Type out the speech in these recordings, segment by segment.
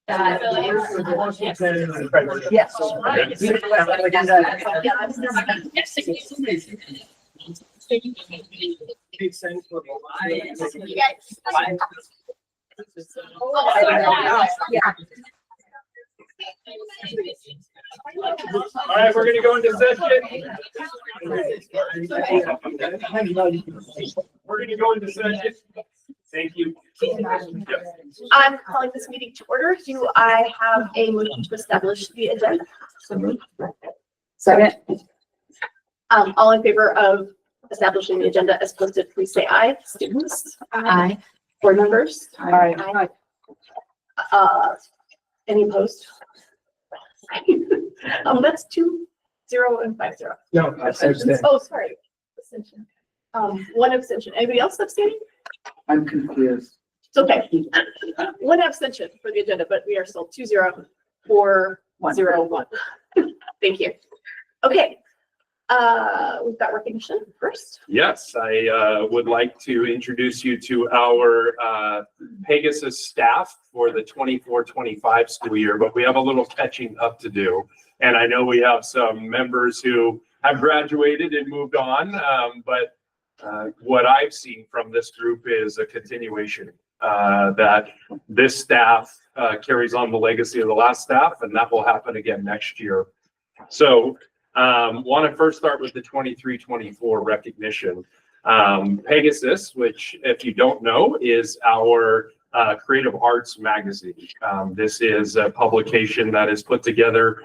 Yes. All right, we're going to go into session. We're going to go into session. Thank you. I'm calling this meeting to order. Do I have a motion to establish the agenda? Second. All in favor of establishing the agenda as posted, please say aye. Students? Aye. Board members? Aye. Any opposed? That's 2-0 and 5-0. No, Abstentions. Oh, sorry. Abstention. One abstention. Anybody else abstaining? I'm confused. It's okay. One abstention for the agenda, but we are still 2-0, 4-0-1. Thank you. Okay. We've got recognition first. Yes, I would like to introduce you to our Pegasus staff for the 24-25 school year, but we have a little catching up to do. And I know we have some members who have graduated and moved on, but what I've seen from this group is a continuation that this staff carries on the legacy of the last staff, and that will happen again next year. So want to first start with the 23-24 recognition. Pegasus, which if you don't know, is our creative arts magazine. This is a publication that is put together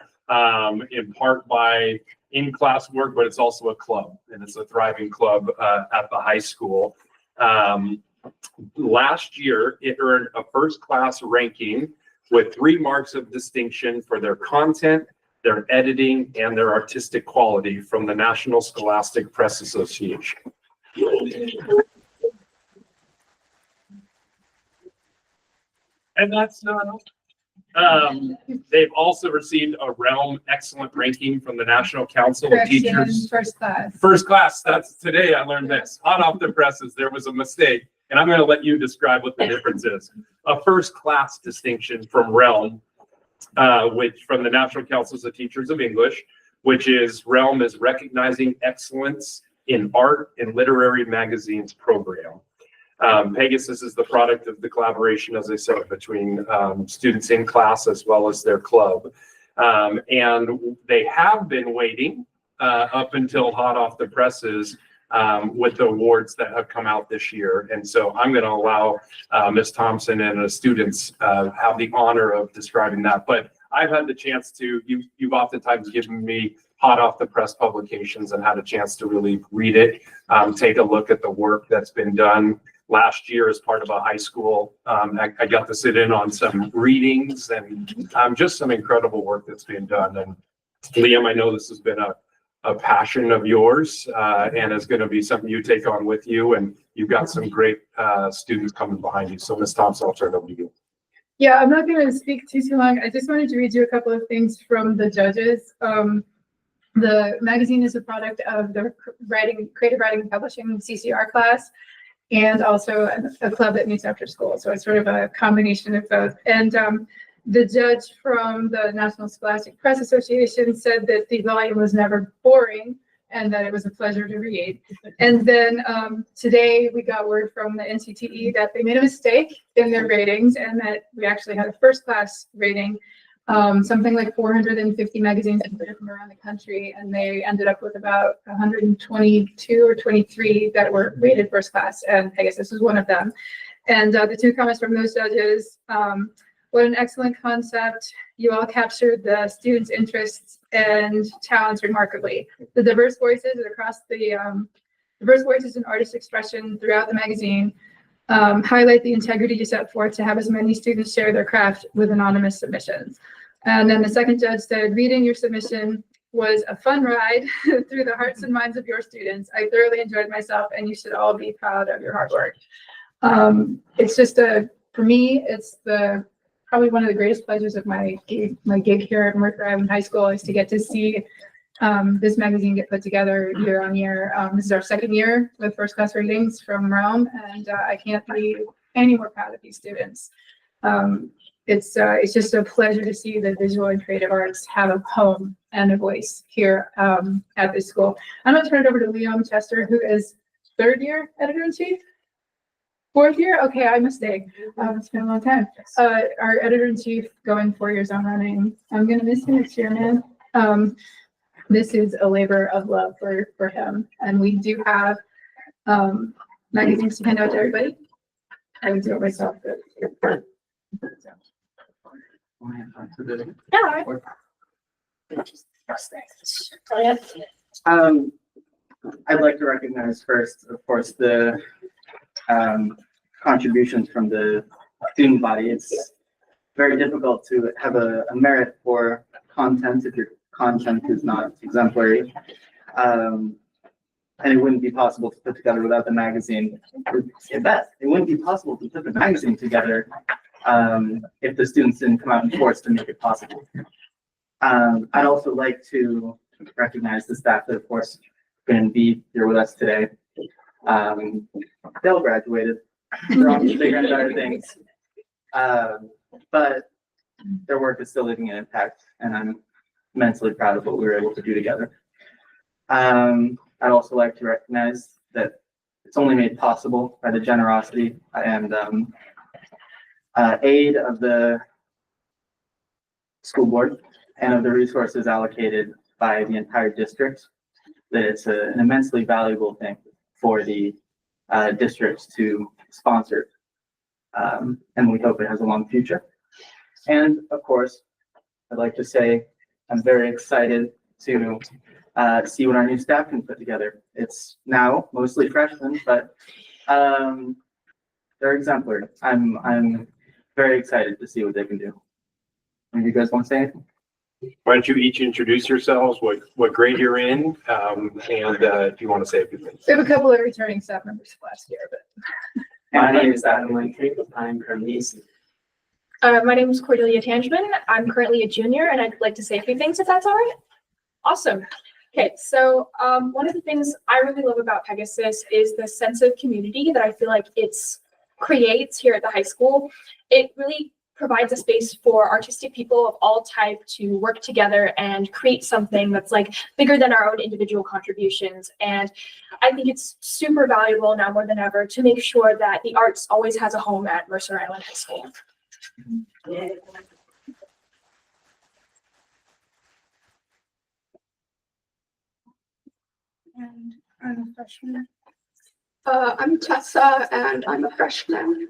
in part by in-class work, but it's also a club, and it's a thriving club at the high school. Last year, it earned a first-class ranking with 3 marks of distinction for their content, their editing, and their artistic quality from the National Scholastic Press Association. And that's not all. They've also received a Realm Excellent ranking from the National Council of Teachers. First class. First class, that's today I learned this. Hot off the presses, there was a mistake. And I'm going to let you describe what the difference is. A first class distinction from Realm, which from the National Councils of Teachers of English, which is Realm is recognizing excellence in art and literary magazines program. Pegasus is the product of the collaboration, as I said, between students in class as well as their club. And they have been waiting up until hot off the presses with the awards that have come out this year. And so I'm going to allow Ms. Thompson and the students have the honor of describing that. But I've had the chance to, you've oftentimes given me hot off the press publications and had a chance to really read it, take a look at the work that's been done. Last year as part of a high school, I got to sit in on some readings and just some incredible work that's being done. And Liam, I know this has been a passion of yours and is going to be something you take on with you. And you've got some great students coming behind you. So Ms. Thompson, I'll turn it over to you. Yeah, I'm not going to speak too long. I just wanted to read you a couple of things from the judges. The magazine is a product of the creative writing and publishing CCR class, and also a club that meets after school. So it's sort of a combination of both. And the judge from the National Scholastic Press Association said that the volume was never boring and that it was a pleasure to read. And then today we got word from the NCTE that they made a mistake in their ratings and that we actually had a first class rating, something like 450 magazines from around the country, and they ended up with about 122 or 23 that were rated first class, and Pegasus was one of them. And the 2 comments from those judges: what an excellent concept. You all captured the students' interests and talents remarkably. The diverse voices across the diverse voices and artist expression throughout the magazine highlight the integrity you set forth to have as many students share their craft with anonymous submissions. And then the second judge said, reading your submission was a fun ride through the hearts and minds of your students. I thoroughly enjoyed myself, and you should all be proud of your hard work. It's just for me, it's probably one of the greatest pleasures of my gig here at Mercer Island High School is to get to see this magazine get put together year on year. This is our 2nd year with first class ratings from Realm, and I can't be any more proud of these students. it's just a pleasure to see the visual and creative arts have a home and a voice here at this school. I'm gonna turn it over to Liam Chester, who is third year editor-in-chief. Fourth year? Okay, I mistake. It's been a long time. Our editor-in-chief going 4 years on running. I'm gonna miss him next year, man. This is a labor of love for him. And we do have magazines to hand out to everybody. I would do it myself, but. Yeah, all right. I'd like to recognize first, of course, the contributions from the student body. It's very difficult to have a merit for content if your content is not exemplary. And it wouldn't be possible to put together without the magazine. At best, it wouldn't be possible to put the magazine together if the students didn't come out in force to make it possible. I'd also like to recognize the staff that, of course, couldn't be here with us today. They all graduated. They're on to bigger and better things. But their work is still leaving an impact, and I'm immensely proud of what we were able to do together. I'd also like to recognize that it's only made possible by the generosity and aid of the school board and of the resources allocated by the entire district, that it's an immensely valuable thing for the districts to sponsor. And we hope it has a long future. And of course, I'd like to say I'm very excited to see what our new staff can put together. It's now mostly freshmen, but they're exemplary. I'm very excited to see what they can do. Any of you guys want to say anything? Why don't you each introduce yourselves, what grade you're in, and if you want to say a few things. We have a couple of returning staff members from last year, but. My name is Adam Langtree. I'm from MISD. My name is Cordelia Tangeman. I'm currently a junior, and I'd like to say a few things if that's all right. Awesome. Okay, so one of the things I really love about Pegasus is the sense of community that I feel like it creates here at the high school. It really provides a space for artistic people of all type to work together and create something that's like bigger than our own individual contributions. And I think it's super valuable now more than ever to make sure that the arts always has a home at Mercer Island High School. And I'm a freshman. I'm Tessa, and I'm a freshman.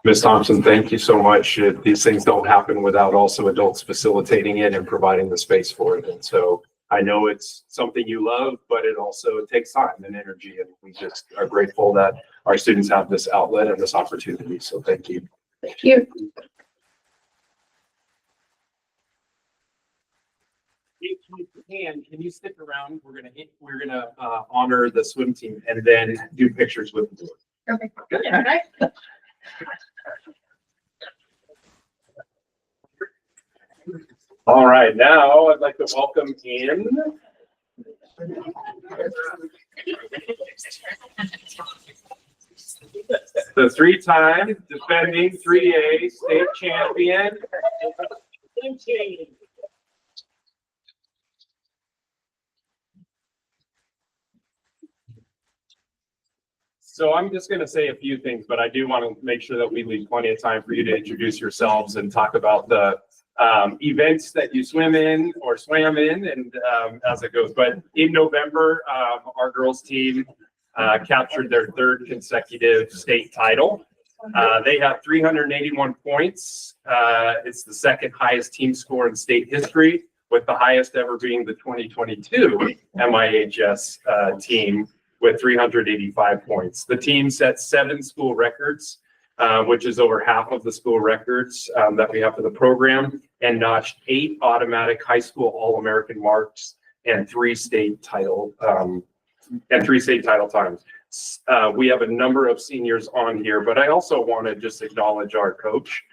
Ms. Thompson, thank you so much. These things don't happen without also adults facilitating it and providing the space for it. And so I know it's something you love, but it also takes time and energy. And we just are grateful that our students have this outlet and this opportunity. So thank you. Thank you. If you can you stick around? We're gonna honor the swim team and then do pictures with the board. Okay. Good. Yeah, right? All right, now I'd like to welcome in the three-time defending 3A state champion. So I'm just going to say a few things, but I do want to make sure that we leave plenty of time for you to introduce yourselves and talk about the events that you swim in or swam in and as it goes. But in November, our girls team captured their third consecutive state title. They have 381 points. It's the second highest team score in state history, with the highest ever being the 2022 MIHS team with 385 points. The team set 7 school records, which is over half of the school records that we have for the program, and notched 8 automatic high school All-American marks and 3 state title times. We have a number of seniors on here, but I also want to just acknowledge our coach.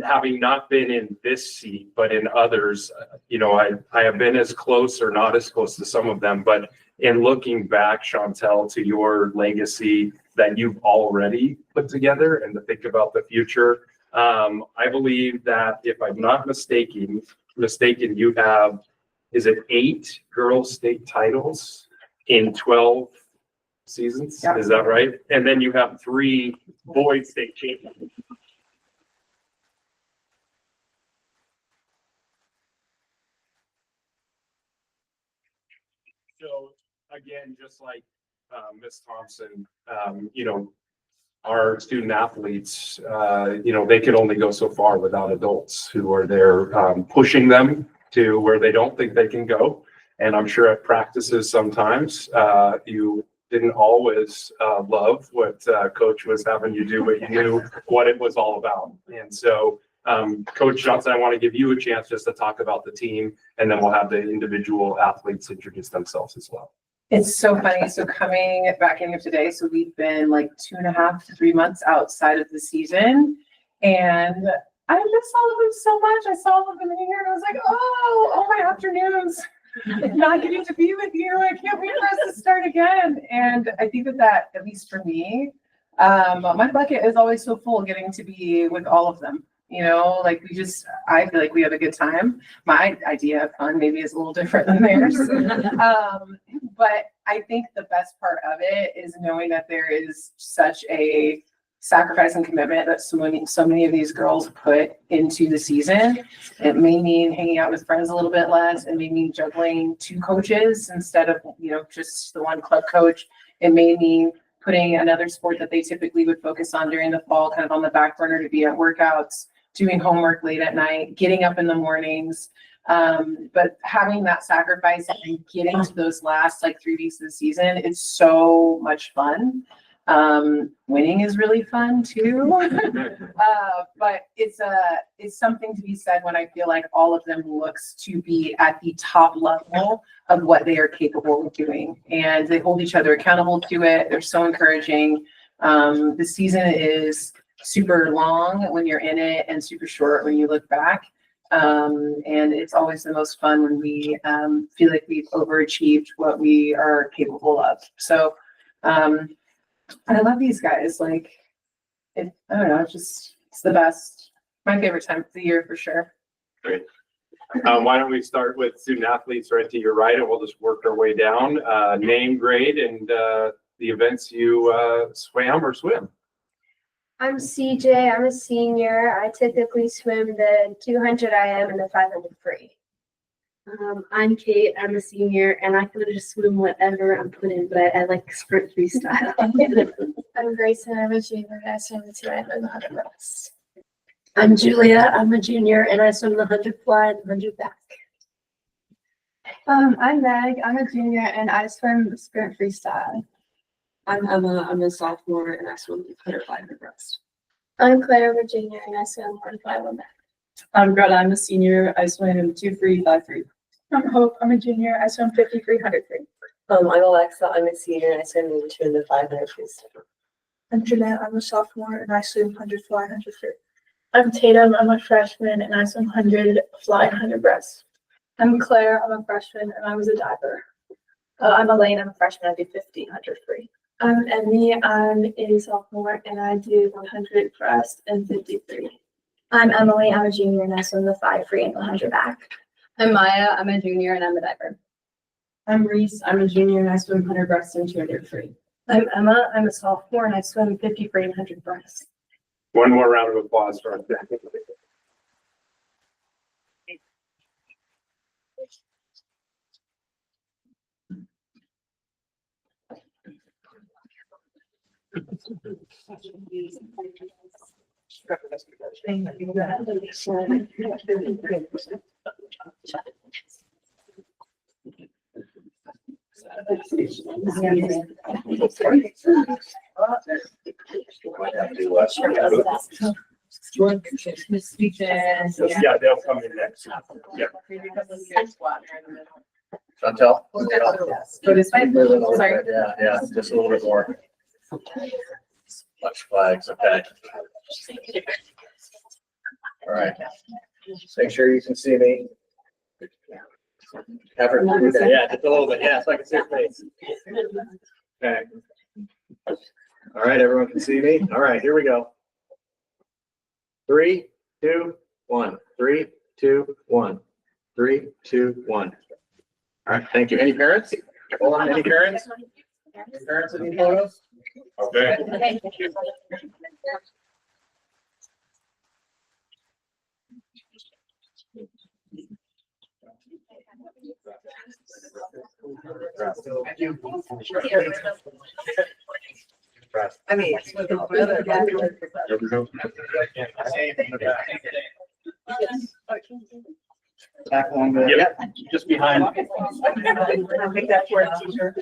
Having not been in this seat, but in others, I have been as close or not as close to some of them, but in looking back, Chantel, to your legacy that you've already put together and to think about the future. I believe that if I'm not mistaken, you have, is it 8 girls state titles in 12 seasons? Yeah. Is that right? And then you have 3 boys state champions. So again, just like Ms. Thompson, our student athletes, they can only go so far without adults who are there pushing them to where they don't think they can go. And I'm sure at practices sometimes you didn't always love what coach was having you do, but you knew what it was all about. And so Coach Johnson, I want to give you a chance just to talk about the team, and then we'll have the individual athletes introduce themselves as well. It's so funny. So coming back in here today, so we've been like 2.5 to 3 months outside of the season, and I miss all of them so much. I saw all of them in here and I was like, oh my afternoons, not getting to be with you. I can't wait for us to start again. And I think that at least for me, my bucket is always so full getting to be with all of them. Like I feel like we have a good time. My idea of fun maybe is a little different than theirs. But I think the best part of it is knowing that there is such a sacrifice and commitment that so many of these girls put into the season. It may mean hanging out with friends a little bit less. It may mean juggling 2 coaches instead of, just the one club coach. It may mean putting another sport that they typically would focus on during the fall kind of on the back burner to be at workouts, doing homework late at night, getting up in the mornings. But having that sacrifice and getting to those last 3 weeks of the season, it's so much fun. Winning is really fun too. But it's something to be said when I feel like all of them looks to be at the top level of what they are capable of doing. And they hold each other accountable to it. They're so encouraging. The season is super long when you're in it and super short when you look back. And it's always the most fun when we feel like we've overachieved what we are capable of. So I love these guys. I don't know, it's the best. My favorite time of the year for sure. Great. Why don't we start with student athletes right to your right, and we'll just work our way down. Name, grade, and the events you swam or swim. I'm CJ. I'm a senior. I typically swim the 200 IM and the 500 free. I'm Kate. I'm a senior, and I can just swim whatever I'm put in, but I like sprint freestyle. I'm Grayson. I'm a junior. I swim the 200 and the 100 breast. I'm Julia. I'm a junior, and I swim the 100 fly and the 100 back. I'm Meg. I'm a junior and I swim the sprint freestyle. I'm Emma. I'm a sophomore, and I swim the 100 fly and 100 breast. I'm Claire. I'm a junior and I swim 105 on back. I'm Greta. I'm a senior. I swim 2 free, 5 free. I'm Hope. I'm a junior. I swim 50 free, 100 free. I'm Alexa. I'm a senior, and I swim the 200 500 freestyle. I'm Jeanette. I'm a sophomore, and I swim 100 fly, 100 free. I'm Tatum. I'm a freshman and I swim 100 fly and 100 breast. I'm Claire. I'm a freshman and I was a diver. I'm Elaine. I'm a freshman. I do 50, 100 free. I'm Emmy. I'm a sophomore and I do 100 breast and 50 free. I'm Emily. I'm a junior and I swim the 5 free and the 100 back. I'm Maya. I'm a junior and I'm a diver. I'm Reese. I'm a junior, and I swim 100 breast and 200 free. I'm Emma. I'm a sophomore and I swim 50 free and 100 breast. One more round of applause for our Yeah, they'll come in next. Yeah. Chantel? Go this way. Sorry. Yeah, just a little bit more. Much flags, okay. All right. Just make sure you can see me. Have her, yeah, just a little bit, yeah, so I can see your face. Okay. All right, everyone can see me? All right, here we go. 3, 2, 1. 3, 2, 1. 3, 2, 1. All right, thank you. Any parents? Hold on, any parents? Any parents that need photos? Okay. I mean, it's with the weather. Back along the, Yep. yep, just behind. I'll make that for a teacher.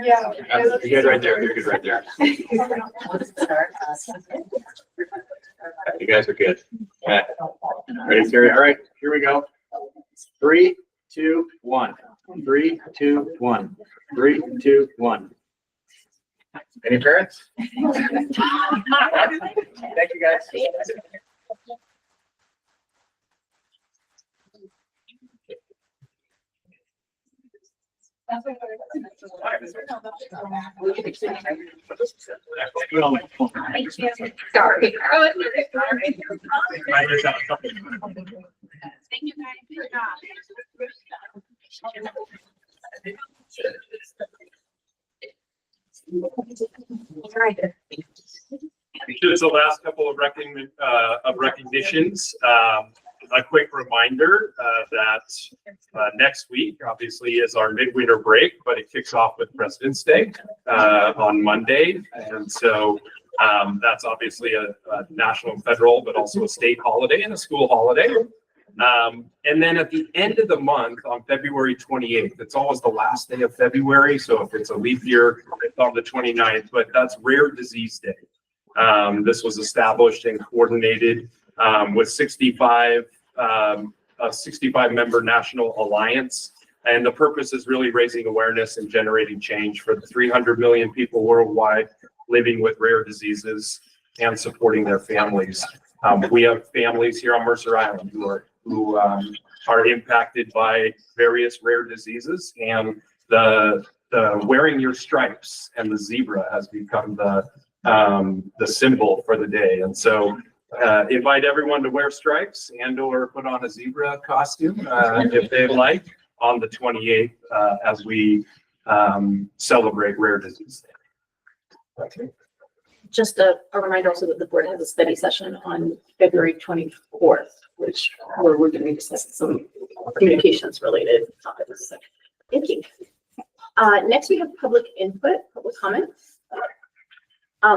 Yeah. You guys right there. You're good right there. You guys are good. Okay. Ready, Terry? All right, here we go. 3, 2, 1. 3, 2, 1. 3, 2, 1. Any parents? Thank you, guys. Sorry. Thank you guys. Good job. Just the last couple of recognitions. A quick reminder that next week obviously is our midwinter break, but it kicks off with President's Day on Monday. And so that's obviously a national and federal, but also a state holiday and a school holiday. And then at the end of the month on February 28th, it's always the last day of February. So if it's a leap year, it's on the 29th, but that's Rare Disease Day. This was established and coordinated with 65 member national alliance. And the purpose is really raising awareness and generating change for the 300 million people worldwide living with rare diseases and supporting their families. We have families here on Mercer Island who are impacted by various rare diseases, and the wearing your stripes and the zebra has become the symbol for the day. And so invite everyone to wear stripes and or put on a zebra costume if they'd like on the 28th as we celebrate Rare Disease Day. Okay. Just a reminder also that the board has a study session on February 24th, which we're going to be discussing some communications related topics. So, thank you. Next we have public input, public comments.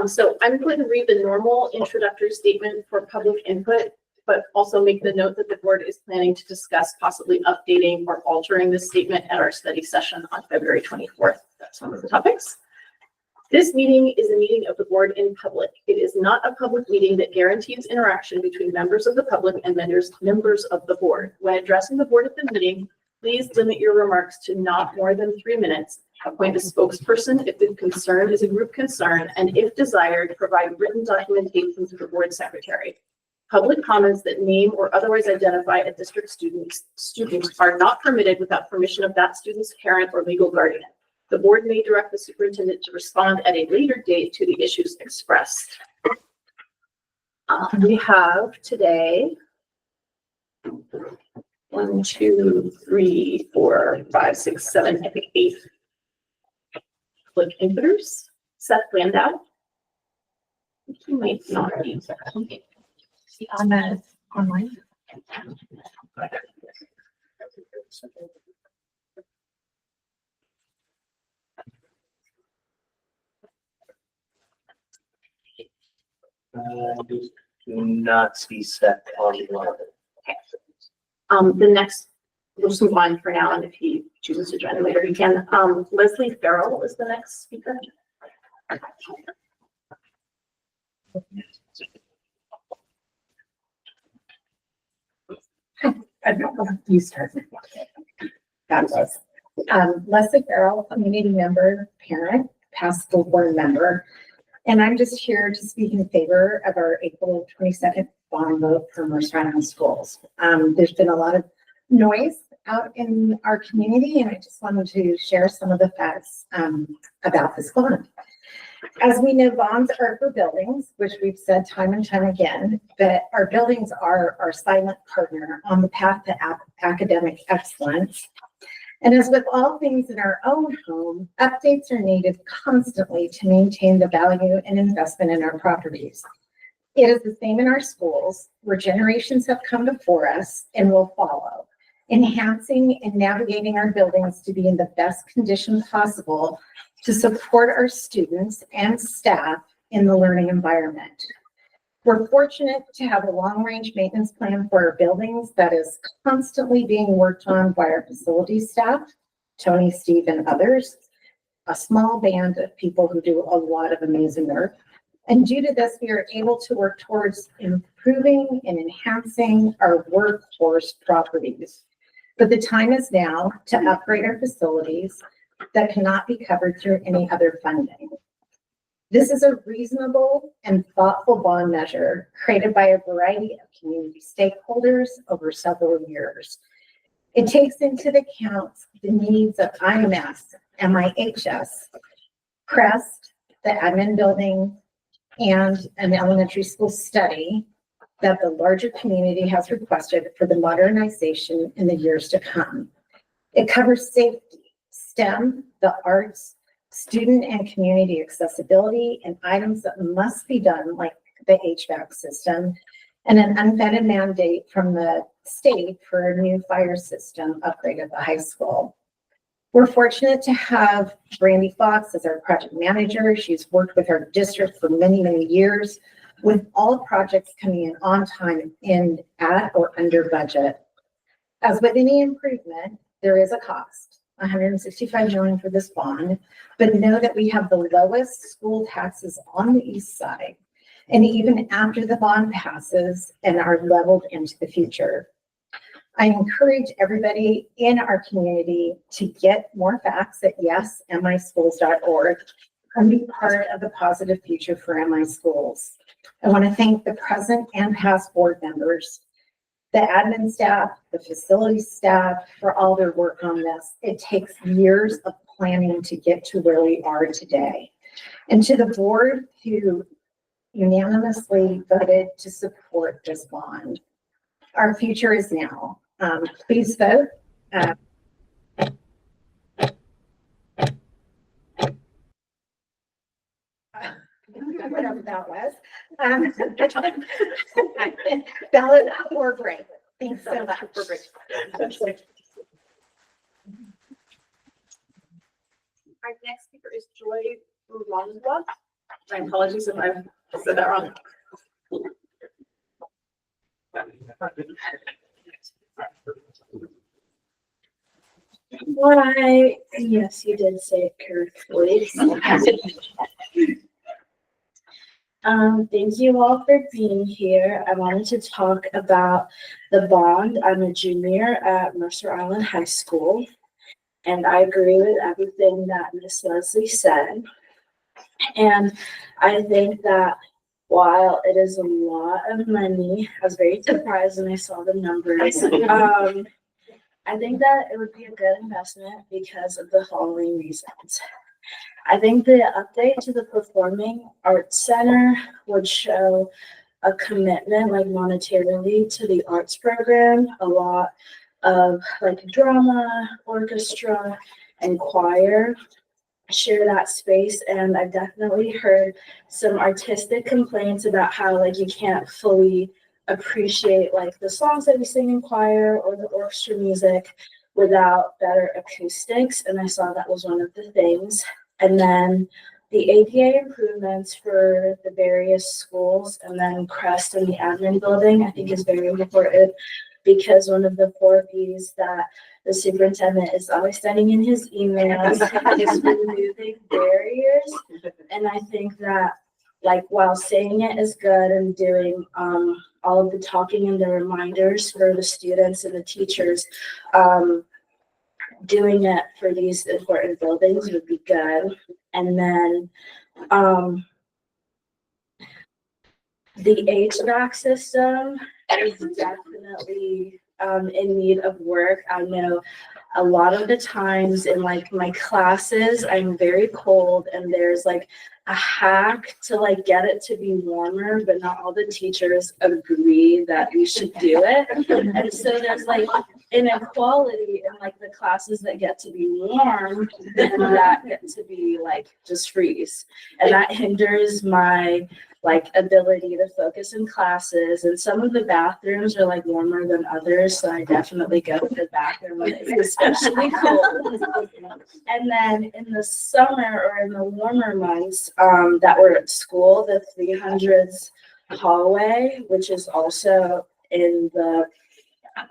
So I'm going to read the normal introductory statement for public input, but also make the note that the board is planning to discuss possibly updating or altering this statement at our study session on February 24th. That's one of the topics. This meeting is a meeting of the board in public. It is not a public meeting that guarantees interaction between members of the public and members of the board. When addressing the board at the meeting, please limit your remarks to not more than 3 minutes. Appoint a spokesperson if the concern is a group concern, and if desired, provide written documentation to the board secretary. Public comments that name or otherwise identify a district student are not permitted without permission of that student's parent or legal guardian. The board may direct the superintendent to respond at a later date to the issues expressed. We have today 1, 2, 3, 4, 5, 6, 7, I think 8 public inputers. Seth Landau. He might not be on the online. Do not see set online. The next, we'll just move on for now, and if he chooses to join later, he can. Leslie Farrell is the next speaker. You start. Fabulous. Leslie Farrell, community member, parent, past school board member. And I'm just here to speak in favor of our April 22nd bond vote for Mercer Island schools. There's been a lot of noise out in our community, and I just wanted to share some of the facts about this bond. As we know, bonds are for buildings, which we've said time and time again, but our buildings are our silent partner on the path to academic excellence. And as with all things in our own home, updates are needed constantly to maintain the value and investment in our properties. It is the same in our schools, where generations have come before us and will follow, enhancing and navigating our buildings to be in the best condition possible to support our students and staff in the learning environment. We're fortunate to have a long-range maintenance plan for our buildings that is constantly being worked on by our facilities staff, Tony, Steve, and others, a small band of people who do a lot of amazing work. And due to this, we are able to work towards improving and enhancing our workforce properties. But the time is now to upgrade our facilities that cannot be covered through any other funding. This is a reasonable and thoughtful bond measure created by a variety of community stakeholders over several years. It takes into account the needs of IMS, MIHS, CREST, the admin building, and an elementary school study that the larger community has requested for the modernization in the years to come. It covers safety, STEM, the arts, student and community accessibility, and items that must be done, like the HVAC system, and an unvetted mandate from the state for a new fire system upgrade at the high school. We're fortunate to have Brandy Fox as our project manager. She's worked with our district for many, many years, with all projects coming in on time and at or under budget. As with any improvement, there is a cost. $165 million for this bond, but know that we have the lowest school taxes on the east side, and even after the bond passes and are leveled into the future. I encourage everybody in our community to get more facts at yesmischools.org and be part of the positive future for MI Schools. I want to thank the present and past board members, the admin staff, the facility staff for all their work on this. It takes years of planning to get to where we are today. And to the board who unanimously voted to support this bond. Our future is now. Please vote. Whatever that was. Ballot or break. Thanks so much. Our next speaker is Joy Longwa. My apologies if I said that wrong. Why? Yes, you did say it correctly. Thank you all for being here. I wanted to talk about the bond. I'm a junior at Mercer Island High School, and I agree with everything that Miss Leslie said. And I think that while it is a lot of money, I was very surprised when I saw the numbers. I think that it would be a good investment because of the following reasons. I think the update to the Performing Arts Center would show a commitment, like monetarily, to the arts program, a lot of like drama, orchestra, and choir share that space. And I've definitely heard some artistic complaints about how like you can't fully appreciate like the songs that we sing in choir or the orchestra music without better acoustics. And I saw that was one of the things. And then the ADA improvements for the various schools and then CREST and the admin building, I think is very important because one of the 4 Ps that the superintendent is always sending in his emails is removing barriers. And I think that like while saying it is good and doing all of the talking and the reminders for the students and the teachers, doing it for these important buildings would be good. And then the HVAC system is definitely in need of work. I know a lot of the times in like my classes, I'm very cold and there's like a hack to like get it to be warmer, but not all the teachers agree that we should do it. And so there's like inequality in like the classes that get to be warm and that get to be like just freeze. And that hinders my like ability to focus in classes. And some of the bathrooms are like warmer than others. So I definitely go to the bathroom when it's especially cold. And then in the summer or in the warmer months that we're at school, the 300s hallway, which is also in the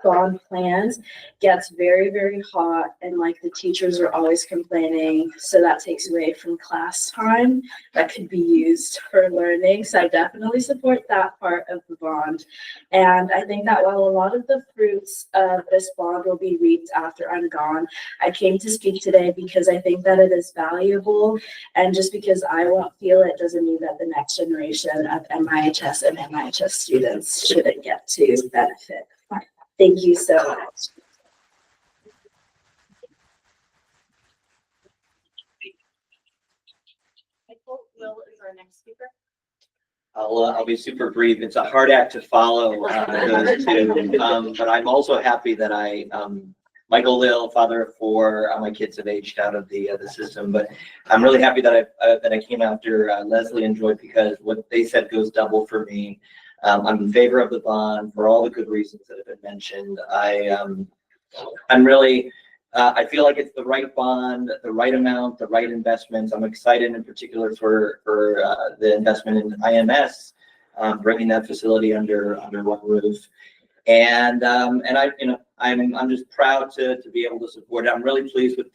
bond plans, gets very, very hot and like the teachers are always complaining. So that takes away from class time that could be used for learning. So I definitely support that part of the bond. And I think that while a lot of the fruits of this bond will be reaped after I'm gone, I came to speak today because I think that it is valuable. And just because I won't feel it doesn't mean that the next generation of MIHS and MIHS students shouldn't get to benefit. Thank you so much. Will is our next speaker. I'll be super brief. It's a hard act to follow those two, but I'm also happy that Michael Lill, father of four, my kids have aged out of the system, but I'm really happy that I came after Leslie and Joy because what they said goes double for me. I'm in favor of the bond for all the good reasons that have been mentioned. I'm really, I feel like it's the right bond, the right amount, the right investments. I'm excited in particular for the investment in IMS, bringing that facility under one roof. And I'm just proud to be able to support it. I'm really pleased with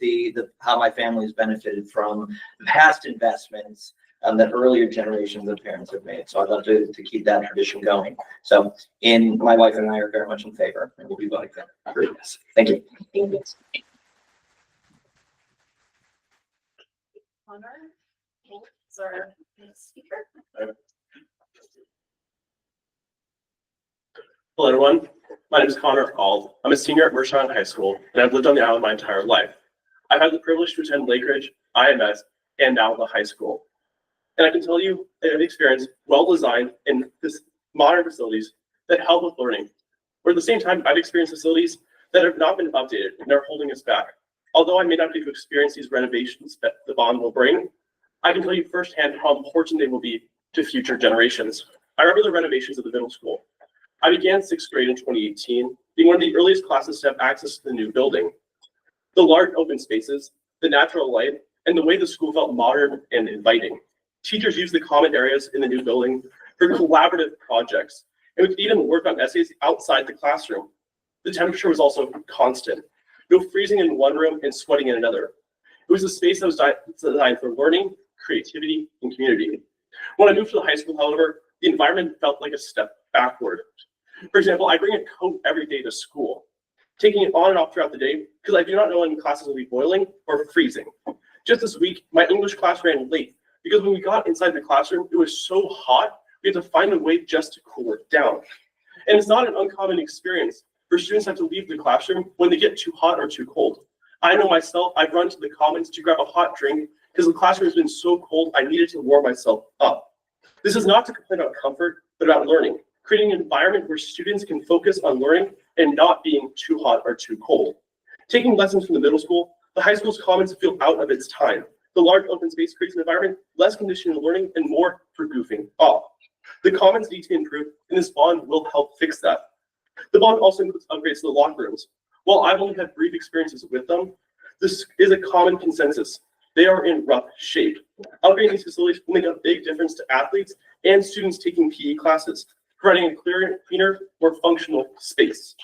how my family has benefited from past investments that earlier generations of parents have made. So I'd love to keep that tradition going. So my wife and I are very much in favor and we'll be voting for this. Thank you. Thank you. Connor is our next speaker. Hello, everyone. My name is Connor Ald. I'm a senior at Mercer Island High School, and I've lived on the island my entire life. I've had the privilege to attend Lake Ridge, IMS, and now the high school. And I can tell you that I've experienced well-designed and modern facilities that help with learning. But at the same time, I've experienced facilities that have not been updated and are holding us back. Although I may not get to experience these renovations that the bond will bring, I can tell you firsthand how important they will be to future generations. I remember the renovations of the middle school. I began 6th grade in 2018, being one of the earliest classes to have access to the new building. The large open spaces, the natural light, and the way the school felt modern and inviting. Teachers used the common areas in the new building for collaborative projects, and we could even work on essays outside the classroom. The temperature was also constant. No freezing in one room and sweating in another. It was a space that was designed for learning, creativity, and community. When I moved to the high school, however, the environment felt like a step backward. For example, I bring a coat every day to school, taking it on and off throughout the day because I do not know when classes will be boiling or freezing. Just this week, my English class ran late because when we got inside the classroom, it was so hot, we had to find a way just to cool it down. And it's not an uncommon experience for students to have to leave the classroom when they get too hot or too cold. I know myself, I've run to the commons to grab a hot drink because the classroom has been so cold, I needed to warm myself up. This is not to complain about comfort, but about learning, creating an environment where students can focus on learning and not being too hot or too cold. Taking lessons from the middle school, the high school's commons feel out of its time. The large open space creates an environment less conditioned to learning and more for goofing off. The commons need to be improved, and this bond will help fix that. The bond also includes upgrades to the locker rooms. While I've only had brief experiences with them, this is a common consensus. They are in rough shape. Upgrading these facilities will make a big difference to athletes and students taking PE classes, providing a cleaner, more functional space.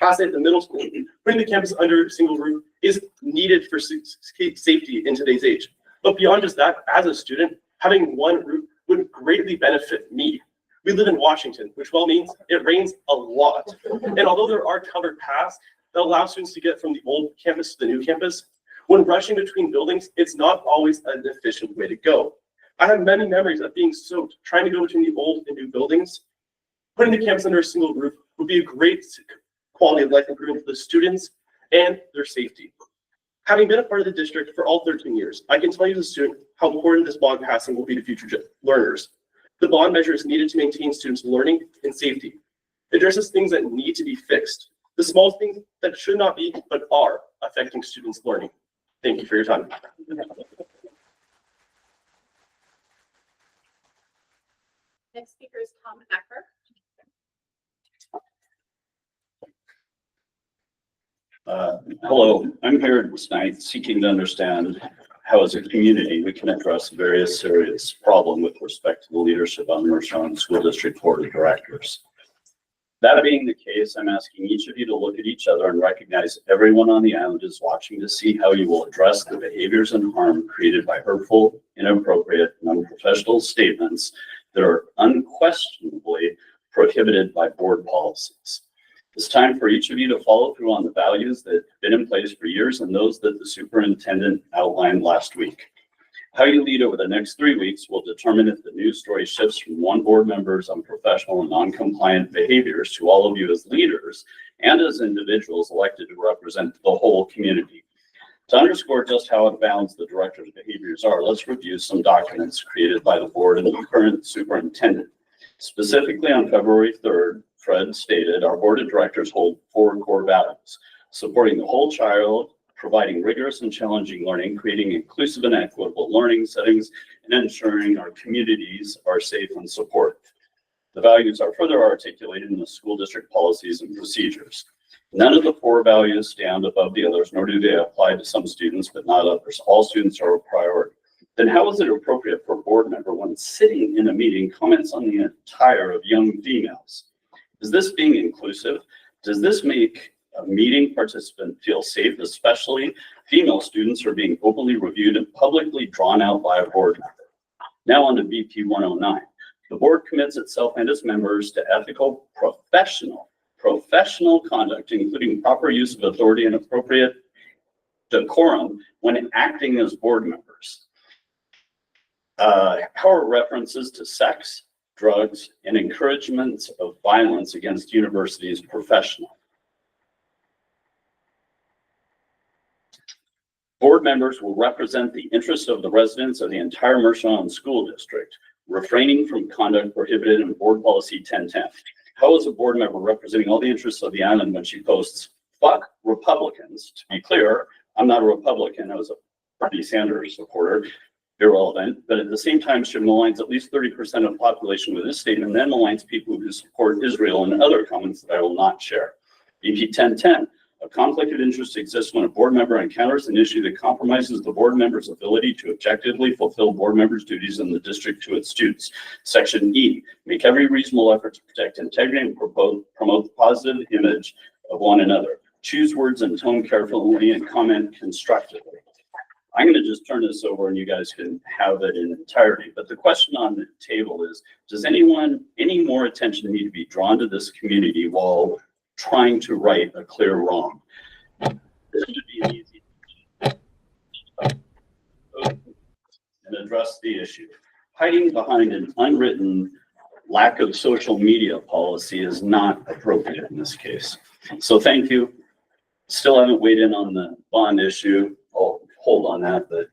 Lastly, at the middle school, putting the campus under a single roof is needed for safety in today's age. But beyond just that, as a student, having one roof would greatly benefit me. We live in Washington, which well means it rains a lot. And although there are covered paths that allow students to get from the old campus to the new campus, when rushing between buildings, it's not always an efficient way to go. I have many memories of being soaked, trying to go between the old and new buildings. Putting the campus under a single roof would be a great quality of life improvement for the students and their safety. Having been a part of the district for all 13 years, I can tell you as a student how important this bond passing will be to future learners. The bond measure is needed to maintain students' learning and safety. It addresses things that need to be fixed, the small things that should not be but are affecting students' learning. Thank you for your time. Next speaker is Tom Acker. Hello, I'm here tonight seeking to understand how as a community we can address various serious problem with respect to the leadership on the Mercer Island School District Board of Directors. That being the case, I'm asking each of you to look at each other and recognize everyone on the island is watching to see how you will address the behaviors and harm created by hurtful, inappropriate, and unprofessional statements that are unquestionably prohibited by board policies. It's time for each of you to follow through on the values that have been in place for years and those that the superintendent outlined last week. How you lead over the next 3 weeks will determine if the news story shifts from one board member's unprofessional and non-compliant behaviors to all of you as leaders and as individuals elected to represent the whole community. To underscore just how out of bounds the director's behaviors are, let's review some documents created by the board and the current superintendent. Specifically on February 3rd, Fred stated, our board of directors hold 4 core values: supporting the whole child, providing rigorous and challenging learning, creating inclusive and equitable learning settings, and ensuring our communities are safe and supportive. The values are further articulated in the school district policies and procedures. None of the 4 values stand above the others, nor do they apply to some students, but not others. All students are a priority. Then how is it appropriate for a board member when sitting in a meeting comments on the attire of young females? Is this being inclusive? Does this make a meeting participant feel safe, especially female students are being openly reviewed and publicly drawn out by a board member? Now on to BP 109. The board commits itself and its members to ethical, professional conduct, including proper use of authority and appropriate decorum when acting as board members. How are references to sex, drugs, and encouragements of violence against universities professional? Board members will represent the interests of the residents of the entire Mercer Island School District, refraining from conduct prohibited in Board Policy 1010. How is a board member representing all the interests of the island when she posts, "Fuck Republicans"? To be clear, I'm not a Republican. I was a Bernie Sanders supporter. Irrelevant, but at the same time, she maligns at least 30% of the population with this statement, and then maligns people who support Israel and other comments that I will not share. BP 1010, a conflict of interest exists when a board member encounters an issue that compromises the board member's ability to objectively fulfill board members' duties in the district to its students. Section E, make every reasonable effort to protect integrity and promote the positive image of one another. Choose words and tone carefully and comment constructively. I'm going to just turn this over and you guys can have it in entirety. But the question on the table is, does any more attention need to be drawn to this community while trying to right a clear wrong? This should be an easy and address the issue. Hiding behind an unwritten lack of social media policy is not appropriate in this case. So thank you. Still haven't weighed in on the bond issue. I'll hold on that, but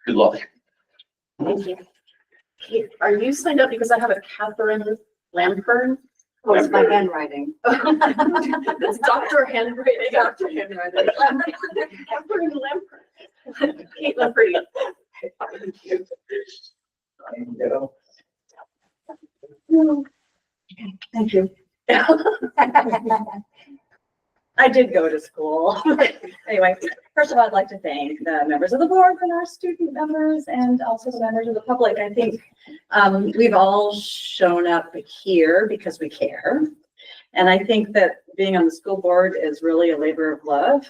good luck. Thank you. Kate, are you signed up because I have a Catherine Lampern? Oh, it's my handwriting. That's Dr. Handwriting. Dr. Handwriting. Catherine Lampern. Kate Lamprey. Thank you. Thank you. I did go to school. Anyway, first of all, I'd like to thank the members of the board and our student members and also the members of the public. I think we've all shown up here because we care. And I think that being on the school board is really a labor of love.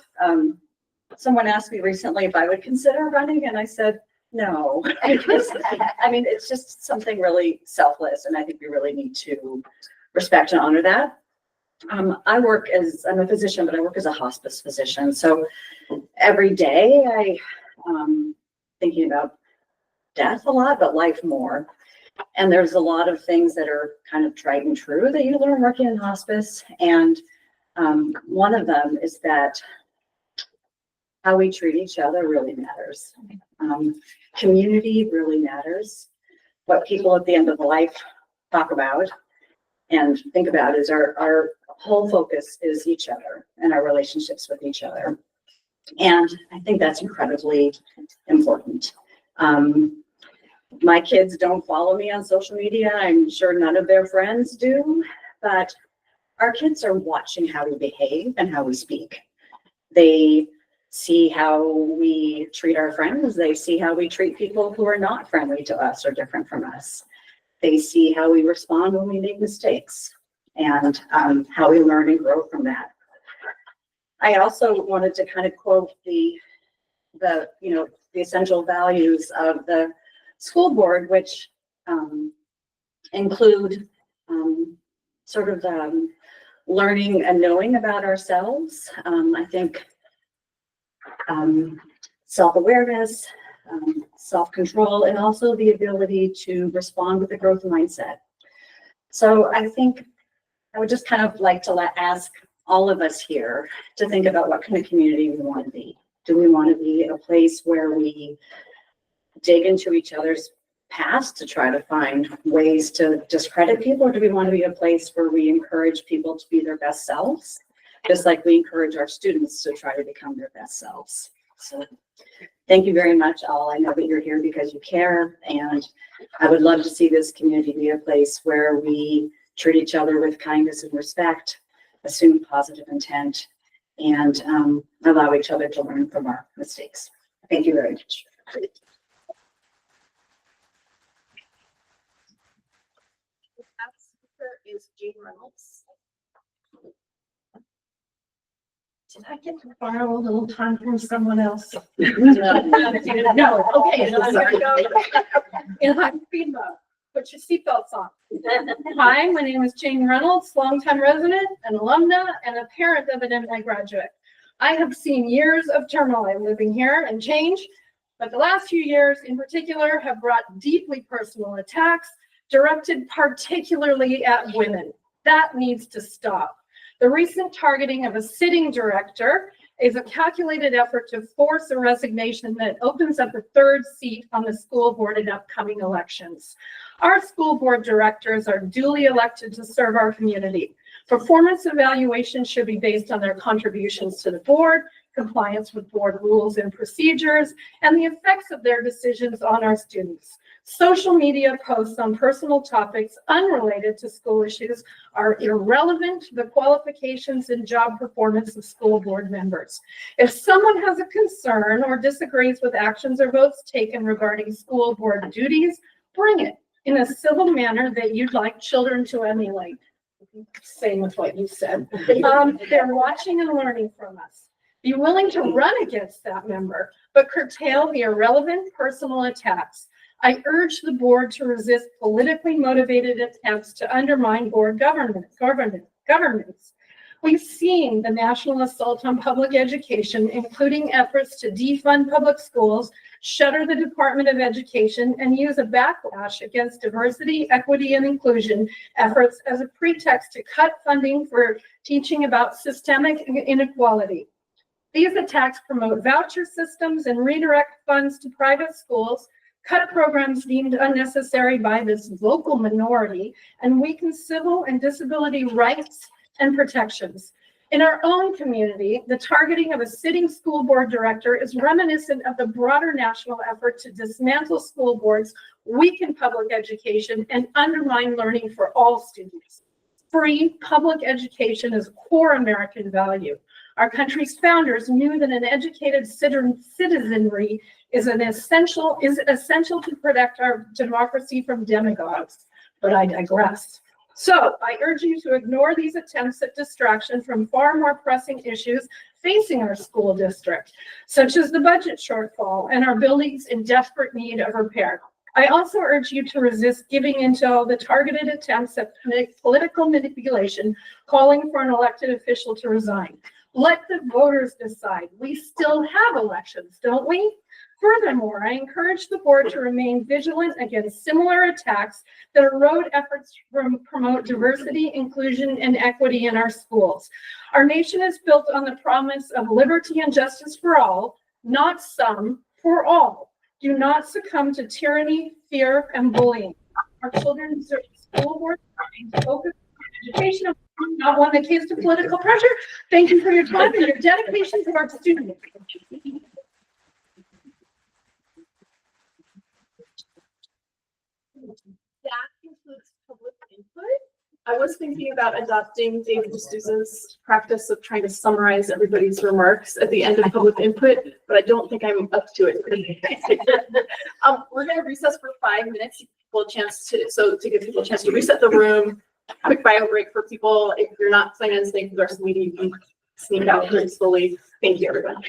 Someone asked me recently if I would consider running, and I said, no. I mean, it's just something really selfless, and I think we really need to respect and honor that. I'm a physician, but I work as a hospice physician. So every day I'm thinking about death a lot, but life more. And there's a lot of things that are kind of tried and true that you learn working in hospice. And one of them is that how we treat each other really matters. Community really matters. What people at the end of life talk about and think about is our whole focus is each other and our relationships with each other. And I think that's incredibly important. My kids don't follow me on social media. I'm sure none of their friends do, but our kids are watching how we behave and how we speak. They see how we treat our friends. They see how we treat people who are not friendly to us or different from us. They see how we respond when we make mistakes and how we learn and grow from that. I also wanted to kind of quote the essential values of the school board, which include learning and knowing about ourselves. I think self-awareness, self-control, and also the ability to respond with a growth mindset. So I think I would just kind of like to ask all of us here to think about what kind of community we want to be. Do we want to be a place where we dig into each other's past to try to find ways to discredit people, or do we want to be a place where we encourage people to be their best selves, just like we encourage our students to try to become their best selves? So thank you very much, all. I know that you're here because you care, and I would love to see this community be a place where we treat each other with kindness and respect, assume positive intent, and allow each other to learn from our mistakes. Thank you very much. Is Jane Reynolds. Did I get to borrow a little time from someone else? No, okay. And I'm gonna go in high speed mode. Put your seatbelts on. Hi, my name is Jane Reynolds, longtime resident, an alumna, and a parent of an MI graduate. I have seen years of turmoil living here and change, but the last few years in particular have brought deeply personal attacks directed particularly at women. That needs to stop. The recent targeting of a sitting director is a calculated effort to force a resignation that opens up a third seat on the school board in upcoming elections. Our school board directors are duly elected to serve our community. Performance evaluation should be based on their contributions to the board, compliance with board rules and procedures, and the effects of their decisions on our students. Social media posts on personal topics unrelated to school issues are irrelevant to the qualifications and job performance of school board members. If someone has a concern or disagrees with actions or votes taken regarding school board duties, bring it in a civil manner that you'd like children to emulate. Same with what you said. They're watching and learning from us. Be willing to run against that member, but curtail the irrelevant personal attacks. I urge the board to resist politically motivated attempts to undermine board governance. We've seen the national assault on public education, including efforts to defund public schools, shutter the Department of Education, and use a backlash against diversity, equity, and inclusion efforts as a pretext to cut funding for teaching about systemic inequality. These attacks promote voucher systems and redirect funds to private schools, cut programs deemed unnecessary by this vocal minority, and weaken civil and disability rights and protections. In our own community, the targeting of a sitting school board director is reminiscent of the broader national effort to dismantle school boards, weaken public education, and undermine learning for all students. Free public education is a core American value. Our country's founders knew that an educated citizenry is essential to protect our democracy from demagogues. But I digress. So I urge you to ignore these attempts at distraction from far more pressing issues facing our school district, such as the budget shortfall and our buildings in desperate need of repair. I also urge you to resist giving into all the targeted attempts at political manipulation, calling for an elected official to resign. Let the voters decide. We still have elections, don't we? Furthermore, I encourage the board to remain vigilant against similar attacks that erode efforts to promote diversity, inclusion, and equity in our schools. Our nation is built on the promise of liberty and justice for all, not some, for all. Do not succumb to tyranny, fear, and bullying. Our children deserve a school board focused on education, not one that caters to political pressure. Thank you for your time and your dedication to our students. That concludes public input. I was thinking about adopting David D'Souza's practice of trying to summarize everybody's remarks at the end of public input, but I don't think I'm up to it. We're going to recess for 5 minutes, to give people a chance to reset the room. Quick bio break for people. If you're not planning on staying for the rest of the meeting, you can sneak out very slowly. Thank you, everyone.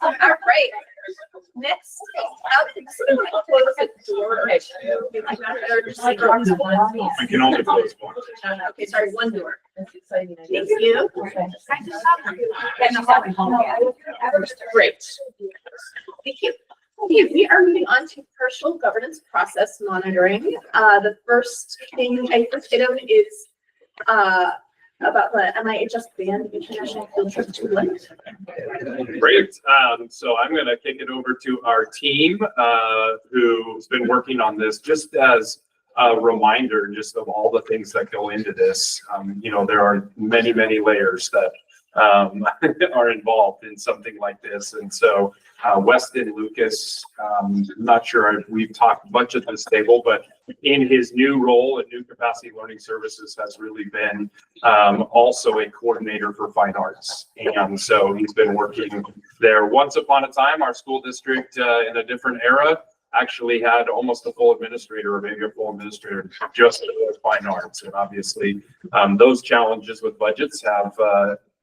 All right. Next, out to the door. We can only close one. Okay, sorry, one door. Thank you. Great. Thank you. Okay, we are moving on to partial governance process monitoring. The first thing, first item is about the MIHS banned international field trip to London. Great. So I'm going to kick it over to our team who's been working on this just as a reminder just of all the things that go into this. You know, there are many, many layers that are involved in something like this. And so Weston Lucas, not sure we've talked much at this table, but in his new role at New Capacity Learning Services has really been also a coordinator for fine arts. And so he's been working there. Once upon a time, our school district in a different era actually had almost a full administrator or maybe a full administrator just for fine arts. And obviously those challenges with budgets have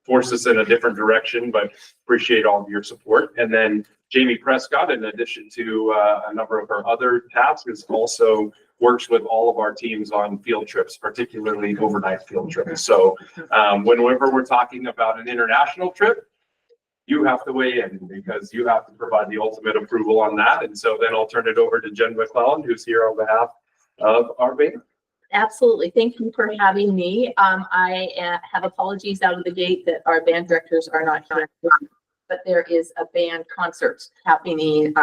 forced us in a different direction, but appreciate all of your support. And then Jamie Prescott, in addition to a number of her other tasks, is also works with all of our teams on field trips, particularly overnight field trips. So whenever we're talking about an international trip, you have to weigh in because you have to provide the ultimate approval on that. And so then I'll turn it over to Jen McClellan, who's here on behalf of our band. Absolutely. Thank you for having me. I have apologies out of the gate that our band directors are not here, but there is a band concert happening.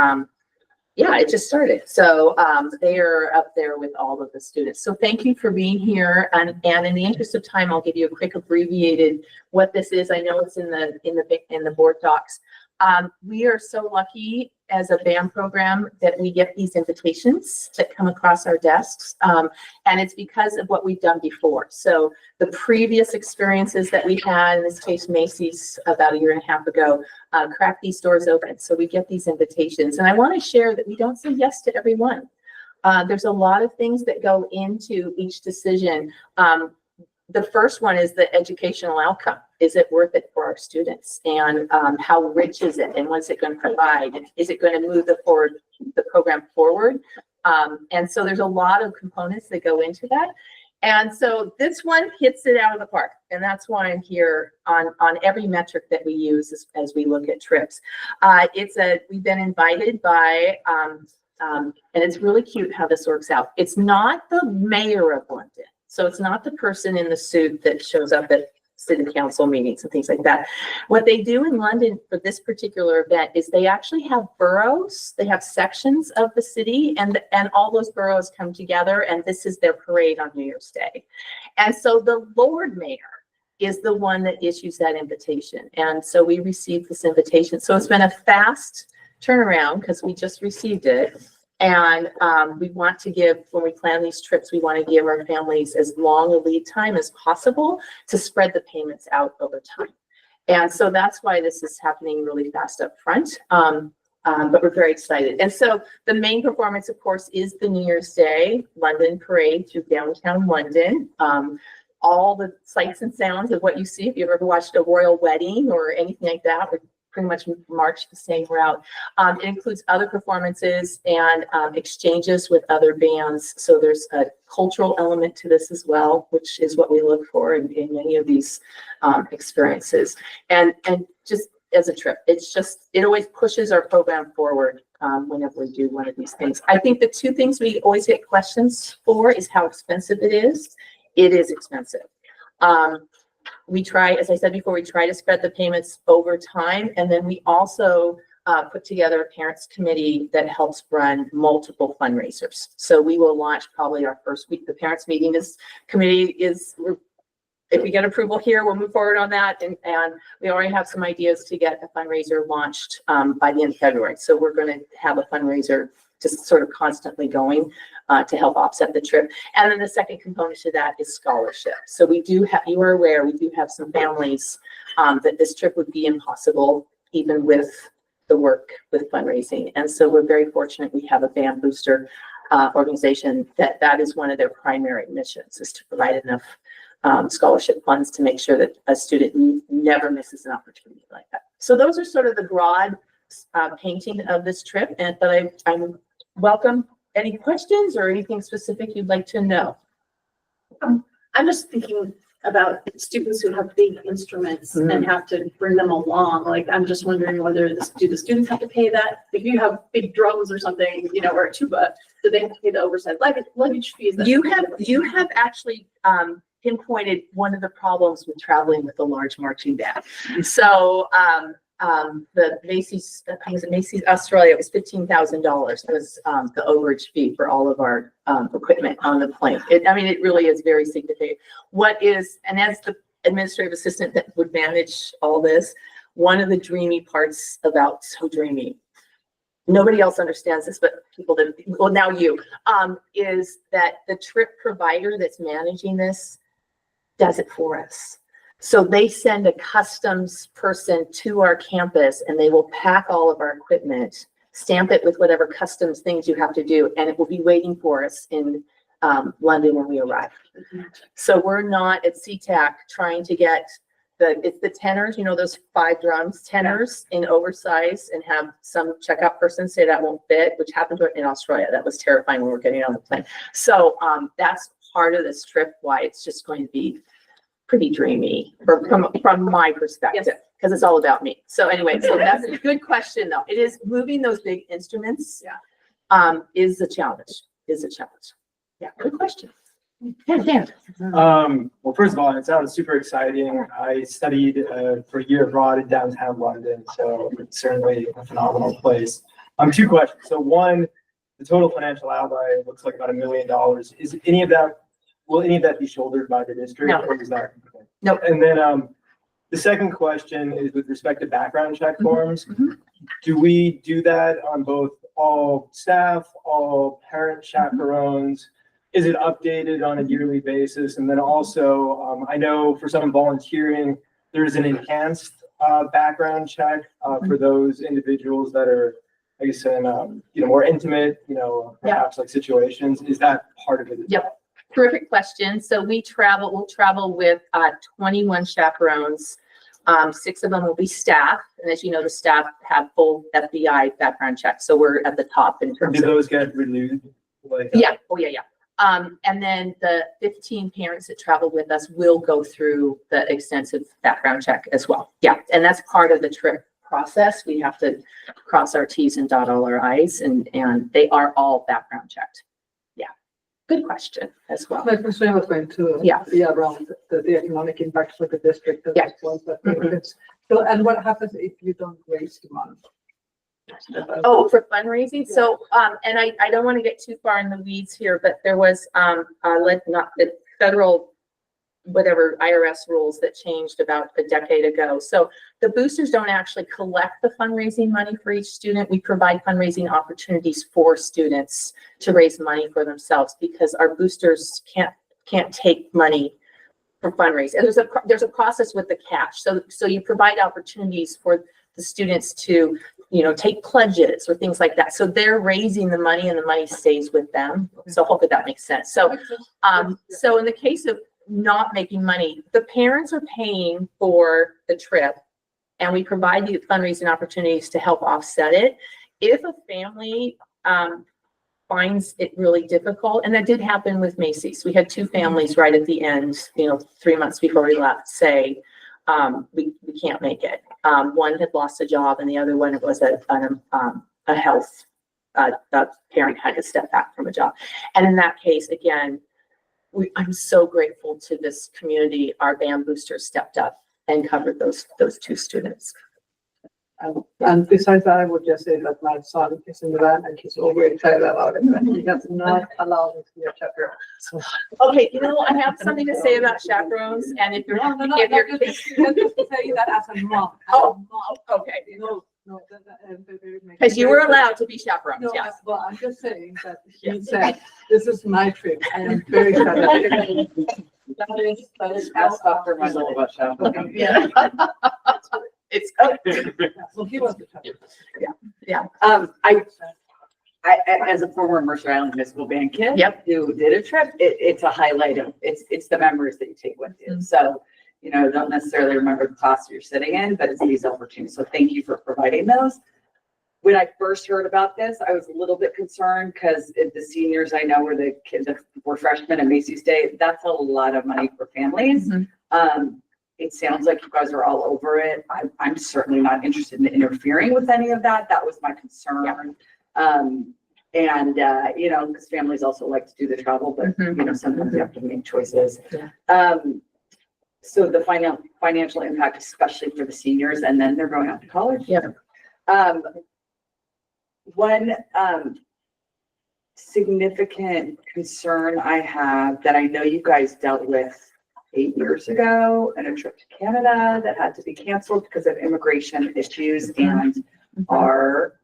Yeah, it just started. So they are up there with all of the students. So thank you for being here. And in the interest of time, I'll give you a quick abbreviated what this is. I know it's in the board docs. We are so lucky as a band program that we get these invitations that come across our desks. And it's because of what we've done before. So the previous experiences that we had, in this case, Macy's about 1.5 years ago, cracked these doors open. So we get these invitations. And I want to share that we don't say yes to everyone. There's a lot of things that go into each decision. The first one is the educational outcome. Is it worth it for our students? And how rich is it? And what's it going to provide? And is it going to move the program forward? And so there's a lot of components that go into that. And so this one hits it out of the park. And that's why I'm here on every metric that we use as we look at trips. We've been invited by, and it's really cute how this works out. It's not the mayor of London. So it's not the person in the suit that shows up at city council meetings and things like that. What they do in London for this particular event is they actually have boroughs. They have sections of the city and all those boroughs come together and this is their parade on New Year's Day. And so the Lord Mayor is the one that issues that invitation. And so we received this invitation. So it's been a fast turnaround because we just received it. And we want to give, when we plan these trips, we want to give our families as long a lead time as possible to spread the payments out over time. And so that's why this is happening really fast up front. But we're very excited. And so the main performance, of course, is the New Year's Day London Parade through downtown London. All the sights and sounds of what you see, if you've ever watched a royal wedding or anything like that, pretty much march the same route. It includes other performances and exchanges with other bands. So there's a cultural element to this as well, which is what we look for in many of these experiences. And just as a trip, it always pushes our program forward whenever we do one of these things. I think the two things we always get questions for is how expensive it is. It is expensive. We try, as I said before, we try to spread the payments over time. And then we also put together a parents committee that helps run multiple fundraisers. So we will launch probably our first week. The parents meeting committee is, if we get approval here, we'll move forward on that. And we already have some ideas to get a fundraiser launched by the end of February. So we're going to have a fundraiser just sort of constantly going to help offset the trip. And then the second component to that is scholarship. So we do have, you are aware, we do have some families that this trip would be impossible even with the work with fundraising. And so we're very fortunate we have a band booster organization that is one of their primary missions, is to provide enough scholarship funds to make sure that a student never misses an opportunity like that. So those are sort of the broad painting of this trip, and but I'm welcome any questions or anything specific you'd like to know. I'm just thinking about students who have big instruments and have to bring them along. Like, I'm just wondering whether do the students have to pay that? If you have big drums or something, you know, or a tuba, do they have to pay the oversized luggage fees? You have actually pinpointed one of the problems with traveling with a large marching band. So the Macy's, I think it was Macy's Australia, it was $15,000 was the overage fee for all of our equipment on the plane. I mean, it really is very significant. And as the administrative assistant that would manage all this, one of the dreamy parts about So Dreamy, nobody else understands this, but people that, well, now you, is that the trip provider that's managing this does it for us. So they send a customs person to our campus and they will pack all of our equipment, stamp it with whatever customs things you have to do, and it will be waiting for us in London when we arrive. So we're not at SeaTac trying to get it's the tenors, you know, those 5 drums, tenors in oversize, and have some checkout person say that won't fit, which happened in Australia. That was terrifying when we were getting on the plane. So that's part of this trip, why it's just going to be pretty dreamy from my perspective, because it's all about me. So anyway, so that's a good question though. It is moving those big instruments is a challenge, Yeah, good question. Yeah, Dan. Well, first of all, it sounds super exciting. I studied for a year abroad in downtown London, so it's certainly a phenomenal place. 2 questions. So one, the total financial outlay looks like about $1 million. Is any of that, will any of that be shouldered by the district? No. Or is that? No. And then the second question is with respect to background check forms. Do we do that on both all staff, all parent chaperones? Is it updated on a yearly basis? And then also, I know for some volunteering, there's an enhanced background check for those individuals that are, I guess, in more intimate, perhaps like situations. Is that part of it? Yep. Terrific question. So we'll travel with 21 chaperones. 6 of them will be staff. And as you know, the staff have full FBI background checks. So we're at the top in terms Do of. those get renewed? Yeah. Oh, yeah. And then the 15 parents that travel with us will go through the extensive background check as well. Yeah. And that's part of the trip process. We have to cross our T's and dot all our I's, and they are all background checked. Yeah. Good question as well. My question was going to be around the economic impact for the district. So, and what happens if you don't raise the money? Oh, for fundraising. So, and I don't want to get too far in the weeds here, but there was, not the federal, whatever IRS rules that changed about a decade ago. So the boosters don't actually collect the fundraising money for each student. We provide fundraising opportunities for students to raise money for themselves, because our boosters can't take money for fundraising. And there's a process with the cash. So you provide opportunities for the students to, take pledges or things like that. So they're raising the money and the money stays with them. So hopefully that makes sense. So, so in the case of not making money, the parents are paying for the trip and we provide the fundraising opportunities to help offset it. If a family, finds it really difficult, and that did happen with Macy's. We had 2 families right at the end, 3 months before we left, say, we can't make it. One had lost a job and the other one was a health, the parent had to step back from a job. And in that case, again, I'm so grateful to this community. Our band boosters stepped up and covered those 2 students. And besides that, I would just say that my son is in the band and he's over excited about it. And he does not allow me to be a chaperone. So. Okay, I have something to say about chaperones, and if you're just say that as a mom. Okay. No, because you were allowed to be chaperones. No, Yes. well, I'm just saying that he said, "This is my trip. I am very excited." That is ask Dr. Michael about chaperone. Yeah. It's Well, he was the yeah. I, as a former Mercer Island High School band kid, who did a trip, it's a highlight of it's the memories that you take with you. So, don't necessarily remember the class you're sitting in, but it's these opportunities. So thank you for providing those. when I first heard about this, I was a little bit concerned because the seniors I know were the kids that were freshmen at Macy's Day. That's a lot of money for families. It sounds like you guys are all over it. I'm certainly not interested in interfering with any of that. That was my concern. You know, because families also like to do the travel, but you know, sometimes you have to make choices. So the financial impact, especially for the seniors, and then they're going out to college. One significant concern I have that I know you guys dealt with 8 years ago and a trip to Canada that had to be canceled because of immigration issues and our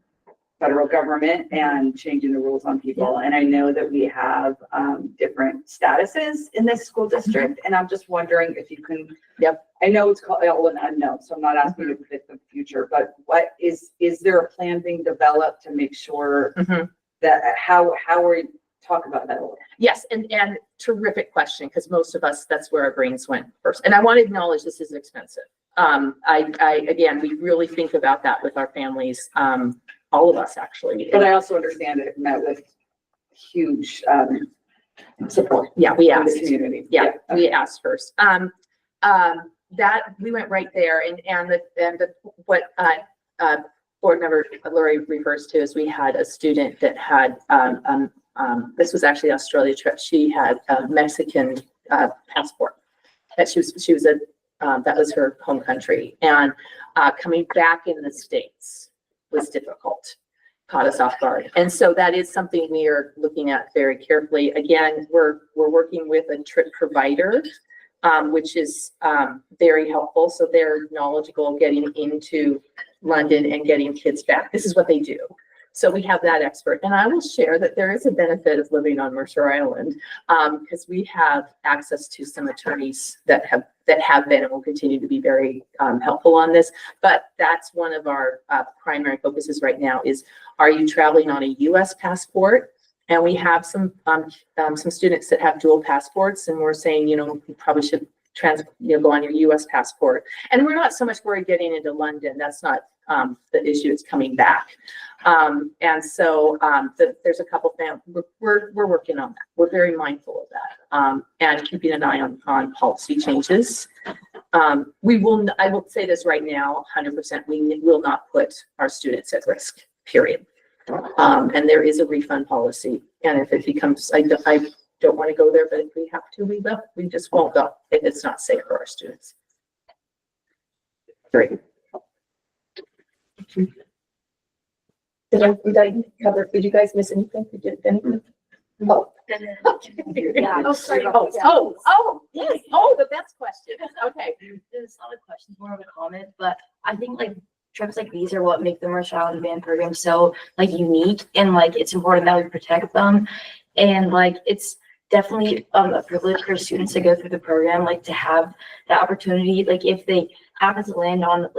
federal government and changing the rules on people. And I know that we have different statuses in this school district. And I'm just wondering if you can, I know it's called all an unknown, so I'm not asking you to predict the future, but what is there a plan being developed to make sure that how we talk about that a little? Yes, and terrific question, because most of us, that's where our brains went first. And I want to acknowledge this is expensive. Again, we really think about that with our families, all of us actually. But I also understand that it met with huge support. Yeah, we from asked. the community. We asked first. That we went right there, what board member Lori refers to is we had a student that had this was actually an Australia trip. She had a Mexican passport. That she was a that was her home country, and coming back in the States was difficult, caught us off guard. And so that is something we are looking at very carefully. Again, we're working with a trip provider, which is very helpful. So they're knowledgeable getting into London and getting kids back. This is what they do. So we have that expert. And I will share that there is a benefit of living on Mercer Island because we have access to some attorneys that have been and will continue to be very helpful on this. But that's one of our primary focuses right now is, are you traveling on a US passport? And we have some students that have dual passports, and we're saying, you probably should go on your US passport. And we're not so much worried getting into London. That's not the issue. It's coming back. And so there's a couple we're working on that. We're very mindful of that and keeping an eye on policy changes. I will say this right now, 100%, we will not put our students at risk, period. And there is a refund policy. And if it becomes, I don't want to go there, but if we have to, we will. We just won't go if it's not safe for our students. Great. Did I cover? Did you guys miss anything? Did anything? Oh. Yeah. Oh, sorry. Yes. Oh, the best question. Okay. There's not a question, more of a comment, but I think trips like these are what make the Mercer Island Band program so unique, and it's important that we protect them. And it's definitely a privilege for students to go through the program, to have that opportunity. If they happen to land on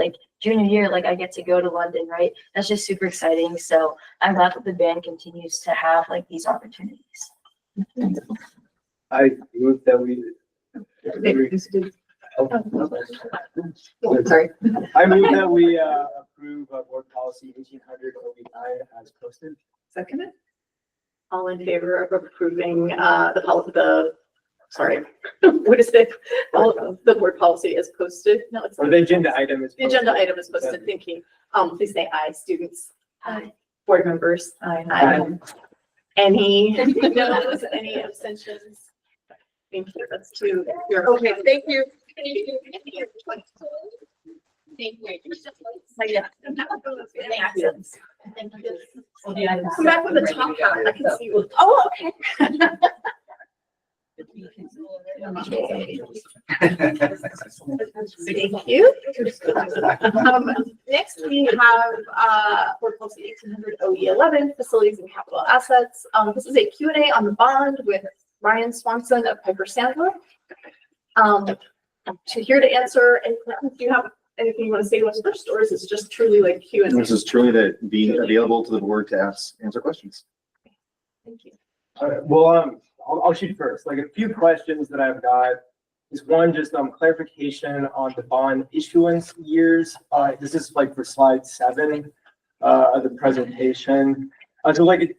junior year, I get to go to London, right? That's just super exciting. So I'm glad that the band continues to have these opportunities. I move that we. Sorry. I move that we approve board policy 1800 OB9 as posted. Second it. All in favor of approving what is it? The board policy is posted. No, it's Or the agenda item is. the agenda item is posted. Thank you. Please say aye, students. Aye. Board members. Aye. Any no's, any abstentions? Thank you. That's two. Okay, thank you. Come back with a top hat. I can see you. Oh, okay. Thank you. Next, we have board policy 1800 OE11, facilities and capital assets. This is a Q&A on the bond with Ryan Swanson of Piper Sandler. Here to answer any questions. Do you have anything you want to say to us first, or is this just truly Q&A? This is truly to be available to the board to answer questions. Thank you. All right, well, I'll shoot first. A few questions that I've got is one, just clarification on the bond issuance years. This is for slide 7. of the presentation. So like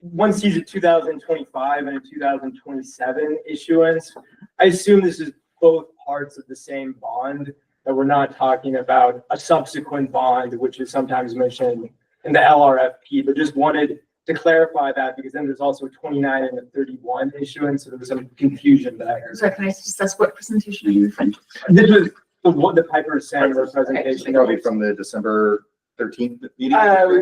one sees a 2025 and a 2027 issuance. I assume this is both parts of the same bond, that we're not talking about a subsequent bond, which is sometimes mentioned in the LRFP, but just wanted to clarify that because then there's also a 29 and a 31 issuance, so there was some confusion there. So can I just ask what presentation are you referring to? This was the Piper Sandler presentation. Probably from the December 13th meeting.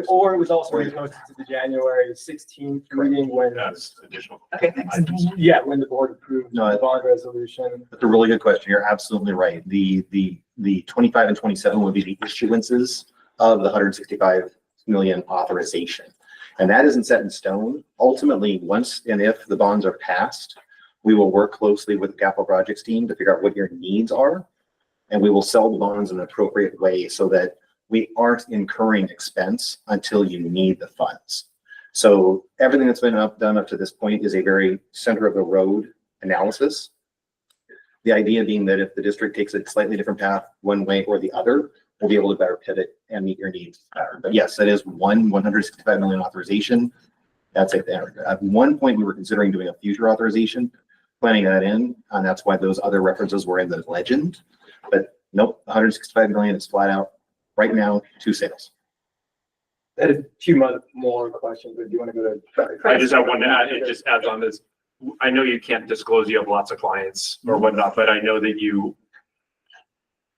Or it was also posted to the January 16th meeting when. That's additional. Okay, thanks. Yeah, when the board approved the bond resolution. That's a really good question. You're absolutely right. The 25 and 27 would be the issuances of the 165 million authorization. And that isn't set in stone. Ultimately, once and if the bonds are passed, we will work closely with the capital projects team to figure out what your needs are. And we will sell the bonds in an appropriate way so that we aren't incurring expense until you need the funds. So everything that's been done up to this point is a very center of the road analysis. The idea being that if the district takes a slightly different path one way or the other, we'll be able to better pivot and meet your needs better. But yes, that is 165 million authorization. That's it there. At one point, we were considering doing a future authorization, planning that in, and that's why those other references were in the legend. But nope, 165 million is flat out right now, 2 sales. I had a few more questions, but do you want to go to? I just have one to add. It just adds on this. I know you can't disclose you have lots of clients or whatnot, but I know that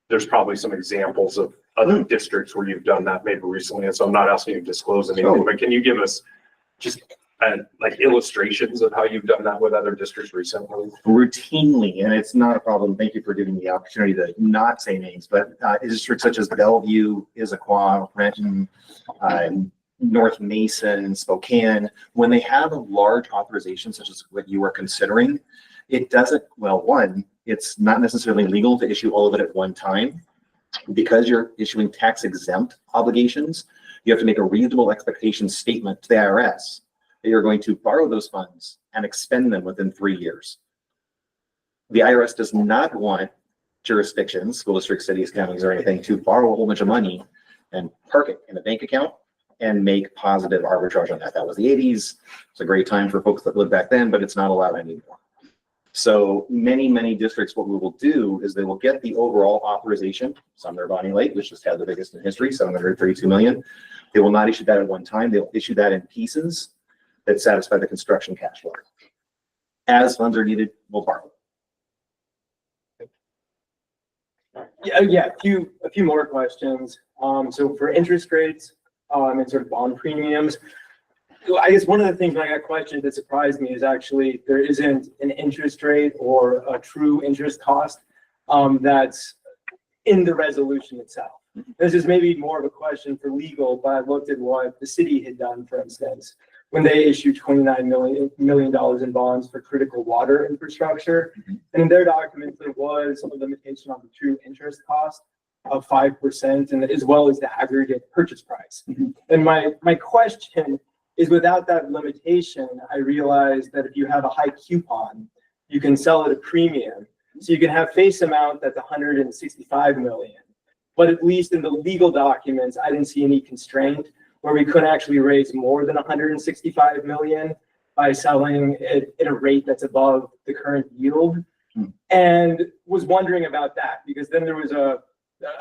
there's probably some examples of other districts where you've done that maybe recently. And so I'm not asking you to disclose anything, but can you give us just like illustrations of how you've done that with other districts recently? Routinely, and it's not a problem. Thank you for giving me the opportunity to not say names, but districts such as Bellevue, Issaquah, Renton, North Mason, Spokane, when they have a large authorization such as what you are considering, it doesn't, well, one, it's not necessarily legal to issue all of it at one time. Because you're issuing tax exempt obligations, you have to make a reasonable expectation statement to the IRS that you're going to borrow those funds and expend them within 3 years. The IRS does not want jurisdictions, school districts, cities, counties, or anything to borrow a whole bunch of money and park it in a bank account and make positive arbitrage on that. That was the 80s. It's a great time for folks that lived back then, but it's not allowed anymore. So many districts, what we will do is they will get the overall authorization. Some are Bonnie Lake, which just had the biggest in history, 732 million. They will not issue that at one time. They'll issue that in pieces that satisfy the construction cash flow. As funds are needed, we'll borrow. Yeah, a few more questions. So for interest rates and sort of bond premiums, I guess one of the things when I got questioned that surprised me is actually there isn't an interest rate or a true interest cost that's in the resolution itself. This is maybe more of a question for legal, but I looked at what the city had done, for instance, when they issued $29 million in bonds for critical water infrastructure. And in their documents, there was a limitation on the true interest cost of 5%, and as well as the aggregate purchase price. And my question is, without that limitation, I realized that if you have a high coupon, you can sell at a premium. So you can have face amount that's 165 million. But at least in the legal documents, I didn't see any constraint where we couldn't actually raise more than 165 million by selling at a rate that's above the current yield. And was wondering about that because then there was a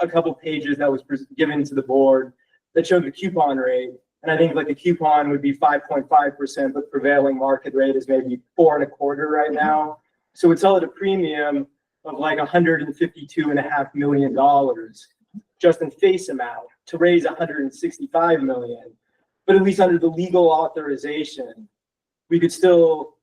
couple pages that was given to the board that showed the coupon rate. And I think like the coupon would be 5.5%, but prevailing market rate is maybe 4.25% right now. So it's all at a premium of like $152.5 million just in face amount to raise 165 million. But at least under the legal authorization, we could still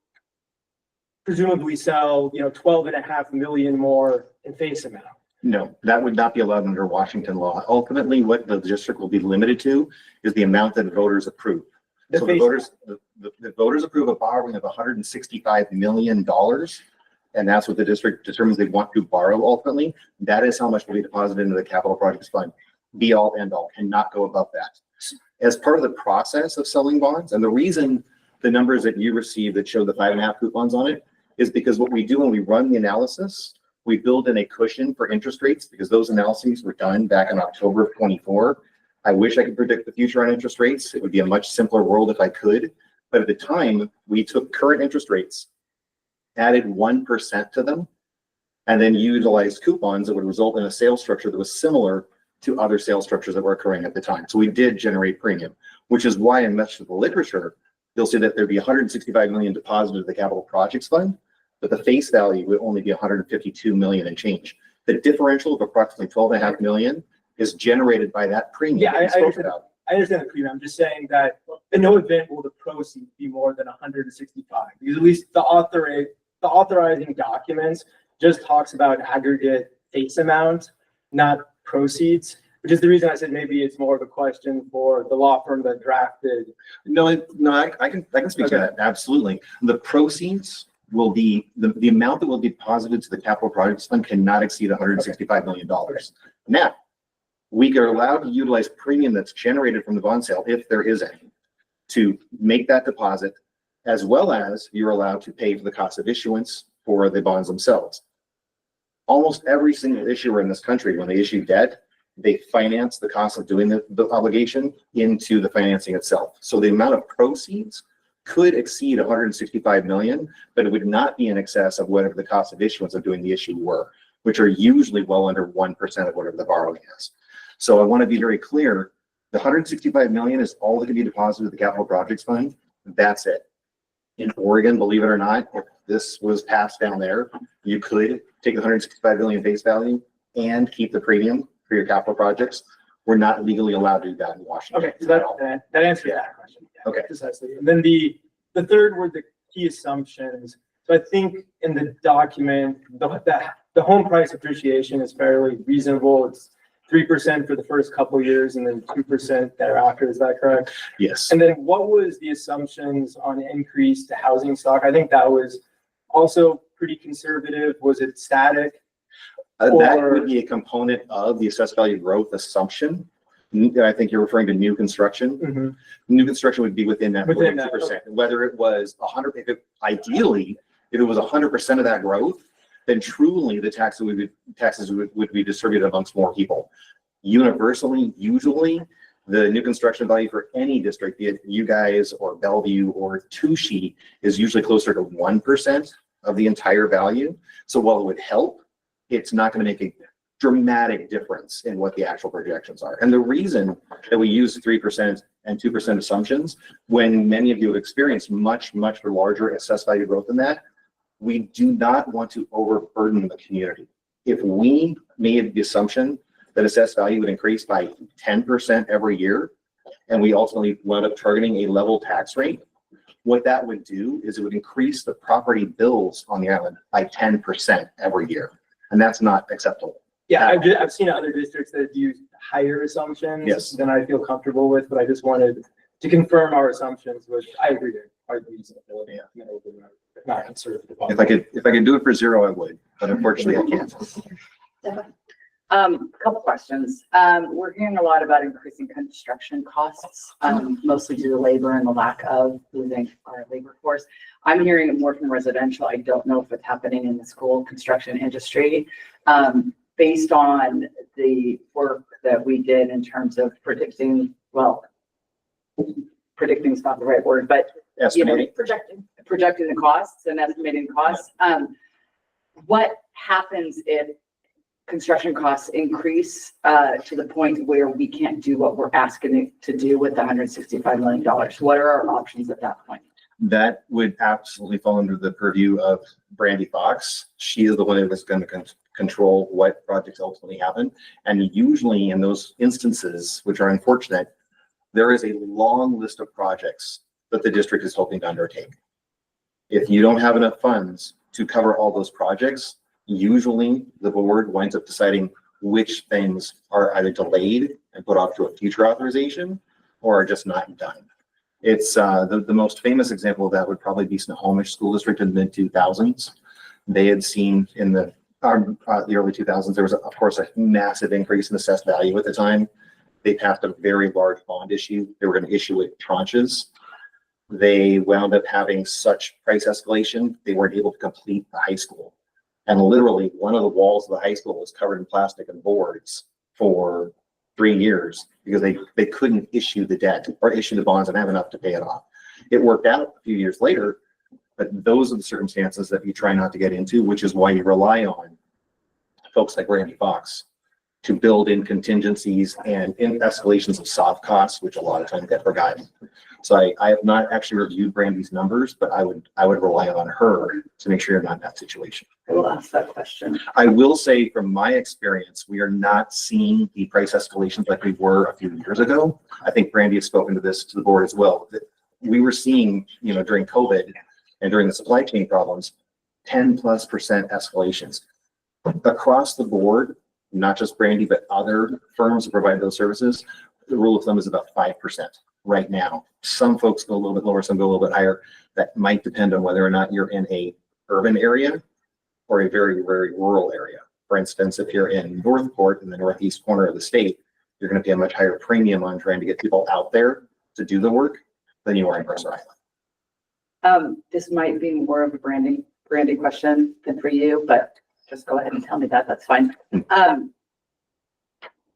presumably sell, 12.5 million more in face amount. No, that would not be allowed under Washington law. Ultimately, what the district will be limited to is the amount that voters approve. So the voters approve a borrowing of $165 million, and that's what the district determines they want to borrow ultimately. That is how much will be deposited into the capital projects fund. Be all, end all, cannot go above that. As part of the process of selling bonds, and the reason the numbers that you receive that show the 5.5 coupons on it is because what we do when we run the analysis, we build in a cushion for interest rates because those analyses were done back in October of 24. I wish I could predict the future on interest rates. It would be a much simpler world if I could. But at the time, we took current interest rates, added 1% to them, and then utilized coupons that would result in a sales structure that was similar to other sales structures that were occurring at the time. So we did generate premium, which is why in much of the literature, you'll see that there'd be 165 million deposited to the capital projects fund, but the face value would only be 152 million and change. The differential of approximately 12.5 million is generated by that premium. Yeah, that you spoke about. I understand the premium. I'm just saying that in no event will the proceeds be more than 165, because at least the authorizing documents just talks about aggregate face amount, not proceeds, which is the reason I said maybe it's more of a question for the law firm that drafted. No, I can speak to that, absolutely. The proceeds will be, the amount that will be deposited to the capital projects fund cannot exceed $165 million. Now, we are allowed to utilize premium that's generated from the bond sale, if there is any, to make that deposit, as well as you're allowed to pay for the cost of issuance for the bonds themselves. Almost every single issuer in this country, when they issue debt, they finance the cost of doing the obligation into the financing itself. So the amount of proceeds could exceed 165 million, but it would not be in excess of whatever the cost of issuance of doing the issue were, which are usually well under 1% of whatever the borrowing is. So I want to be very clear, the 165 million is all that can be deposited to the capital projects fund. That's it. In Oregon, believe it or not, if this was passed down there, you could take the 165 million face value and keep the premium for your capital projects. We're not legally allowed to do that in Washington. Okay, so that answers that question. Yeah, okay. Precisely. And then the third were the key assumptions. So I think in the document, the home price appreciation is fairly reasonable. It's 3% for the first couple of years and then 2% thereafter. Is that correct? Yes. And then what was the assumptions on increase to housing stock? I think that was also pretty conservative. Was it static? That would be a component of the assessed value growth assumption. I think you're referring to new construction. Mm-hmm. New construction would be within that Within 42%. that, okay. Whether it was 100, ideally, if it was 100% of that growth, then truly the taxes would be distributed amongst more people. Universally, usually, the new construction value for any district, be it you guys or Bellevue or Touchy, is usually closer to 1% of the entire value. So while it would help, it's not going to make a dramatic difference in what the actual projections are. And the reason that we use 3% and 2% assumptions, when many of you have experienced much, much larger assessed value growth than that, we do not want to overburden the community. If we made the assumption that assessed value would increase by 10% every year, and we ultimately wound up targeting a level tax rate, what that would do is it would increase the property bills on the island by 10% every year. And that's not acceptable. Yeah, I've seen other districts that use higher assumptions Yes. than I feel comfortable with, but I just wanted to confirm our assumptions, which I agree with. Quite reasonable. Yeah. Not conservative. If I could do it for zero, I would, but unfortunately I can't. Couple questions. We're hearing a lot about increasing construction costs, mostly due to labor and the lack of losing our labor force. I'm hearing it more from residential. I don't know if it's happening in the school construction industry. Based on the work that we did in terms of predicting, well, predicting is not the right word, but you know, projecting the costs and estimating costs. What happens if construction costs increase to the point where we can't do what we're asking it to do with the $165 million? What are our options at that point? That would absolutely fall under the purview of Brandy Fox. She is the one that's going to control what projects ultimately happen. And usually in those instances, which are unfortunate, there is a long list of projects that the district is hoping to undertake. If you don't have enough funds to cover all those projects, usually the board winds up deciding which things are either delayed and put off to a future authorization or are just not done. It's the most famous example of that would probably be Snohomish School District in the mid-2000s. They had seen in the early 2000s, there was, of course, a massive increase in assessed value at the time. They passed a very large bond issue. They were going to issue it tranches. They wound up having such price escalation, they weren't able to complete the high school. And literally one of the walls of the high school was covered in plastic and boards for 3 years because they couldn't issue the debt or issue the bonds and have enough to pay it off. It worked out a few years later, but those are the circumstances that you try not to get into, which is why you rely on folks like Randy Fox to build in contingencies and in escalations of soft costs, which a lot of times get forgotten. So I have not actually reviewed Brandy's numbers, but I would rely on her to make sure you're not in that situation. I will ask that question. I will say from my experience, we are not seeing the price escalations like we were a few years ago. I think Brandy has spoken to this to the board as well, that we were seeing, you know, during COVID and during the supply chain problems, 10+% escalations across the board, not just Brandy, but other firms that provide those services. The rule of thumb is about 5% right now. Some folks go a little bit lower, some go a little bit higher. That might depend on whether or not you're in a urban area or a very, very rural area. For instance, if you're in Northport in the northeast corner of the state, you're going to pay a much higher premium on trying to get people out there to do the work than you are in Mercer Island. This might be more of a Brandy question than for you, but just go ahead and tell me that, that's fine.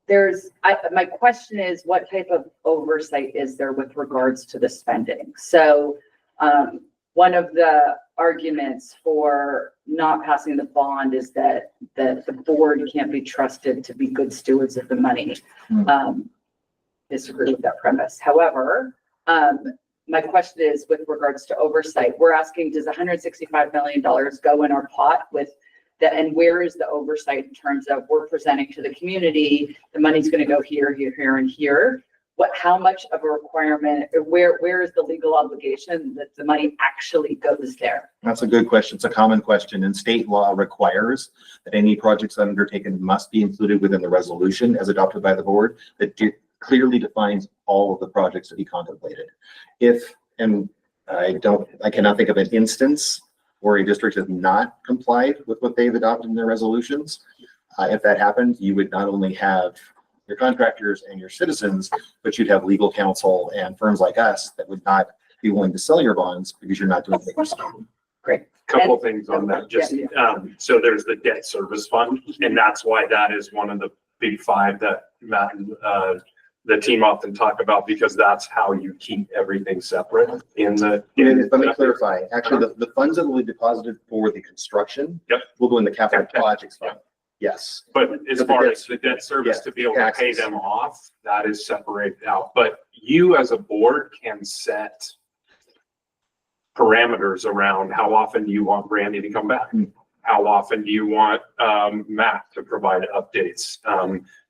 My question is, what type of oversight is there with regards to the spending? So one of the arguments for not passing the bond is that the board can't be trusted to be good stewards of the money. Disagree with that premise. However, my question is with regards to oversight, we're asking, does $165 million go in our pot with that, and where is the oversight in terms of we're presenting to the community, the money's going to go here, here, here, and here? How much of a requirement, where is the legal obligation that the money actually goes there? That's a good question. It's a common question, and state law requires that any projects undertaken must be included within the resolution as adopted by the board that clearly defines all of the projects to be contemplated. I cannot think of an instance where a district has not complied with what they've adopted in their resolutions. If that happened, you would not only have your contractors and your citizens, but you'd have legal counsel and firms like us that would not be willing to sell your bonds because you're not doing what you're supposed to. Great. Couple of things on that, just, so there's the debt service fund, and that's why that is one of the big five that Matt and the team often talk about, because that's how you keep everything separate in the. Let me clarify, actually, the funds that will be deposited for the construction will go in the capital projects fund. Yes. But as far as the debt service to be able to pay them off, that is separated out. But you as a board can set parameters around how often do you want Brandy to come back? How often do you want Matt to provide updates?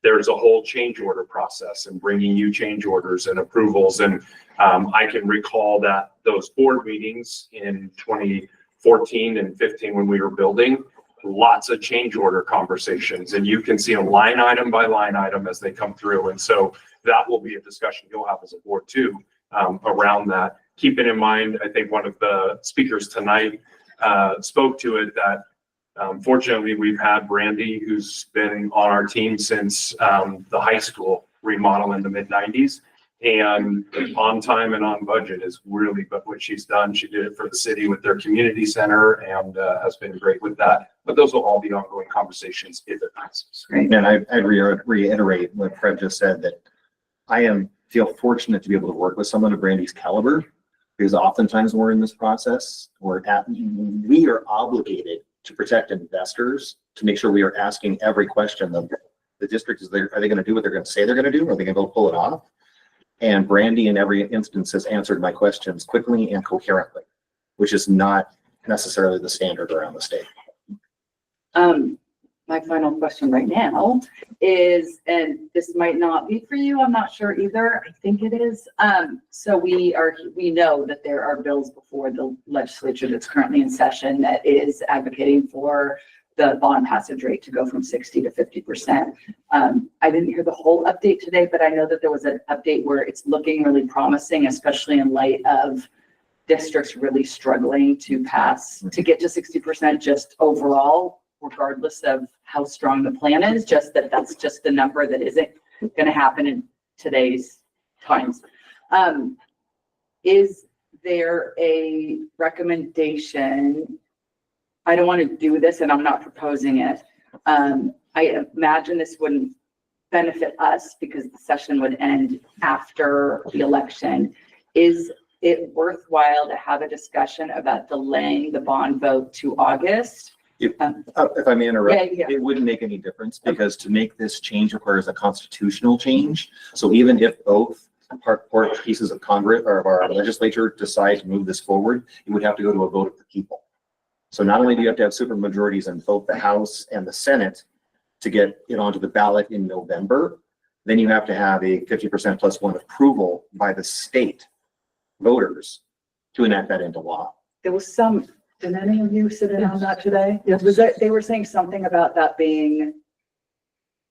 There's a whole change order process and bringing you change orders and approvals. And I can recall that those board meetings in 2014 and 15 when we were building, lots of change order conversations, and you can see them line item by line item as they come through. And so that will be a discussion you'll have as a board too, around that. Keeping in mind, I think one of the speakers tonight spoke to it, that fortunately we've had Brandy, who's been on our team since the high school remodel in the mid-90s, and on time and on budget is really what she's done. She did it for the city with their community center and has been great with that. But those will all be ongoing conversations if it passes. And I'd reiterate what Fred just said, that I feel fortunate to be able to work with someone of Brandy's caliber, because oftentimes we're in this process, we are obligated to protect investors, to make sure we are asking every question of the district. Are they going to do what they're going to say they're going to do? Or are they going to go pull it off? And Brandy in every instance has answered my questions quickly and coherently, which is not necessarily the standard around the state. My final question right now is, and this might not be for you, I'm not sure either. I think it is. So we know that there are bills before the legislature that's currently in session that is advocating for the bond passage rate to go from 60 to 50%. I didn't hear the whole update today, but I know that there was an update where it's looking really promising, especially in light of districts really struggling to get to 60% just overall, regardless of how strong the plan is, just that's just the number that isn't going to happen in today's times. Is there a recommendation? I don't want to do this and I'm not proposing it. I imagine this wouldn't benefit us because the session would end after the election. Is it worthwhile to have a discussion about delaying the bond vote to August? If I may interrupt, Yeah. it wouldn't make any difference because to make this change requires a constitutional change. So even if both part pieces of Congress or of our legislature decide to move this forward, it would have to go to a vote of the people. So not only do you have to have super majorities in both the House and the Senate to get it onto the ballot in November, then you have to have a 50% plus one approval by the state voters to enact that into law. There was some, did any of you sit in on that today? Yes. Was that, they were saying something about that being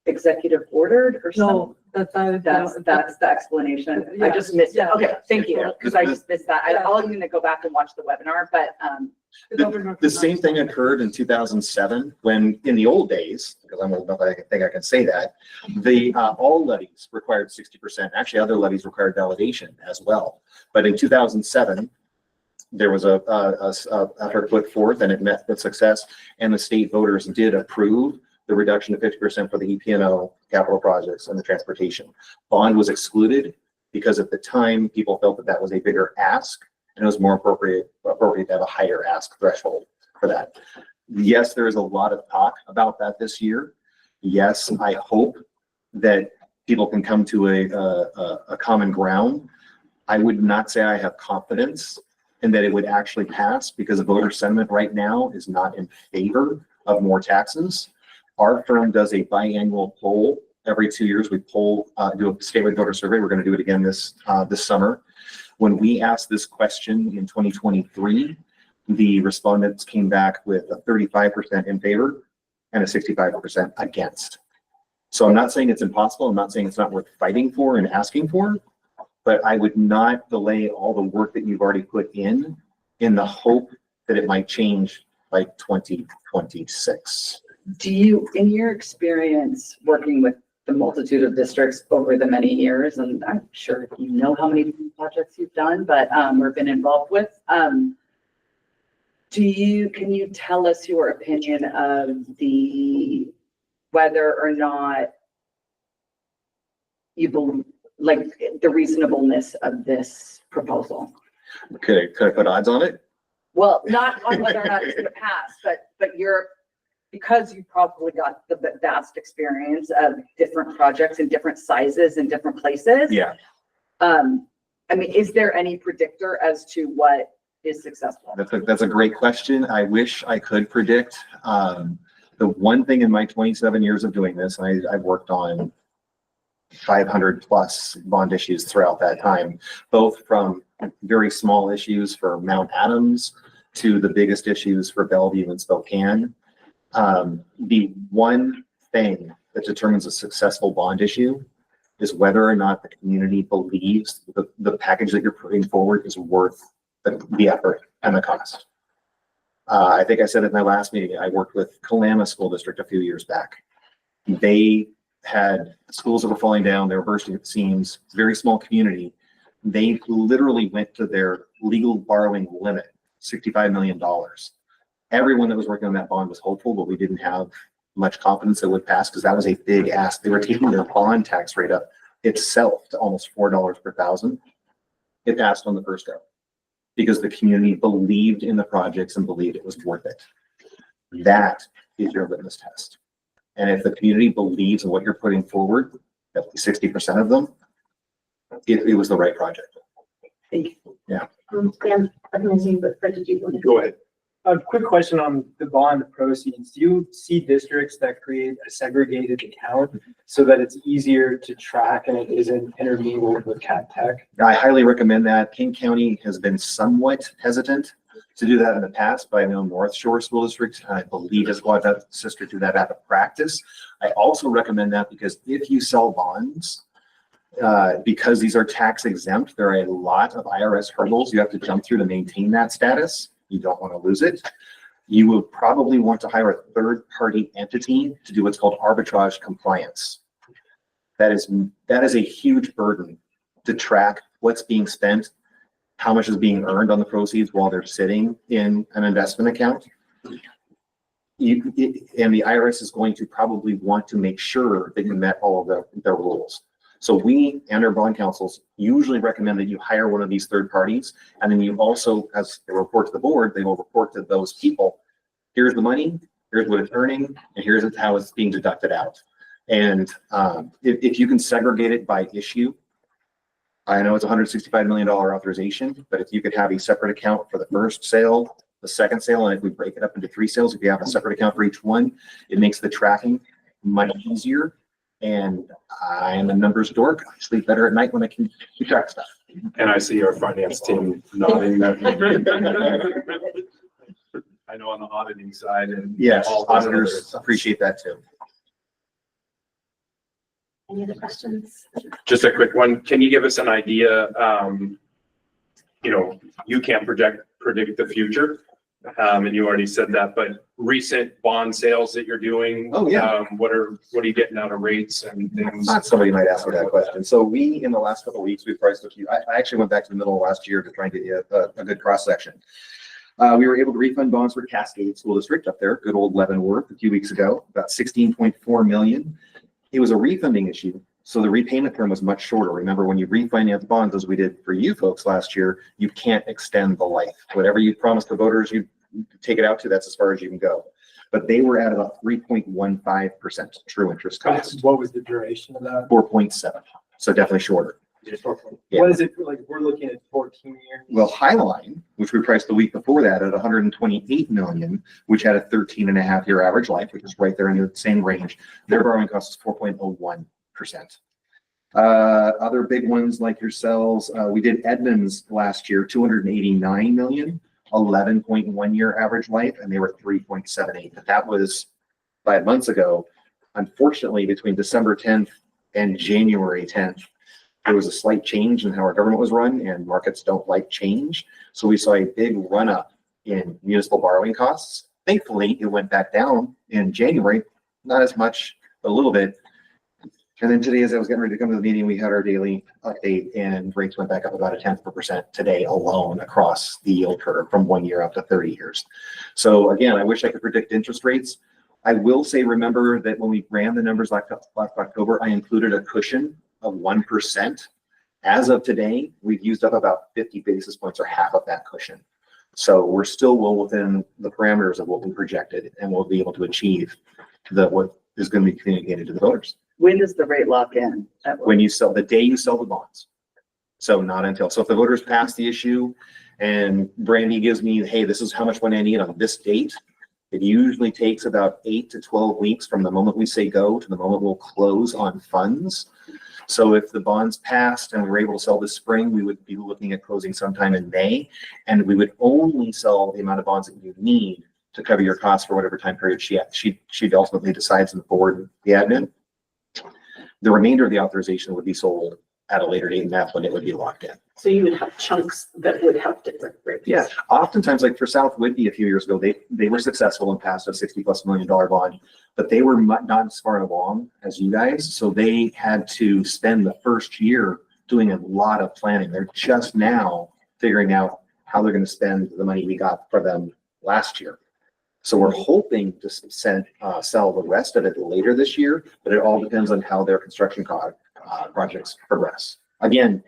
executive ordered or something? No, That's the explanation. I just missed it. Yeah. Okay, thank you, because I just missed that. I'll even go back and watch the webinar, but, The same thing occurred in 2007 when, in the old days, because I'm old enough, I think I can say that, the all levies required 60%. Actually, other levies required validation as well. But in 2007, there was a effort put forth and it met with success, and the state voters did approve the reduction to 50% for the EP&O capital projects and the transportation. Bond was excluded because at the time people felt that that was a bigger ask and it was more appropriate to have a higher ask threshold for that. Yes, there is a lot of talk about that this year. Yes, I hope that people can come to a common ground. I would not say I have confidence in that it would actually pass because the voter sentiment right now is not in favor of more taxes. Our firm does a biannual poll. Every 2 years, we poll, do a statewide voter survey. We're going to do it again this summer. When we asked this question in 2023, the respondents came back with a 35% in favor and a 65% against. So I'm not saying it's impossible. I'm not saying it's not worth fighting for and asking for, but I would not delay all the work that you've already put in the hope that it might change by 2026. do you, in your experience working with the multitude of districts over the many years, and I'm sure you know how many projects you've done, but or been involved with, can you tell us your opinion of whether or not you believe, like, the reasonableness of this proposal? Could I put odds on it? Well, not on whether or not it's gonna pass, but because you probably got the vast experience of different projects in different sizes in different places. Yeah. I mean, is there any predictor as to what is successful? That's a great question. I wish I could predict. The one thing in my 27 years of doing this, and I've worked on 500 plus bond issues throughout that time, both from very small issues for Mount Adams to the biggest issues for Bellevue and Spokane. The one thing that determines a successful bond issue is whether or not the community believes the package that you're putting forward is worth the effort and the cost. I think I said it in my last meeting, I worked with Kalama School District a few years back. They had schools that were falling down, they were bursting at the seams, very small community. They literally went to their legal borrowing limit, $65 million. Everyone that was working on that bond was hopeful, but we didn't have much confidence it would pass because that was a big ask. They were taking their bond tax rate up itself to almost $4 per thousand. It passed on the first go because the community believed in the projects and believed it was worth it. That is your litmus test. And if the community believes in what you're putting forward, at least 60% of them, it was the right project. Yeah. Sam, I'm gonna say, but Fred, did you want to? Go ahead. A quick question on the bond proceeds. Do you see districts that create a segregated account so that it's easier to track and it isn't intermingled with Cat Tech? I highly recommend that. King County has been somewhat hesitant to do that in the past, but I know North Shore School District, I believe, has allowed that sister to do that out of practice. I also recommend that because if you sell bonds, because these are tax exempt, there are a lot of IRS hurdles you have to jump through to maintain that status. You don't want to lose it. You will probably want to hire a third-party entity to do what's called arbitrage compliance. That is a huge burden to track what's being spent, how much is being earned on the proceeds while they're sitting in an investment account. and the IRS is going to probably want to make sure that you met all of their rules. So we and our bond counsels usually recommend that you hire one of these third parties, and then you also, as they report to the board, they will report to those people, here's the money, here's what it's earning, and here's how it's being deducted out. And if you can segregate it by issue, I know it's $165 million authorization, but if you could have a separate account for the first sale, the second sale, and if we break it up into 3 sales, if you have a separate account for each one, it makes the tracking much easier. And I am a numbers dork. I sleep better at night when I can keep track of stuff. And I see our finance team nodding. I know on the auditing side and. Yes, all those auditors others. appreciate that too. Any other questions? Just a quick one. Can you give us an idea? You can't predict the future. And you already said that, but recent bond sales that you're doing. Oh, yeah. What are you getting out of rates and things? Thought somebody might ask me that question. So we, in the last couple of weeks, we priced a few. I actually went back to the middle of last year to try and get you a good cross section. We were able to refund bonds for Cascade School District up there, good old Leavenworth, a few weeks ago, about 16.4 million. It was a refunding issue, so the repayment term was much shorter. Remember, when you refinance bonds, as we did for you folks last year, you can't extend the life. Whatever you promised the voters you take it out to, that's as far as you can go. But they were at about 3.15% true interest cost. What was the duration of that? 4.7, so definitely shorter. Yeah. What is it, like, we're looking at 14 years? Well, Highline, which we priced the week before that at 128 million, which had a 13.5-year average life, which is right there in the same range. Their borrowing cost is 4.01%. Other big ones like yourselves, we did Edmonds last year, 289 million, 11.1-year average life, and they were 3.78. But that was 5 months ago. Unfortunately, between December 10th and January 10th, there was a slight change in how our government was run, and markets don't like change. So we saw a big run up in municipal borrowing costs. Thankfully, it went back down in January, not as much, but a little bit. And then today, as I was getting ready to come to the meeting, we had our daily update, and rates went back up about 0.1% today alone across the yield curve from 1 year up to 30 years. So again, I wish I could predict interest rates. I will say, remember that when we ran the numbers last October, I included a cushion of 1%. As of today, we've used up about 50 basis points or half of that cushion. So we're still well within the parameters of what we projected, and we'll be able to achieve what is going to be communicated to the voters. When does the rate lock in? When you sell, the day you sell the bonds. So not until, so if the voters pass the issue and Brandy gives me, hey, this is how much money I need on this date, it usually takes about 8 to 12 weeks from the moment we say go to the moment we'll close on funds. So if the bonds passed and we were able to sell this spring, we would be looking at closing sometime in May, and we would only sell the amount of bonds that you need to cover your costs for whatever time period she ultimately decides in the board, the admin. The remainder of the authorization would be sold at a later date, and that's when it would be locked in. So you would have chunks that would have different rates. Yeah, oftentimes, like for South Whitby a few years ago, they were successful and passed a $60+ million bond, but they were not as far along as you guys, so they had to spend the first year doing a lot of planning. They're just now figuring out how they're going to spend the money we got for them last year. So we're hoping to sell the rest of it later this year, but it all depends on how their construction projects progress. Again,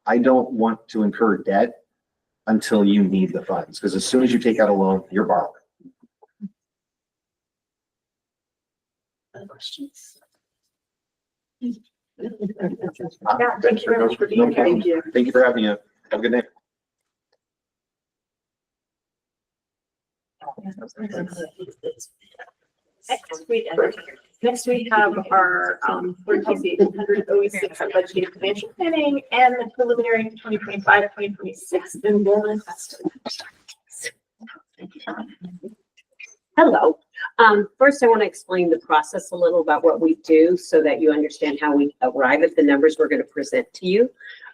I don't want to incur debt until you need the funds, because as soon as you take out a loan, you're borrowing. Other questions? Yeah, thank you very much for being here. Thank you for having me. Have a good day. Next we have our board policy 106 on budgeting, financial planning, and the preliminary 2025-2026 enrollment estimate. Hello. First, I want to explain the process a little about what we do so that you understand how we arrive at the numbers we're going to present to you.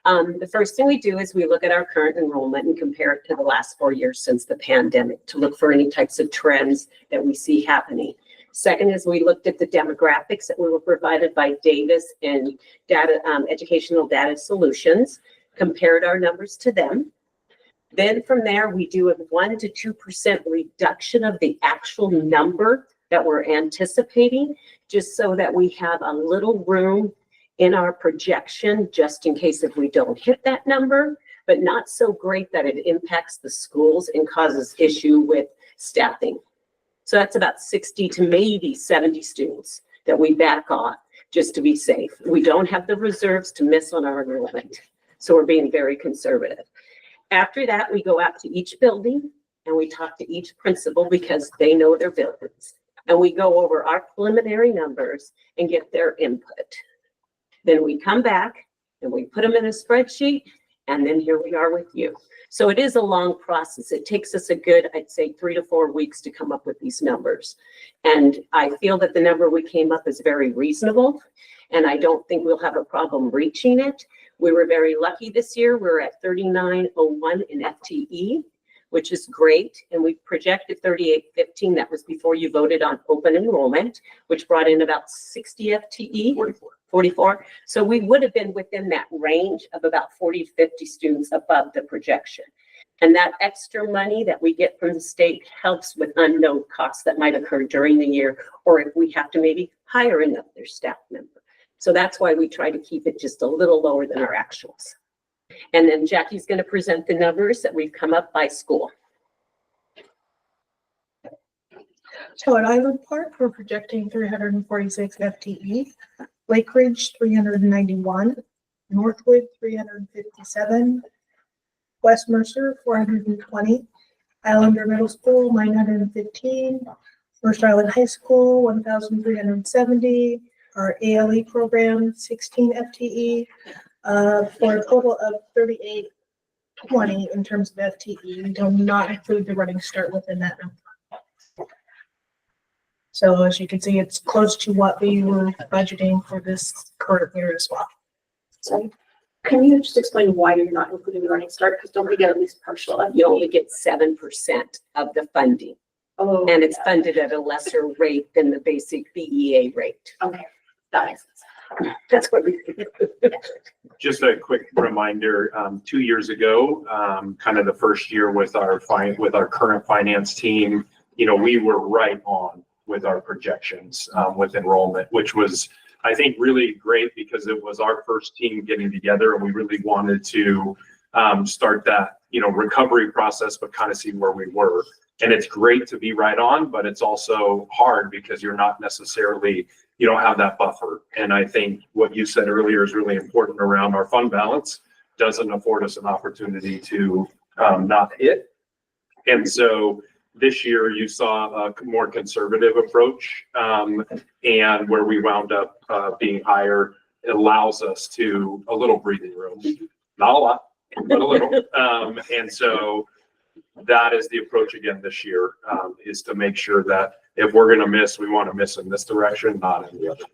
The first thing we do is we look at our current enrollment and compare it to the last 4 years since the pandemic to look for any types of trends that we see happening. Second is we looked at the demographics that were provided by Davis and Educational Data Solutions, compared our numbers to them. Then from there, we do a 1 to 2% reduction of the actual number that we're anticipating, just so that we have a little room in our projection, just in case if we don't hit that number, but not so great that it impacts the schools and causes issue with staffing. So that's about 60 to maybe 70 students that we back off just to be safe. We don't have the reserves to miss on our enrollment, so we're being very conservative. After that, we go out to each building and we talk to each principal because they know their buildings. And we go over our preliminary numbers and get their input. Then we come back and we put them in a spreadsheet, and then here we are with you. So it is a long process. It takes us a good, I'd say, 3 to 4 weeks to come up with these numbers. And I feel that the number we came up is very reasonable, and I don't think we'll have a problem reaching it. We were very lucky this year. We're at 3901 in FTE, which is great. And we projected 3815. That was before you voted on open enrollment, which brought in about 60 FTE. 44. So we would have been within that range of about 40 to 50 students above the projection. And that extra money that we get from the state helps with unknown costs that might occur during the year, or if we have to maybe hire another staff member. So that's why we try to keep it just a little lower than our actuals. And then Jackie's going to present the numbers that we've come up by school. So at Island Park, we're projecting 346 FTE, Lake Ridge 391, Northwood 357, West Mercer 420, Islander Middle School 915, Mercer Island High School 1,370, our ALE program 16 FTE, for a total of 3820 in terms of FTE. We do not include the running start within that number. So as you can see, it's close to what we were budgeting for this current year as well. So can you just explain why you're not including the running start? Because don't we get at least partial? You only get 7% of the funding. Oh, and it's funded at a lesser rate than the basic BEA rate. Okay, that makes sense. That's what we. Just a quick reminder, 2 years ago, kind of the first year with our current finance team, you know, we were right on with our projections with enrollment, which was, I think, really great because it was our first team getting together and we really wanted to start that, you know, recovery process, but kind of see where we were. And it's great to be right on, but it's also hard because you're not necessarily, you don't have that buffer. And I think what you said earlier is really important around our fund balance doesn't afford us an opportunity to not hit. And so this year you saw a more conservative approach, and where we wound up being higher, it allows us to a little breathing room, not a lot, but a little. And so that is the approach again this year, is to make sure that if we're going to miss, we want to miss in this direction, not in the other.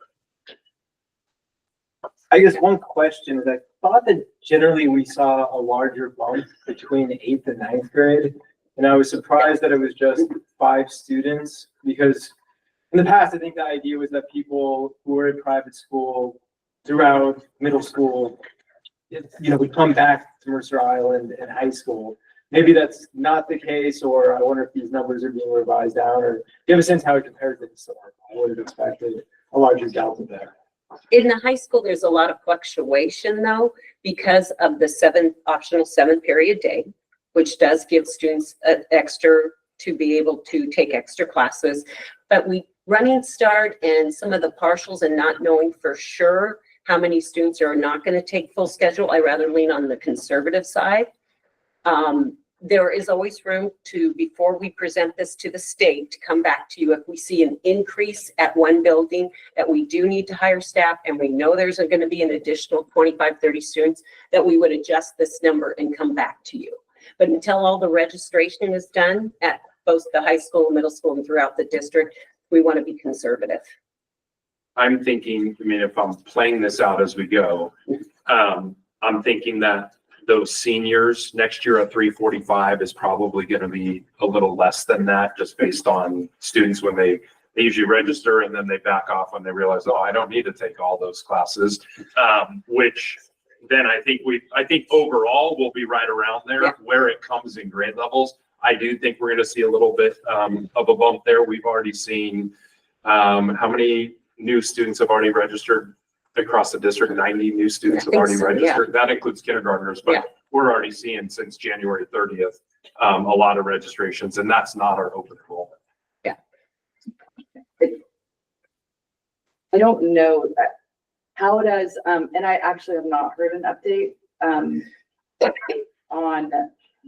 I guess one question is I thought that generally we saw a larger bump between 8th and 9th grade. And I was surprised that it was just 5 students, because in the past, I think the idea was that people who were in private school throughout middle school, you know, would come back to Mercer Island and high school. Maybe that's not the case, or I wonder if these numbers are being revised down, or do you have a sense how it compares to historical? I would have expected a larger delta there. In the high school, there's a lot of fluctuation though, because of the optional 7 period day, which does give students an extra to be able to take extra classes. But running start and some of the partials and not knowing for sure how many students are not going to take full schedule, I rather lean on the conservative side. There is always room to, before we present this to the state, to come back to you if we see an increase at one building that we do need to hire staff and we know there's going to be an additional 25, 30 students, that we would adjust this number and come back to you. But until all the registration is done at both the high school, middle school, and throughout the district, we want to be conservative. I'm thinking, I mean, if I'm playing this out as we go, I'm thinking that those seniors next year at 345 is probably going to be a little less than that, just based on students when they usually register and then they back off when they realize, oh, I don't need to take all those classes, which then I think overall we'll be right around there. Yeah. Where it comes in grade levels, I do think we're gonna see a little bit of a bump there. We've already seen, how many new students have already registered across the district? 90 new students have already registered. That includes kindergartners, Yeah. but we're already seeing since January 30th, a lot of registrations, and that's not our open enrollment. I don't know that. How does, and I actually have not heard an update, on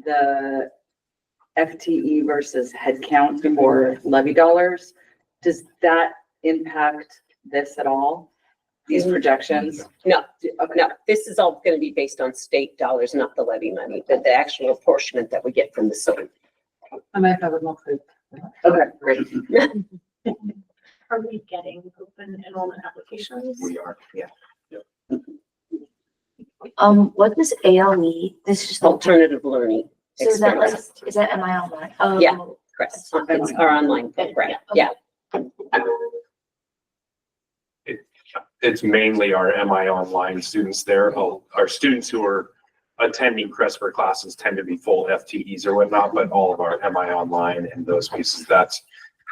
the FTE versus headcount for levy dollars. Does that impact this at all? These projections? No, no, this is all gonna be based on state dollars, not the levy money, but the actual apportionment that we get from the state. I might have it not good. Okay, great. Are we getting open enrollment applications? We are, yeah. What is ALE? This is just Alternative learning. So is that like, experience. is that MI online? Yeah, correct. It's our online program, yeah. It's mainly our MI online students there. Our students who are attending CRESPR classes tend to be full FTEs or whatnot, but all of our MI online and those pieces, that's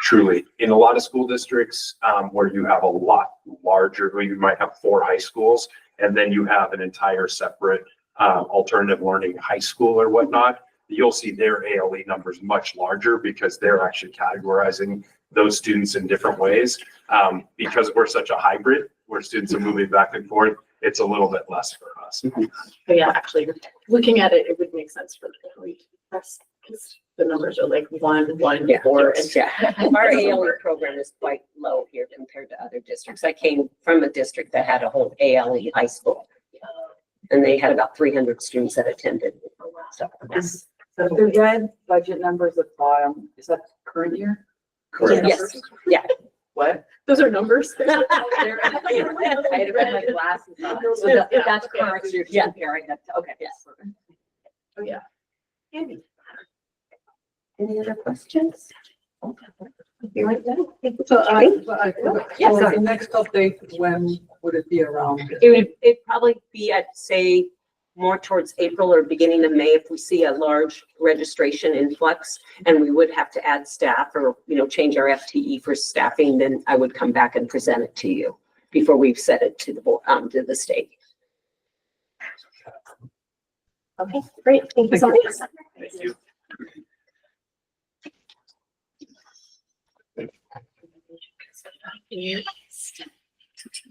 truly in a lot of school districts, where you have a lot larger, where you might have 4 high schools, and then you have an entire separate alternative learning high school or whatnot. You'll see their ALE numbers much larger because they're actually categorizing those students in different ways. Because we're such a hybrid, where students are moving back and forth, it's a little bit less for us. But yeah, actually, looking at it, it would make sense for the ALE. That's because the numbers are like 1, 1, Yeah, 4. yeah. Our ALE program is quite low here compared to other districts. I came from a district that had a whole ALE high school. And they had about 300 students that attended. So, yes. So the red budget numbers at the bottom, is that current year? Yes, yeah. What? Those are numbers. I had read my glasses on. So that's current year. Yeah. Comparing that to, okay. Yes. Oh, yeah. Any other questions? You right now? So the next update, when would it be around? It'd probably be, I'd say, more towards April or beginning of May if we see a large registration influx and we would have to add staff or, change our FTE for staffing, then I would come back and present it to you before we've set it to the board, to the state. Okay, great. Thank you so much. Thank you.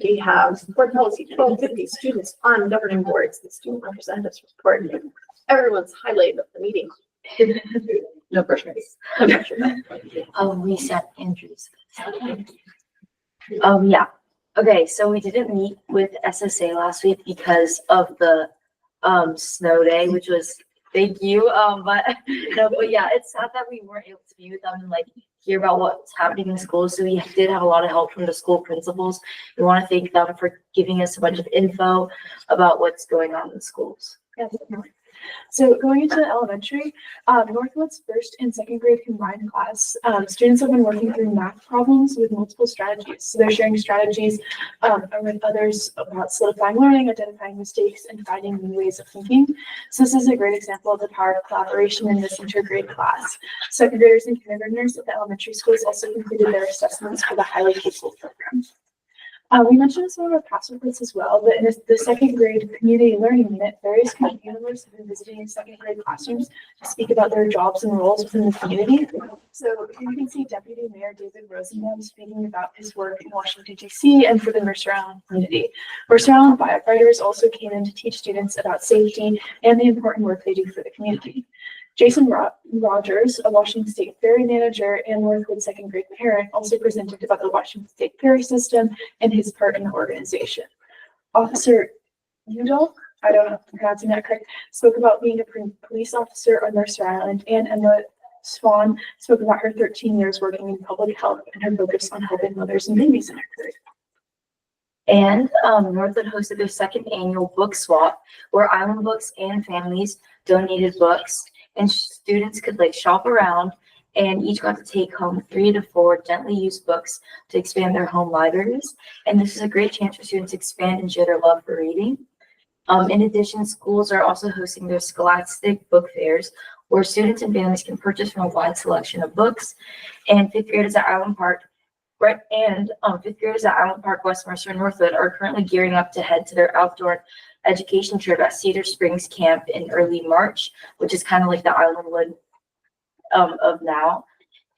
We have board policy 1250, students on governing boards, the student representatives report. Everyone's highlight of the meeting. No pressure. Reset Andrews. Yeah. Okay, so we didn't meet with SSA last week because of the snow day, which was, thank you. But yeah, it's sad that we weren't able to be with them and hear about what's happening in schools. So we did have a lot of help from the school principals. We want to thank them for giving us a bunch of info about what's going on in schools. Yeah, definitely. So going into elementary, Northwood's first and second grade combined class, students have been working through math problems with multiple strategies. So they're sharing strategies with others about solidifying learning, identifying mistakes, and finding new ways of thinking. So this is a great example of the power of collaboration in this intergrade class. Second graders and kindergartners at the elementary schools also completed their assessments for the highly capable program. We mentioned some of our past reports as well, but in the second grade community learning unit, various community members have been visiting second grade classrooms to speak about their jobs and roles within the community. So you can see Deputy Mayor David Rosenbaum speaking about his work in Washington, D.C. and for the Mercer Island community. Mercer Island firefighters also came in to teach students about safety and the important work they do for the community. Jason Rogers, a Washington State Ferry manager and Northwood second grade parent, also presented about the Washington State Ferry system and his part in the organization. Officer Udall, I don't know if I'm pronouncing that correct, spoke about being a police officer on Mercer Island, and Emma Swan spoke about her 13 years working in public health and her focus on helping mothers and babies in her career. And Northwood hosted their second annual book swap, where Island Books and families donated books, and students could shop around, and each got to take home 3 to 4 gently used books to expand their home libraries. And this is a great chance for students to expand and share their love for reading. In addition, schools are also hosting their Scholastic book fairs where students and families can purchase from a wide selection of books. And fifth graders at Island Park, right? And fifth graders at Island Park, West Mercer, and Northwood are currently gearing up to head to their outdoor education trip at Cedar Springs Camp in early March, which is kind of like the Islandwood of now.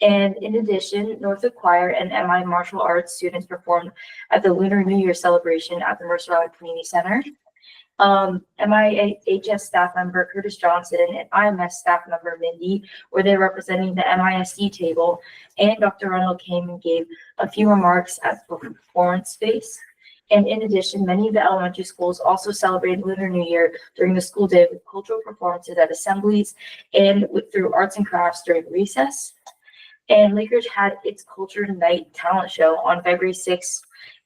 And in addition, Northwood Choir and MI Martial Arts students performed at the Lunar New Year celebration at the Mercer Island Community Center. MIHS staff member Curtis Johnson and IMS staff member Mindy were there representing the MISD table, and Dr. Rundle came and gave a few remarks at the performance space. And in addition, many of the elementary schools also celebrated Lunar New Year during the school day with cultural performances at assemblies and through arts and crafts during recess. And Lakeridge had its Culture Night talent show on February 6th.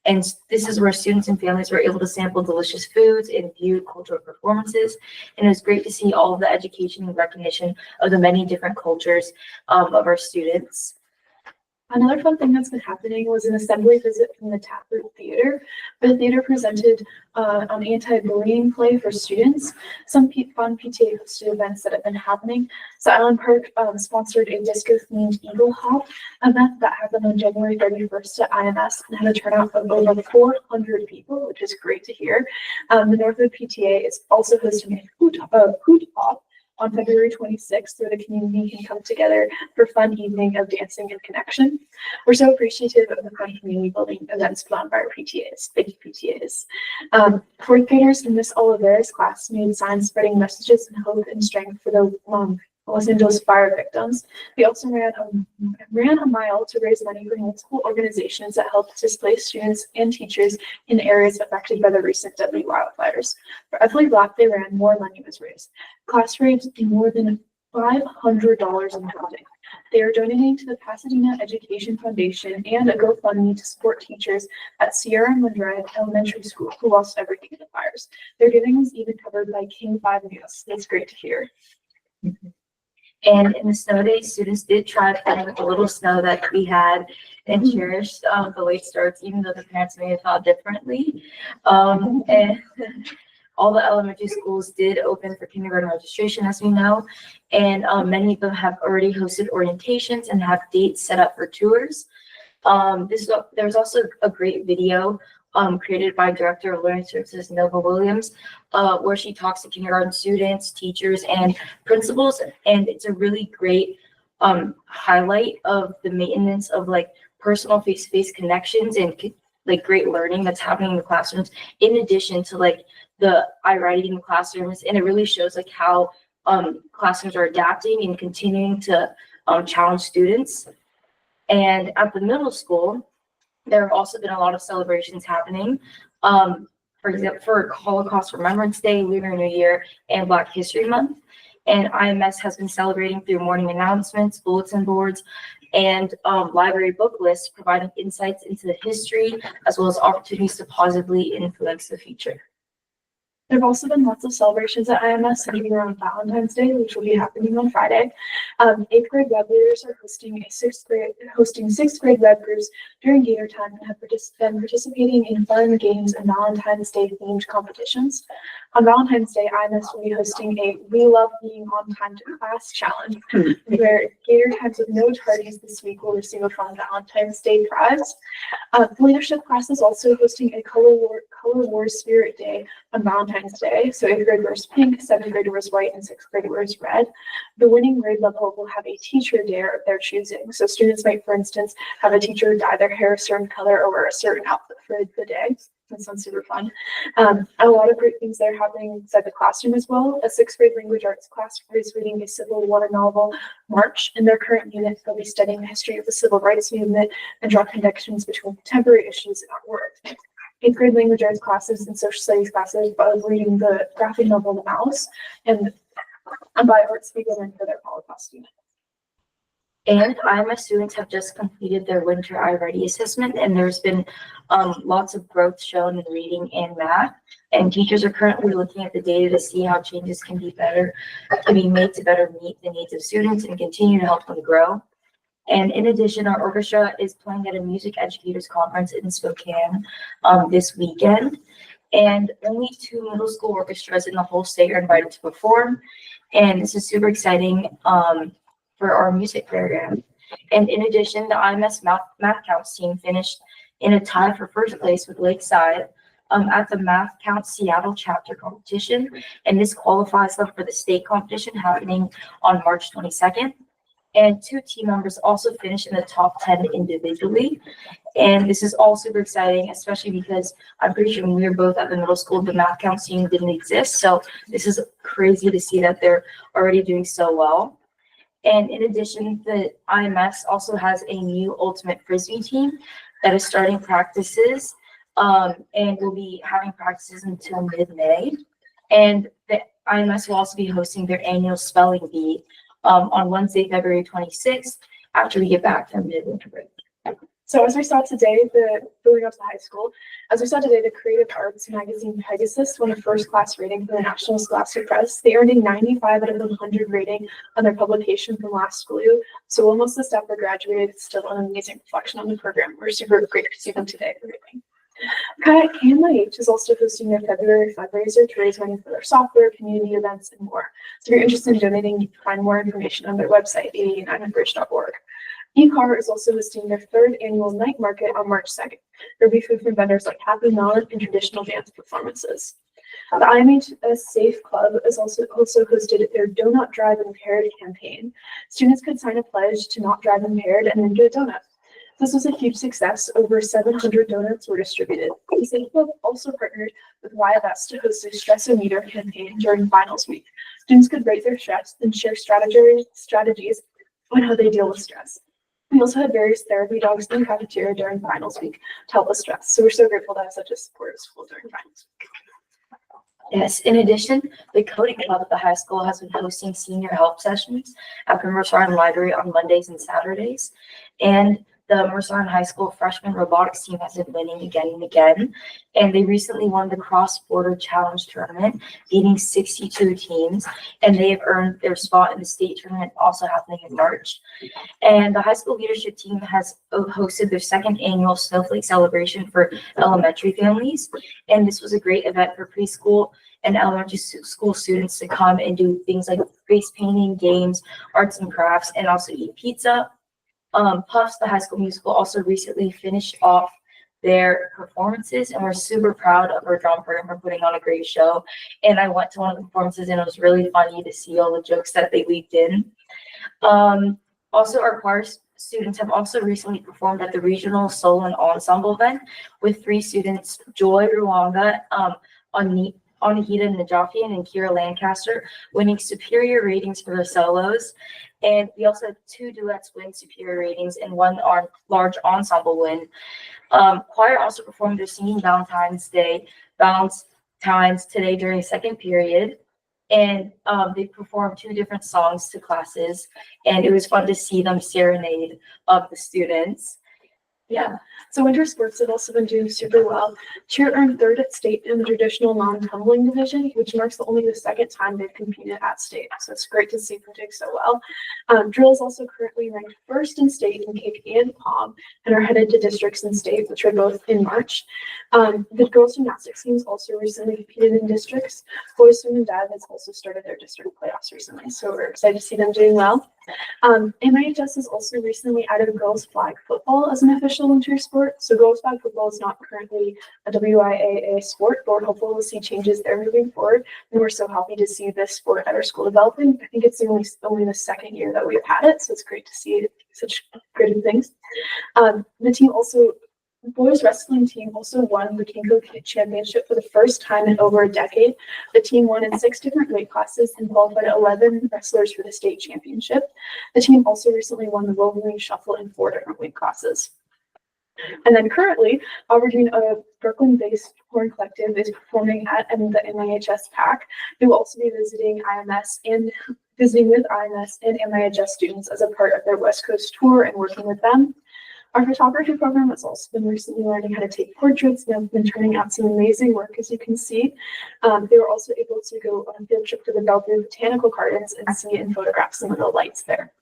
And this is where students and families were able to sample delicious foods and view cultural performances. And it was great to see all of the education and recognition of the many different cultures of our students. Another fun thing that's been happening was an assembly visit from the Taproot Theater. The theater presented an anti-bullying play for students. Some fun PTA hosted events that have been happening. So Island Park sponsored a disco-themed Eagle Hop event that happened on January 31st at IMS and had a turnout of over 400 people, which is great to hear. The Northwood PTA is also hosting a hoot hop on February 26th, where the community can come together for a fun evening of dancing and connection. We're so appreciative of the fun community building events put on by our PTAs, big PTAs. Fourth graders in Miss Oliveira's class made signs spreading messages and hope and strength for the Los Angeles fire victims. We also ran a mile to raise money for multiple organizations that help displaced students and teachers in areas affected by the recent deadly wildfires. For every block they ran, more money was raised. Class raised more than $500 in counting. They are donating to the Pasadena Education Foundation and a GoFundMe to support teachers at Sierra Madre Elementary School who lost everything in the fires. Their giving was even covered by King 5 News. That's great to hear. And in the snow days, students did try playing with the little snow that we had and cherished the late starts, even though the parents may have thought differently. And all the elementary schools did open for kindergarten registration, as we know, and many of them have already hosted orientations and have dates set up for tours. There's also a great video created by Director of Learning Services Nova Williams, where she talks to kindergarten students, teachers, and principals, and it's a really great highlight of the maintenance of like personal face-to-face connections and like great learning that's happening in the classrooms, in addition to like the iWriting in the classrooms, and it really shows like how classrooms are adapting and continuing to challenge students. And at the middle school, there have also been a lot of celebrations happening. For example, for Holocaust Remembrance Day, Lunar New Year, and Black History Month. And IMS has been celebrating through morning announcements, bulletin boards, and library book lists, providing insights into the history, as well as opportunities to positively influence the future. There have also been lots of celebrations at IMS centered around Valentine's Day, which will be happening on Friday. 8th grade web leaders are hosting sixth grade web groups during Gator Time and have been participating in fun games and Valentine's Day themed competitions. On Valentine's Day, IMS will be hosting a We Love Being on Time to Class challenge, where Gator Times with no tardies this week will receive a fun Valentine's Day prize. The leadership class is also hosting a Color Wars Spirit Day on Valentine's Day. So 8th grade wears pink, 7th grade wears white, and 6th grade wears red. The winning grade level will have a teacher dare of their choosing. So students might, for instance, have a teacher dye their hair a certain color or wear a certain outfit for the day. That sounds super fun. A lot of great things that are happening inside the classroom as well. A 6th grade language arts class is reading a Civil War novel, March. In their current unit, they'll be studying the history of the civil rights movement and draw connections between contemporary issues in our world. 8th grade language arts classes and social studies classes by reading the graphic novel The Mouse and by Arts Beginner for their Holocaust unit. And IMS students have just completed their winter iReady assessment, and there's been lots of growth shown in reading and math. And teachers are currently looking at the data to see how changes can be made to better meet the needs of students and continue to help them grow. And in addition, our orchestra is playing at a music educators conference in Spokane this weekend. And only 2 middle school orchestras in the whole state are invited to perform. And this is super exciting for our music program. And in addition, the IMS math counts team finished in a tie for first place with Lakeside at the Math Count Seattle chapter competition. And this qualifies them for the state competition happening on March 22nd. And 2 team members also finished in the top 10 individually. And this is all super exciting, especially because I'm pretty sure when we were both at the middle school, the math count team didn't exist. So this is crazy to see that they're already doing so well. And in addition, the IMS also has a new ultimate frisbee team that is starting practices and will be having practices until mid-May. And the IMS will also be hosting their annual spelling bee on Wednesday, February 26th, after we get back from midwinter break. So as we saw today, building up to high school, as we saw today, the creative arts magazine Pegasus won a first class rating from the National Scholastic Press. They earned a 95 out of 100 rating on their publication from last school year. So almost the staff are graduated. It's still an amazing reflection on the program. We're super great to see them today. KMIH is also hosting their February fundraiser to raise money for their software, community events, and more. So if you're interested in donating, you can find more information on their website, 889bridge.org. eCar is also hosting their 3rd annual night market on March 2nd. There'll be food from vendors like Happy Melon and traditional dance performances. The IMHS Safe Club has also hosted their Do Not Drive Impaired campaign. Students could sign a pledge to not drive impaired and then get a donut. This was a huge success. Over 700 donuts were distributed. The Safe Club also partnered with YFS to host a stress-o-meter campaign during finals week. Students could rate their stress and share strategies on how they deal with stress. We also had various therapy dogs in the cafeteria during finals week to help with stress. So we're so grateful to have such a supportive school during finals week. Yes, in addition, the coding club at the high school has been hosting senior help sessions at the Mercer Island Library on Mondays and Saturdays. And the Mercer Island High School freshman robotics team has been winning again and again. And they recently won the cross-border challenge tournament, beating 62 teams. And they have earned their spot in the state tournament, also happening in March. And the high school leadership team has hosted their 2nd annual Snowflake celebration for elementary families. And this was a great event for preschool and elementary school students to come and do things like face painting, games, arts and crafts, and also eat pizza. Puffs, the high school musical, also recently finished off their performances, and we're super proud of our drama program for putting on a great show. And I went to one of the performances, and it was really funny to see all the jokes that they weaved in. Also, our choir students have also recently performed at the regional solo and ensemble event with 3 students, Joy Ruanga, Anahita Najafian, and Kira Lancaster, winning superior ratings for their solos. And we also had 2 duets win superior ratings and 1 large ensemble win. Choir also performed their Singing Valentine's today during the 2nd period. And they performed 2 different songs to classes. And it was fun to see them serenade of the students. Yeah, so winter sports have also been doing super well. Cheer earned 3rd at state in the traditional non-tumbling division, which marks only the 2nd time they've competed at state. So it's great to see them doing so well. Drill is also currently ranked 1st in state in kick and palm, and are headed to districts in state, which are both in March. The girls gymnastics teams also recently competed in districts. Boys swim and dive has also started their district playoffs recently, so we're excited to see them doing well. MIHS has also recently added girls flag football as an official winter sport. So girls flag football is not currently a WIAA sport, but we're hopeful we'll see changes there moving forward. And we're so happy to see this sport at our school developing. I think it's only the 2nd year that we've had it, so it's great to see such great things. The team also boys wrestling team also won the Kinko Championship for the first time in over a decade. The team won in 6 different weight classes and qualified 11 wrestlers for the state championship. The team also recently won the Wolverine Shuffle in 4 different weight classes. And then currently, Aberdeen, a Brooklyn-based horn collective, is performing at the MIHS PAC. They will also be visiting IMS and visiting with IMS and MIHS students as a part of their West Coast tour and working with them. Our photography program has also been recently learning how to take portraits and have been turning out some amazing work, as you can see. They were also able to go on a field trip to the Bellevue Botanical Gardens and see and photograph some of the lights there.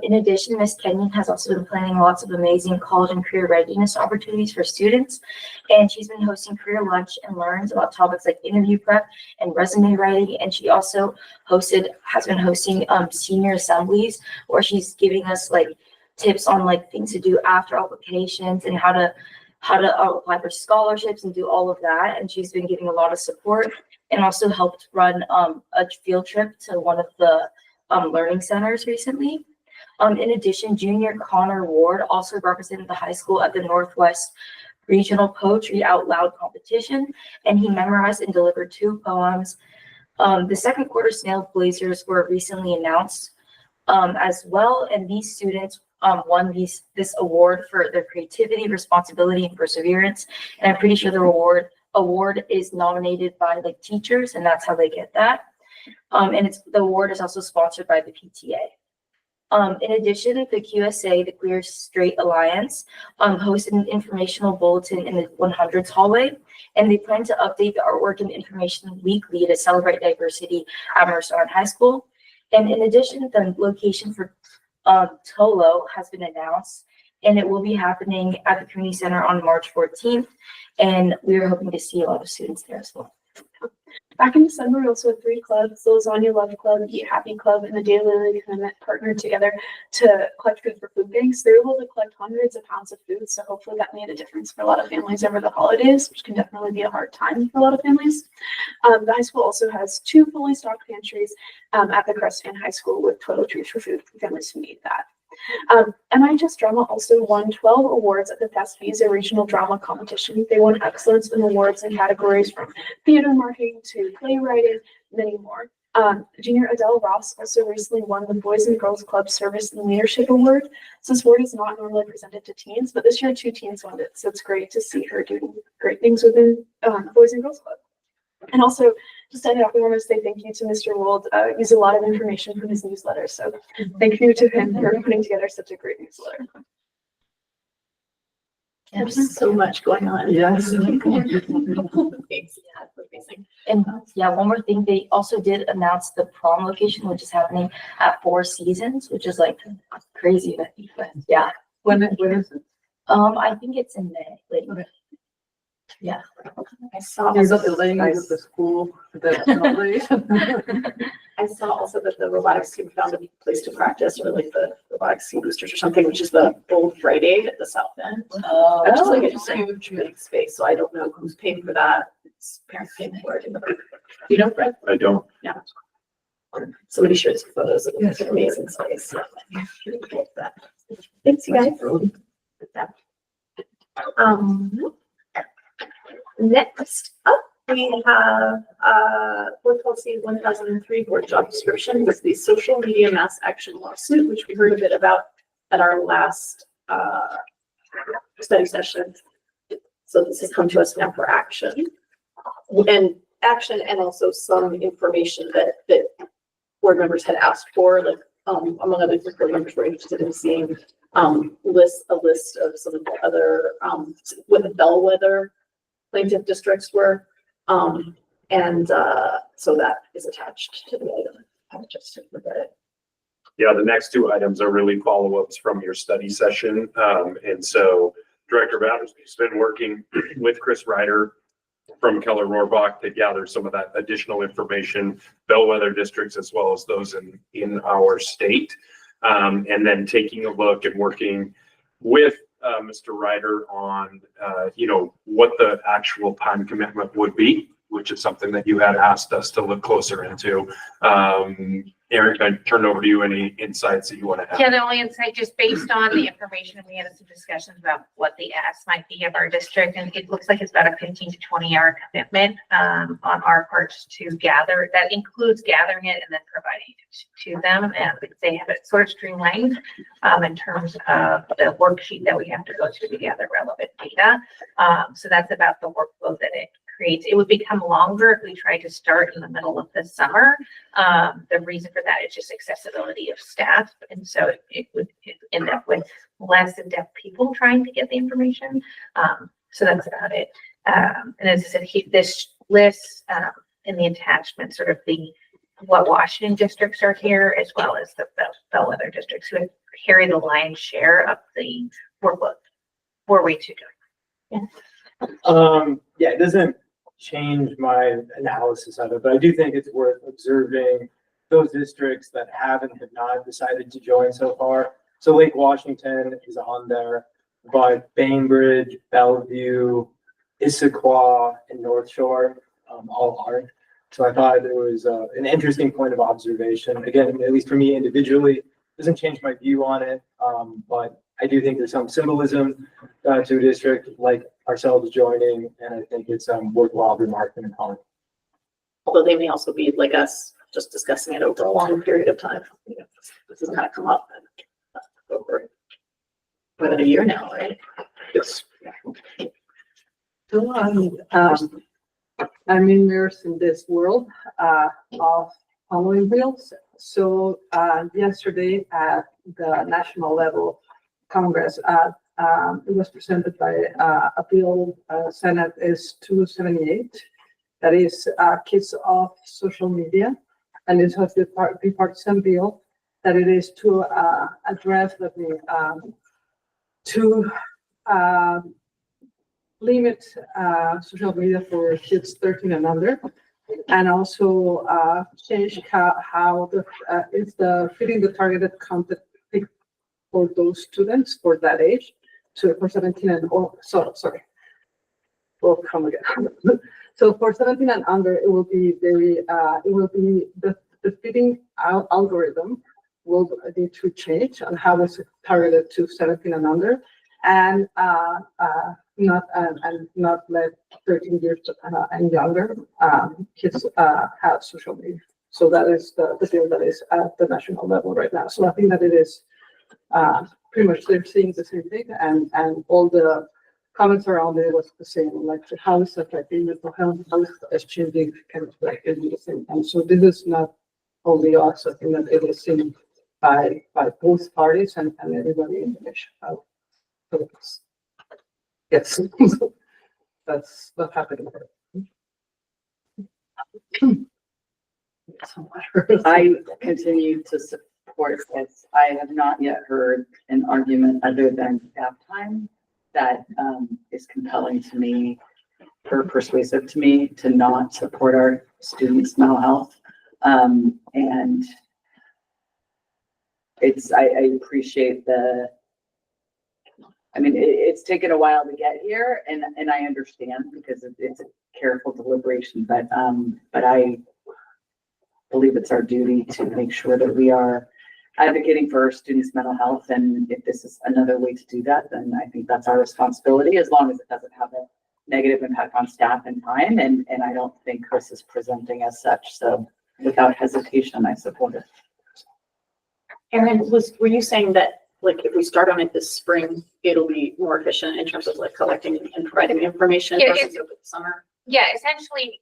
In addition, Miss Kenyon has also been planning lots of amazing college and career readiness opportunities for students. And she's been hosting career lunch and learns about topics like interview prep and resume writing. And she also has been hosting senior assemblies where she's giving us like tips on like things to do after applications and how to apply for scholarships and do all of that. And she's been giving a lot of support and also helped run a field trip to one of the learning centers recently. In addition, junior Connor Ward also represented the high school at the Northwest Regional Poetry Out Loud competition, and he memorized and delivered 2 poems. The second quarter Snail Blazers were recently announced as well, and these students won this award for their creativity, responsibility, and perseverance. And I'm pretty sure the award is nominated by like teachers, and that's how they get that. And the award is also sponsored by the PTA. In addition, the QSA, the Queer Straight Alliance, hosted an informational bulletin in the 100s hallway, and they plan to update the artwork and information weekly to celebrate diversity at Mercer Island High School. And in addition, the location for Tolo has been announced, and it will be happening at the community center on March 14th, and we are hoping to see a lot of students there as well. Back in December, we also had 3 clubs, the Lasagna Love Club, Eat Happy Club, and the Daily Lily Commitment partnered together to collect food for food banks. They were able to collect hundreds of pounds of food, so hopefully that made a difference for a lot of families over the holidays, which can definitely be a hard time for a lot of families. The high school also has 2 fully stocked pantries at the Crest Fan High School with toiletries for food for families who need that. MIHS Drama also won 12 awards at the FESVISA Regional Drama Competition. They won excellence in awards in categories from theater marketing to playwriting, many more. Junior Adele Ross also recently won the Boys and Girls Club Service and Leadership Award. So this award is not normally presented to teens, but this year 2 teens won it. So it's great to see her doing great things within Boys and Girls Club. And also, just to end off, we want to say thank you to Mr. Wold. He's a lot of information from his newsletter. So thank you to him for putting together such a great newsletter. There's so much going on. Yes. And yeah, one more thing, they also did announce the prom location, which is happening at 4 Seasons, which is like crazy. But yeah. When is it? I think it's in May. Like, Okay. Yeah. I saw There's also a lady at the school that's not late. I saw also that the robotics team found a place to practice, or like the robotics team boosters or something, which is the old Rite Aid at the south end. Oh, Which is like a huge big space, so I don't know who's paying for that. It's parents paying for it. You know, Fred? I don't. Yeah. Somebody shared some photos of it. It's an amazing space. Thanks, you guys. Next up, we have board policy 1003 board job description. This is the social media mass action lawsuit, which we heard a bit about at our last study session. So this has come to us now for action. And also some information that board members had asked for, like among other things, board members were interested in seeing a list of some of the other what the bellwether plaintiff districts were. So that is attached to the item. I'll just look at it. Yeah, the next 2 items are really follow-ups from your study session. And so Director Battersby's been working with Chris Ryder from Keller Rohrbach to gather some of that additional information, bellwether districts as well as those in our state. And then taking a look and working with Mr. Ryder on, what the actual time commitment would be, which is something that you had asked us to look closer into. Eric, I turn it over to you. Any insights that you want to have? Yeah, the only insight, just based on the information, we had some discussions about what the ask might be of our district, and it looks like it's about a 15 to 20 hour commitment on our part to gather. That includes gathering it and then providing it to them, and they have it sort of streamlined in terms of the worksheet that we have to go to gather relevant data. So that's about the workflow that it creates. It would become longer if we tried to start in the middle of the summer. The reason for that is just accessibility of staff. And so it would end up with less in-depth people trying to get the information. So that's about it. And as I said, this list in the attachment, sort of the what Washington districts are here, as well as the bellwether districts who carry the lion's share of the workload. Were we to do? Yeah, it doesn't change my analysis of it, but I do think it's worth observing those districts that have not decided to join so far. So Lake Washington is on there, but Bainbridge, Bellevue, Issaquah, and North Shore all aren't. So I thought it was an interesting point of observation. Again, at least for me individually, doesn't change my view on it, but I do think there's some symbolism to a district like ourselves joining, and I think it's worthwhile remarking and calling. Although they may also be like us, just discussing it over a long period of time. You know, this has kind of come up over more than a year now, right? Yes. So I'm immersed in this world of following wheels. So yesterday at the national level Congress, it was presented by a bill, Senate is 278, that is kids off social media, and it has the bipartisan bill that it is to address to limit social media for kids 13 and under, and also change how is the fitting the targeted content for those students for that age, so for 17 and sorry, we'll come again. So for 17 and under, it will be the fitting algorithm will need to change on how it's targeted to 17 and under, and not let 13 years and younger kids have social media. So that is the bill that is at the national level right now. So I think that it is pretty much they're seeing the same thing, and all the comments around it was the same, like how is affecting mental health, how is changing kind of like in the same time. So this is not only us, I think that it is seen by both parties and everybody in the nation. So yes, that's what happened. I continue to support this. I have not yet heard an argument other than staff time that is compelling to me or persuasive to me to not support our students' mental health. And I appreciate it's taken a while to get here, and I understand because it's a careful deliberation, but I believe it's our duty to make sure that we are advocating for our students' mental health. And if this is another way to do that, then I think that's our responsibility, as long as it doesn't have a negative impact on staff and time. And I don't think Chris is presenting as such. So without hesitation, I support it. Erin, were you saying that like if we start on it this spring, it'll be more efficient in terms of like collecting and providing information Yeah, versus over the summer? Yeah, essentially,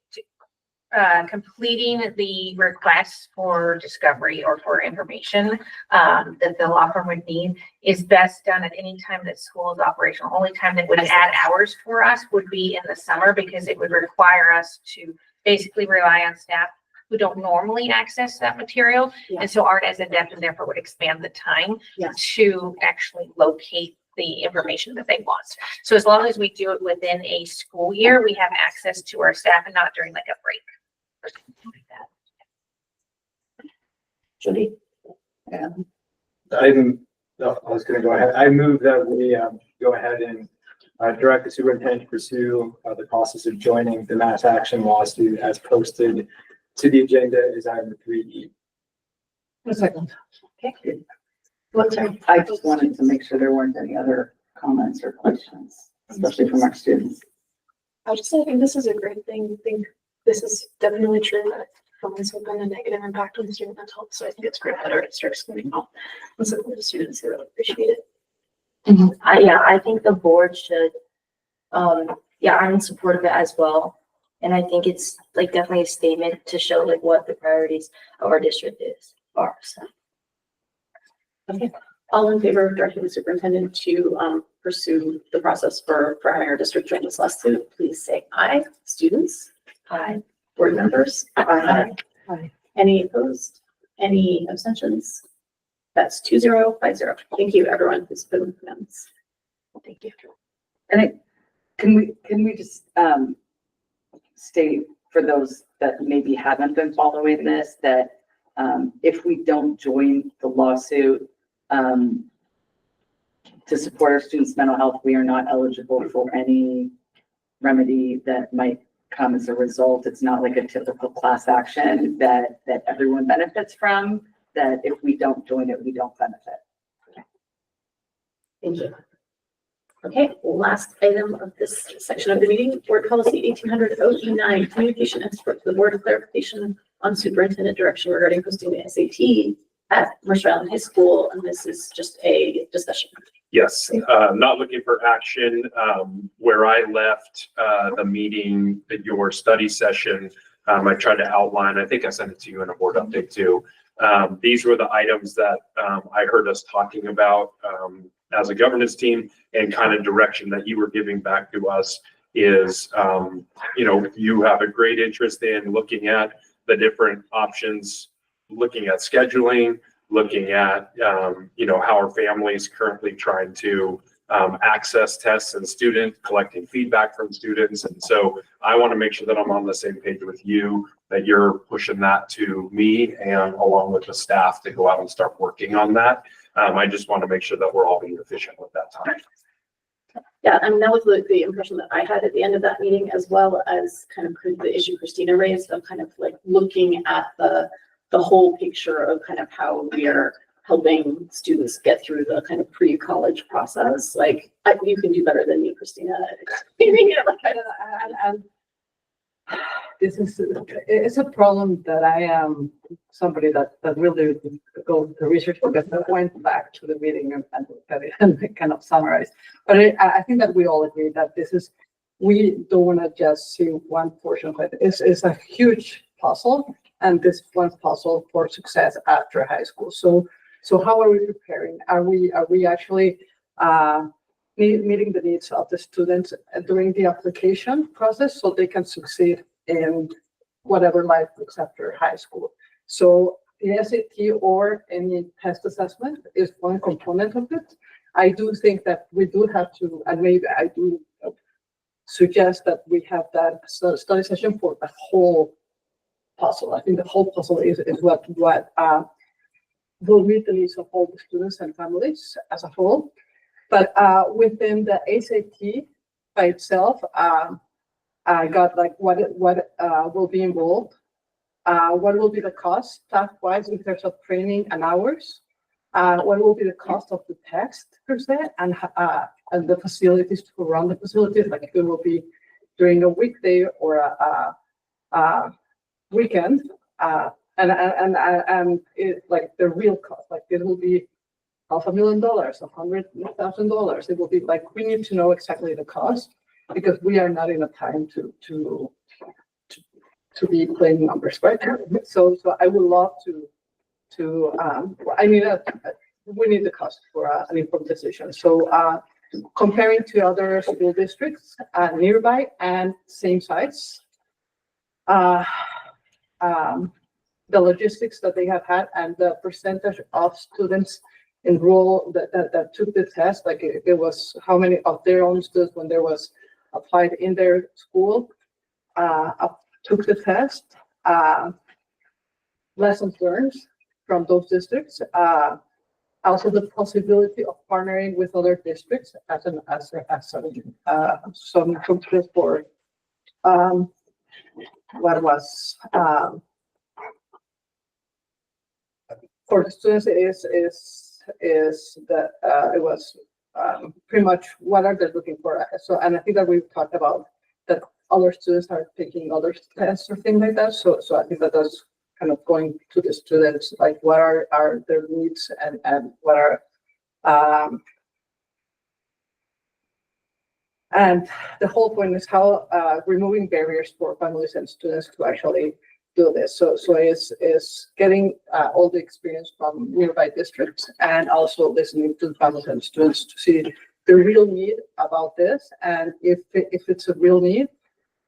completing the requests for discovery or for information that the law firm would need is best done at any time that school is operational. Only time that would add hours for us would be in the summer, because it would require us to basically rely on staff who don't normally access that material, and so aren't as adept, and therefore would expand the time to actually locate the information that they want. So as long as we do it within a school year, we have access to our staff and not during like a break or something like that. Judy? Yeah. I was gonna go ahead. I move that we go ahead and direct the superintendent to pursue the process of joining the mass action lawsuit as posted to the agenda as item 3E. A second. Okay. I just wanted to make sure there weren't any other comments or questions, especially from our students. I just think this is a great thing. I think this is definitely true that phones have been a negative impact on the student mental health. So I think it's great that our district's coming out and support the students. I really appreciate it. I think the board should, I'm in support of it as well. And I think it's like definitely a statement to show like what the priorities of our district are. So. Okay. All in favor of directing the superintendent to pursue the process for having our district join this lawsuit, please say aye. Students? Aye. Board members? Aye. Aye. Any opposed? Any abstentions? That's 2050. Thank you, everyone who's been with us. Thank you. And can we just, state for those that maybe haven't been following this, that, if we don't join the lawsuit, to support our students' mental health, we are not eligible for any remedy that might come as a result. It's not like a typical class action that everyone benefits from, that if we don't join it, we don't benefit. Thank you. Okay, last item of this section of the meeting, board policy 1800 OE9, communication and support to the board of clarification on superintendent direction regarding posting the SAT at Mercer Island High School. And this is just a discussion. Yes, not looking for action. Where I left the meeting, your study session, I tried to outline, I think I sent it to you in a board update too. These were the items that I heard us talking about as a governance team, and kind of direction that you were giving back to us is, you have a great interest in looking at the different options, looking at scheduling, looking at, how our families currently trying to access tests and collecting feedback from students. And so I want to make sure that I'm on the same page with you, that you're pushing that to me and along with the staff to go out and start working on that. I just want to make sure that we're all being efficient with that time. Yeah, and that was the impression that I had at the end of that meeting, as well as kind of the issue Christina raised of kind of like looking at the whole picture of kind of how we are helping students get through the kind of pre-college process. Like, you can do better than me, Christina. It's a problem that I am somebody that really goes to research, because I went back to the meeting and looked at it and kind of summarized. But I think that we all agree that we don't want to just see one portion of it. It's a huge puzzle, and this one puzzle for success after high school. So how are we preparing? Are we actually meeting the needs of the students during the application process so they can succeed in whatever life looks after high school? So the SAT or any test assessment is one component of it. I do think that we do have to, and maybe I do suggest that we have that study session for the whole puzzle. I think the whole puzzle is what will meet the needs of all the students and families as a whole. But within the SAT by itself, I got like what will be involved, what will be the cost staff-wise in terms of training and hours, what will be the cost of the text per se, and the facilities to run the facilities, like it will be during a weekday or a weekend, and it, like the real cost, like it will be $500,000, $100,000. It will be like, we need to know exactly the cost, because we are not in a time to be playing numbers, right? So I would love to we need the cost for an informed decision. So comparing to other school districts nearby and same size, the logistics that they have had and the percentage of students enrolled that took the test, like it was how many of their own students when there was applied in their school took the test, lessons learned from those districts, also the possibility of partnering with other districts as some for what was for the students is that it was pretty much what are they looking for. So, and I think that we've talked about that other students are taking other tests or things like that. So I think that that's kind of going to the students, like what are their needs and what are and the whole point is how removing barriers for families and students to actually do this. So is getting all the experience from nearby districts and also listening to the families and students to see the real need about this, and if it's a real need,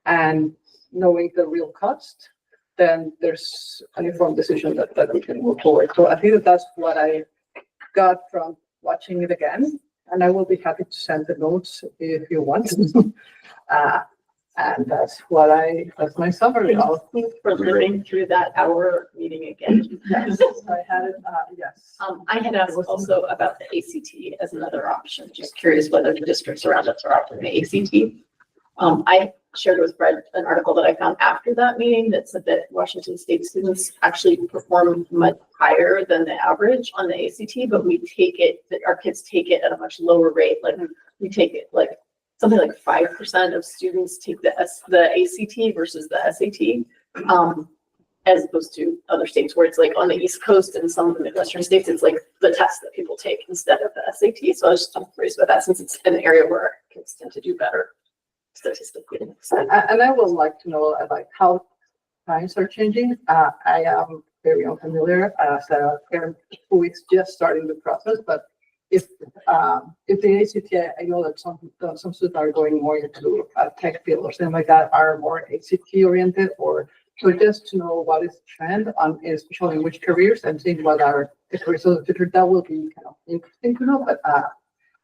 and knowing the real cost, then there's an informed decision that we can move forward. So I think that's what I got from watching it again, and I will be happy to send the notes if you want. And that's my summary. Thank you for living through that hour meeting again. Yes, I had it, yes. I had asked also about the ACT as another option, just curious whether the districts around us are offering the ACT. I shared with Fred an article that I found after that meeting that said that Washington State students actually perform much higher than the average on the ACT, but we take it, that our kids take it at a much lower rate. Like we take it like something like 5% of students take the ACT versus the SAT, as opposed to other states where it's like on the East Coast and some of the Midwestern states, it's like the test that people take instead of the SAT. So I was just curious about that since it's an area where our kids tend to do better statistically. And I would like to know like how times are changing. I am very unfamiliar as a parent who is just starting the process, but if the ACT, I know that some students are going more into tech field or something like that, are more ACT oriented, or so just to know what is the trend on, especially in which careers, and seeing what are the careers of the future. That will be kind of interesting to know, but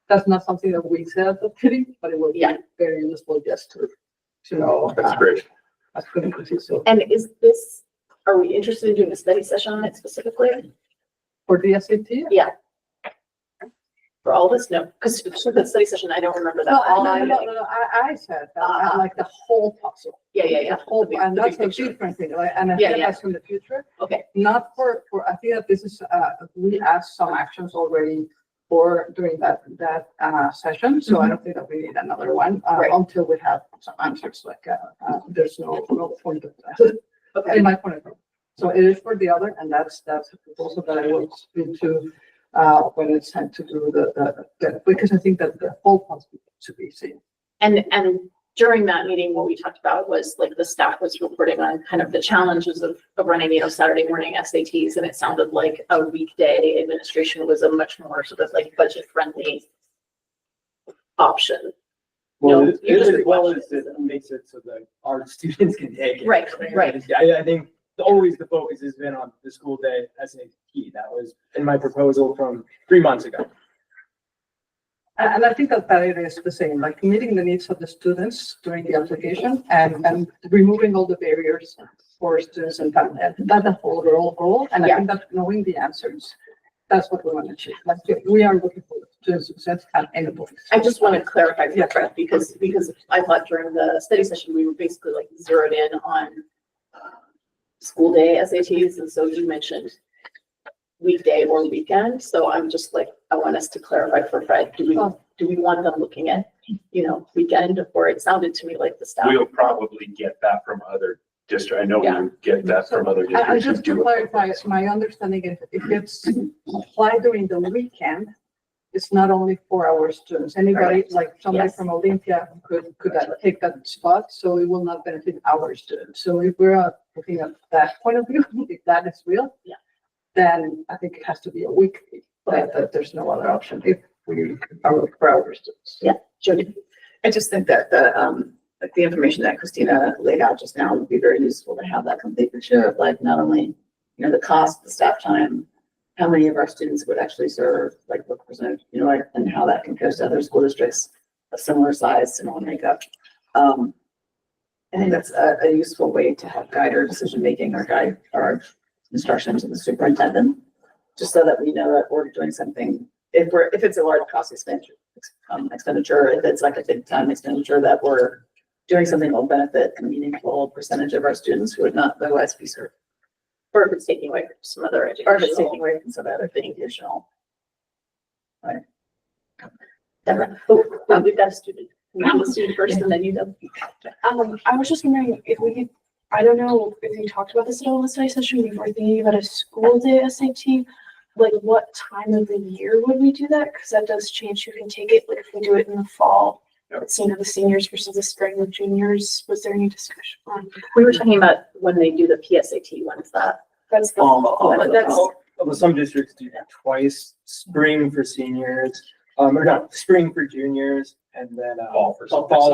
that's not something that we said at the meeting, but it will be very useful just to know. That's great. That's good. So And are we interested in doing a study session on it specifically? for the SAT, Yeah. For all of us, no, because for the study session, I don't remember that. no, I said that, I like the whole puzzle. Yeah. The whole, and that's a different thing, like, and I think that's in the future. Okay. Not for, I think that this is, we asked some actions already for during that session, so I don't think that we need another one, until we have some answers, like, there's no point of that. Okay. In my point of view. So it is for the other, and that's a proposal that I will speak to, when it's time to do the, because I think that the whole puzzle should be seen. And during that meeting, what we talked about was like the staff was reporting on kind of the challenges of running, Saturday morning SATs. And it sounded like a weekday administration was a much more sort of like budget friendly option. Well, No, you just as well as it makes it so that our students can take it. Right. I think always the focus has been on the school day SAT. That was in my proposal from 3 months ago. And I think that it is the same, like meeting the needs of the students during the application and removing all the barriers for students and family. That's the whole goal. And I think that knowing the answers, that's what we want to achieve. Like we are looking for student success at any point. I just want to clarify for Fred, because I thought during the study session, we were basically like zeroed in on school day SATs. And so you mentioned weekday or weekend. So I'm just like, I want us to clarify for Fred, do we want them looking at, weekend, or it sounded to me like the staff. We'll probably get that from other districts. I know we would get that from other districts. And just to clarify, my understanding is if it's applied during the weekend, it's not only for our students. Anybody, like somebody from Olympia could take that spot, so it will not benefit our students. So if we're looking at that point of view, if that is real, then I think it has to be a weekly, but that there's no other option if we are for our students. Yeah, Jody. I just think that the information that Christina laid out just now would be very useful to have that complete picture of like not only, the cost, the staff time, how many of our students would actually serve, like what percentage, and how that compares to other school districts of similar size, similar makeup. I think that's a useful way to have guide our decision making or guide our instruction to the superintendent, just so that we know that we're doing something. If it's a large cost expenditure, if it's like a big time expenditure, that we're doing something that will benefit a meaningful percentage of our students who would not otherwise be served. Or if it's taking away from some other education. Or if it's taking away from some other thing additional. Right. Deborah, we've got a student. We have a student first and then you know. I was just wondering if I don't know if you talked about this at all in the study session before thinking about a school day SAT, like what time of the year would we do that? Because that does change who can take it. Like if we do it in the fall, it's the seniors versus the spring with juniors. Was there any discussion on? We were talking about when they do the PSAT, when is that? That's the fall. fall. Well, some districts do that twice, spring for seniors, or no, spring for juniors, and then fall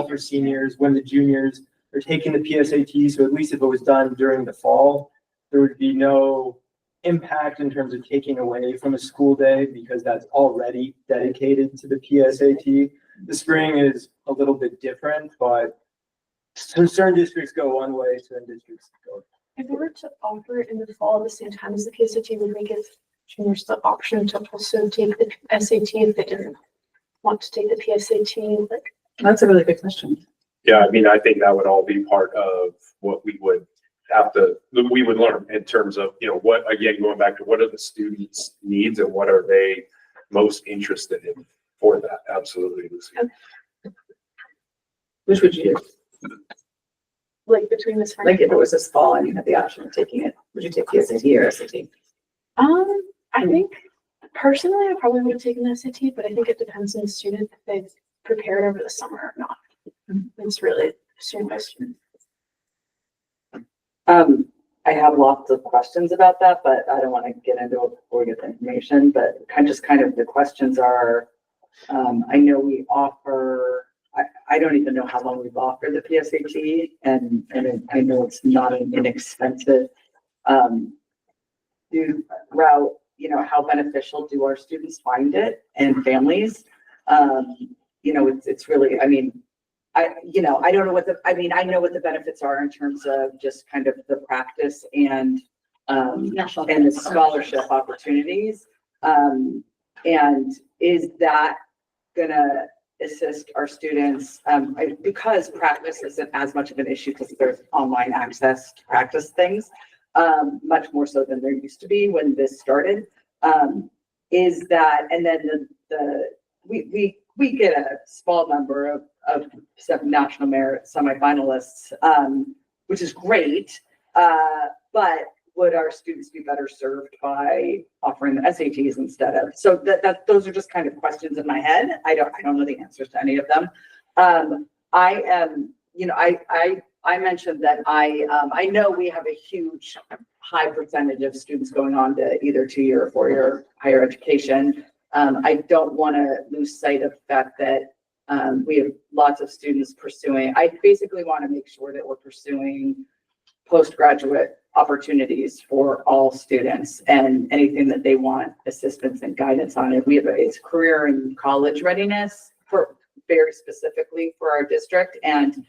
for seniors, when the juniors they're taking the PSAT, so at least if it was done during the fall, there would be no impact in terms of taking away from a school day because that's already dedicated to the PSAT. The spring is a little bit different, but certain districts go one way, certain districts go. If we were to offer it in the fall at the same time as the PSAT, would make it juniors the option to also take the SAT if they didn't want to take the PSAT, like. That's a really good question. Yeah, I mean, I think that would all be part of what we would learn in terms of, what, again, going back to what are the students' needs and what are they most interested in for that. Absolutely, Lucy. Which would you do? Like between this. Like if it was this fall and you had the option of taking it, would you take PSAT or SAT? I think personally, I probably would have taken the SAT, but I think it depends on the student if they've prepared over the summer or not. It's really student by student. I have lots of questions about that, but I don't want to get into it before we get the information, but kind of the questions are, I know we offer, I don't even know how long we've offered the PSAT and I know it's not an inexpensive route, how beneficial do our students find it and families? It's really, I don't know I know what the benefits are in terms of just kind of the practice and the scholarship opportunities. And is that gonna assist our students? Because practice isn't as much of an issue because there's online access to practice things, much more so than there used to be when this started. Is that, and then we get a small number of national merit semifinalists, which is great. But would our students be better served by offering the SATs instead of? So those are just kind of questions in my head. I don't know the answers to any of them. I am, I mentioned that I know we have a huge high percentage of students going on to either 2-year or 4-year higher education. I don't want to lose sight of the fact that we have lots of students pursuing. I basically want to make sure that we're pursuing postgraduate opportunities for all students and anything that they want assistance and guidance on. If we have it's career and college readiness for very specifically for our district and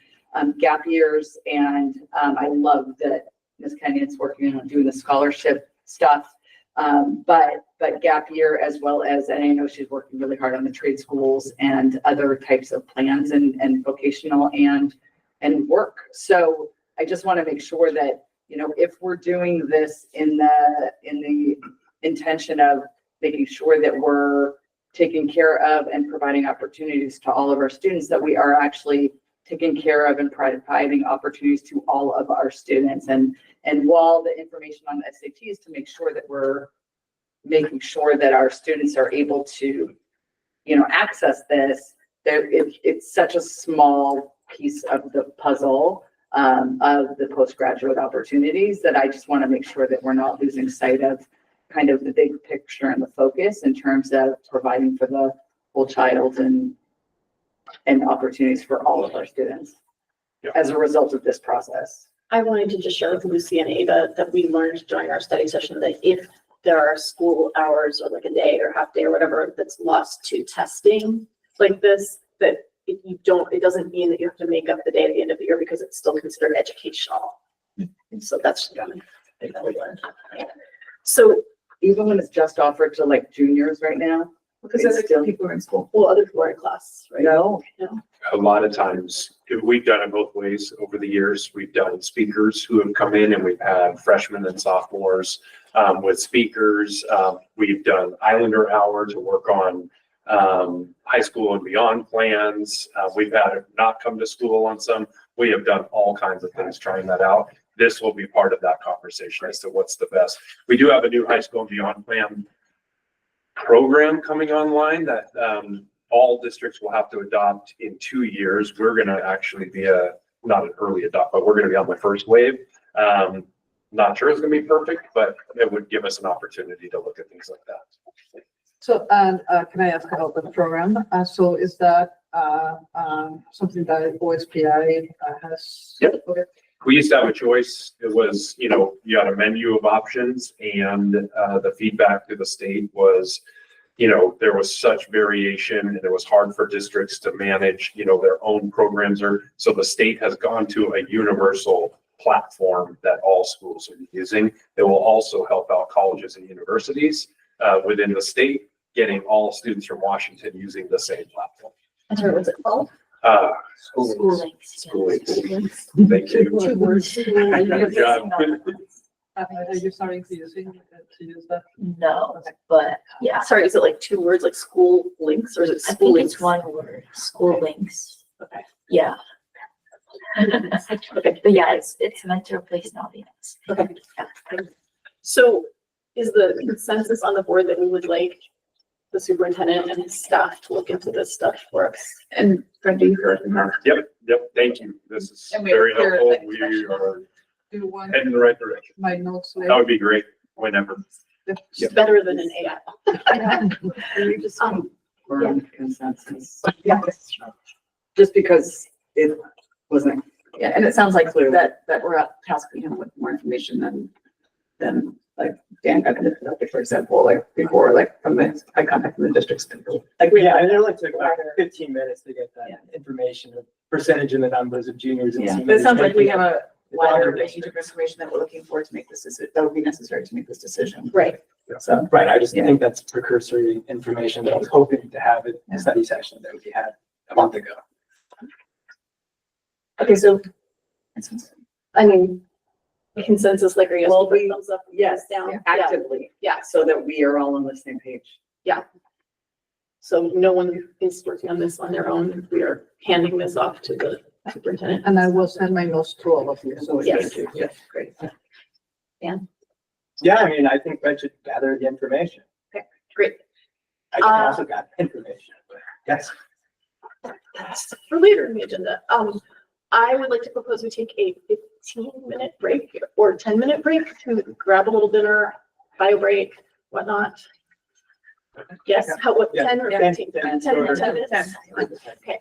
gap years. And I love that Ms. Kenyon's working on doing the scholarship stuff. But gap year as well as, and I know she's working really hard on the trade schools and other types of plans and vocational and work. So I just want to make sure that, if we're doing this in the intention of making sure that we're taking care of and providing opportunities to all of our students, that we are actually taking care of and providing opportunities to all of our students. And while the information on the SAT is to make sure that we're making sure that our students are able to, access this, it's such a small piece of the puzzle of the postgraduate opportunities that I just want to make sure that we're not losing sight of kind of the big picture and the focus in terms of providing for the whole child and opportunities for all of our students as a result of this process. I wanted to just share with Lucy and Ava that we learned during our study session that if there are school hours or like a day or half day or whatever that's lost to testing like this, that if you don't, it doesn't mean that you have to make up the day at the end of the year because it's still considered educational. And so that's the thing that we learned. So even when it's just offered to like juniors right now, because other people are in school. Well, other people are in class, right? No. A lot of times, we've done it both ways over the years. We've done speakers who have come in and we've had freshmen and sophomores with speakers. We've done Islander Hour to work on high school and beyond plans. We've had it not come to school on some. We have done all kinds of things trying that out. This will be part of that conversation as to what's the best. We do have a new high school and beyond plan program coming online that all districts will have to adopt in 2 years. We're going to actually be not an early adopt, but we're going to be on the first wave. Not sure it's going to be perfect, but it would give us an opportunity to look at things like that. So, can I ask about the program? So is that something that OSPI has. Yep. We used to have a choice. It was, you know, you had a menu of options and the feedback to the state was, you know, there was such variation and it was hard for districts to manage, you know, their own programs or, so the state has gone to a universal platform that all schools are using. It will also help out colleges and universities within the state, getting all students from Washington using the same platform. I'm sorry, what's it called? School links. Thank you. Two words. Good job. Are you starting to use that? No, but yeah. Sorry, is it like two words, like school links, or is it I school think links? it's one word, school links. Okay. Yeah. Okay. But yeah, it's meant to replace Naviance. Okay. So is the consensus on the board that we would like the superintendent and his staff to look into this stuff for us? And Brenda, you heard from her. Yep, thank you. This is And we have very clear helpful. like We are Do you want heading in the right direction. my notes That later? would be great whenever. It's better than an AI. We just confirm consensus. Yeah. Just because it wasn't, yeah, and it sounds like that we're tasking him with more information than like Dan got into, for example, like before, like from the, I contacted the districts. Like, yeah, and it only took about 15 minutes to get that information, the percentage and the numbers of juniors and Yeah, seniors. but it sounds like we have a It's wider under range of information that we're looking for to make this decision, that would be necessary to make this decision. Right. So, Right, I just think that's precursory information that I was hoping to have at the study session that we had a month ago. Okay, so, I mean, consensus, like, are you Well, guys thumbs up? yes, Down? actively. Yeah. So that we are all on the same page. Yeah. So no one is working on this on their own. We are handing this off to the superintendent. And I will send my notes to all of you. So Yes. thank you. Great. Yeah, I mean, I think I should gather the information. Great. I can also gather information, but yes. For later in the agenda, I would like to propose we take a 15-minute break or 10-minute break to grab a little dinner, bio break, whatnot. Yes, what, Yeah, 10 or 10, 15? 10, 10 or- minutes? Okay.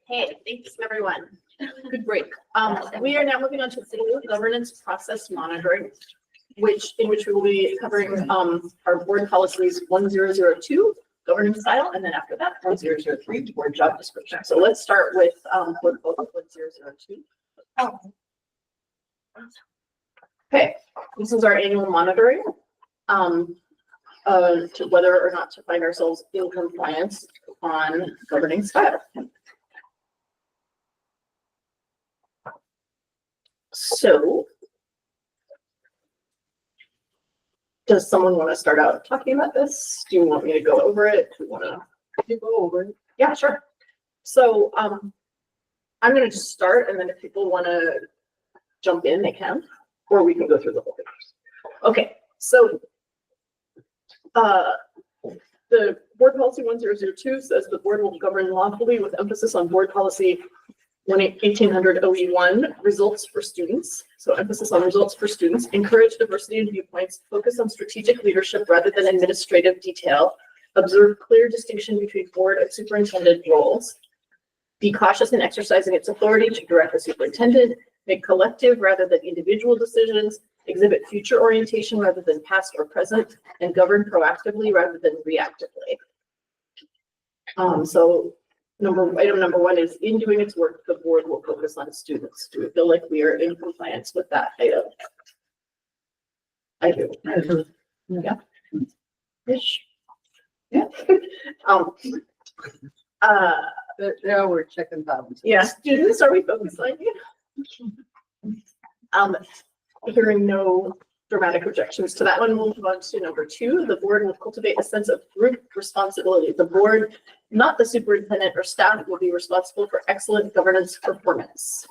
Hey, thanks everyone. Good break. We are now moving on to city governance process monitoring, in which we will be covering, our board policies 1002, governance style, and then after that, 1003, board job description. So let's start with, board policy 1002. Okay, this is our annual monitoring, to whether or not to find ourselves in compliance on governing style. So, does someone want to start out talking about this? Do you want me to go over it? Do you want to go over it? Yeah, sure. So, I'm going to just start, and then if people want to jump in, they can, or we can go through the whole thing. Okay, so the board policy 1002 says the board will govern lawfully with emphasis on board policy 1800 OE1, results for students. So emphasis on results for students, encourage diversity in viewpoints, focus on strategic leadership rather than administrative detail, observe clear distinction between board and superintendent roles, be cautious in exercising its authority to direct the superintendent, make collective rather than individual decisions, exhibit future orientation rather than past or present, and govern proactively rather than reactively. So item number one is, in doing its work, the board will focus on students. Do we feel like we are in compliance with that item? I do. Yeah. Ish. Yeah. There we're checking balances. Yeah, students, are we focused on you? Hearing no dramatic objections to that one, we'll move on to number two. The board will cultivate a sense of group responsibility. The board, not the superintendent or staff, will be responsible for excellent governance performance.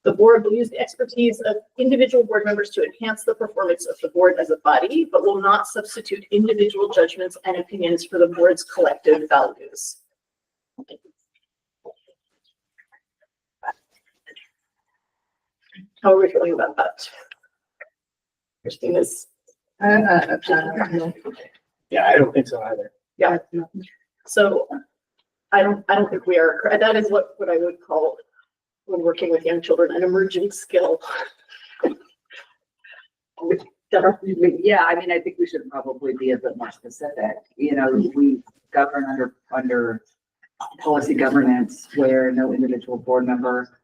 The board will use the expertise of individual board members to enhance the performance of the board as a body, but will not substitute individual judgments and opinions for the board's collective values. How are we feeling about that? Christina's. Yeah, I don't think so either. Yeah. So I don't think we are, that is what I would call, when working with young children, an emerging skill. Yeah, I mean, I think we should probably be a bit more specific. You know, we govern under policy governance where no individual board member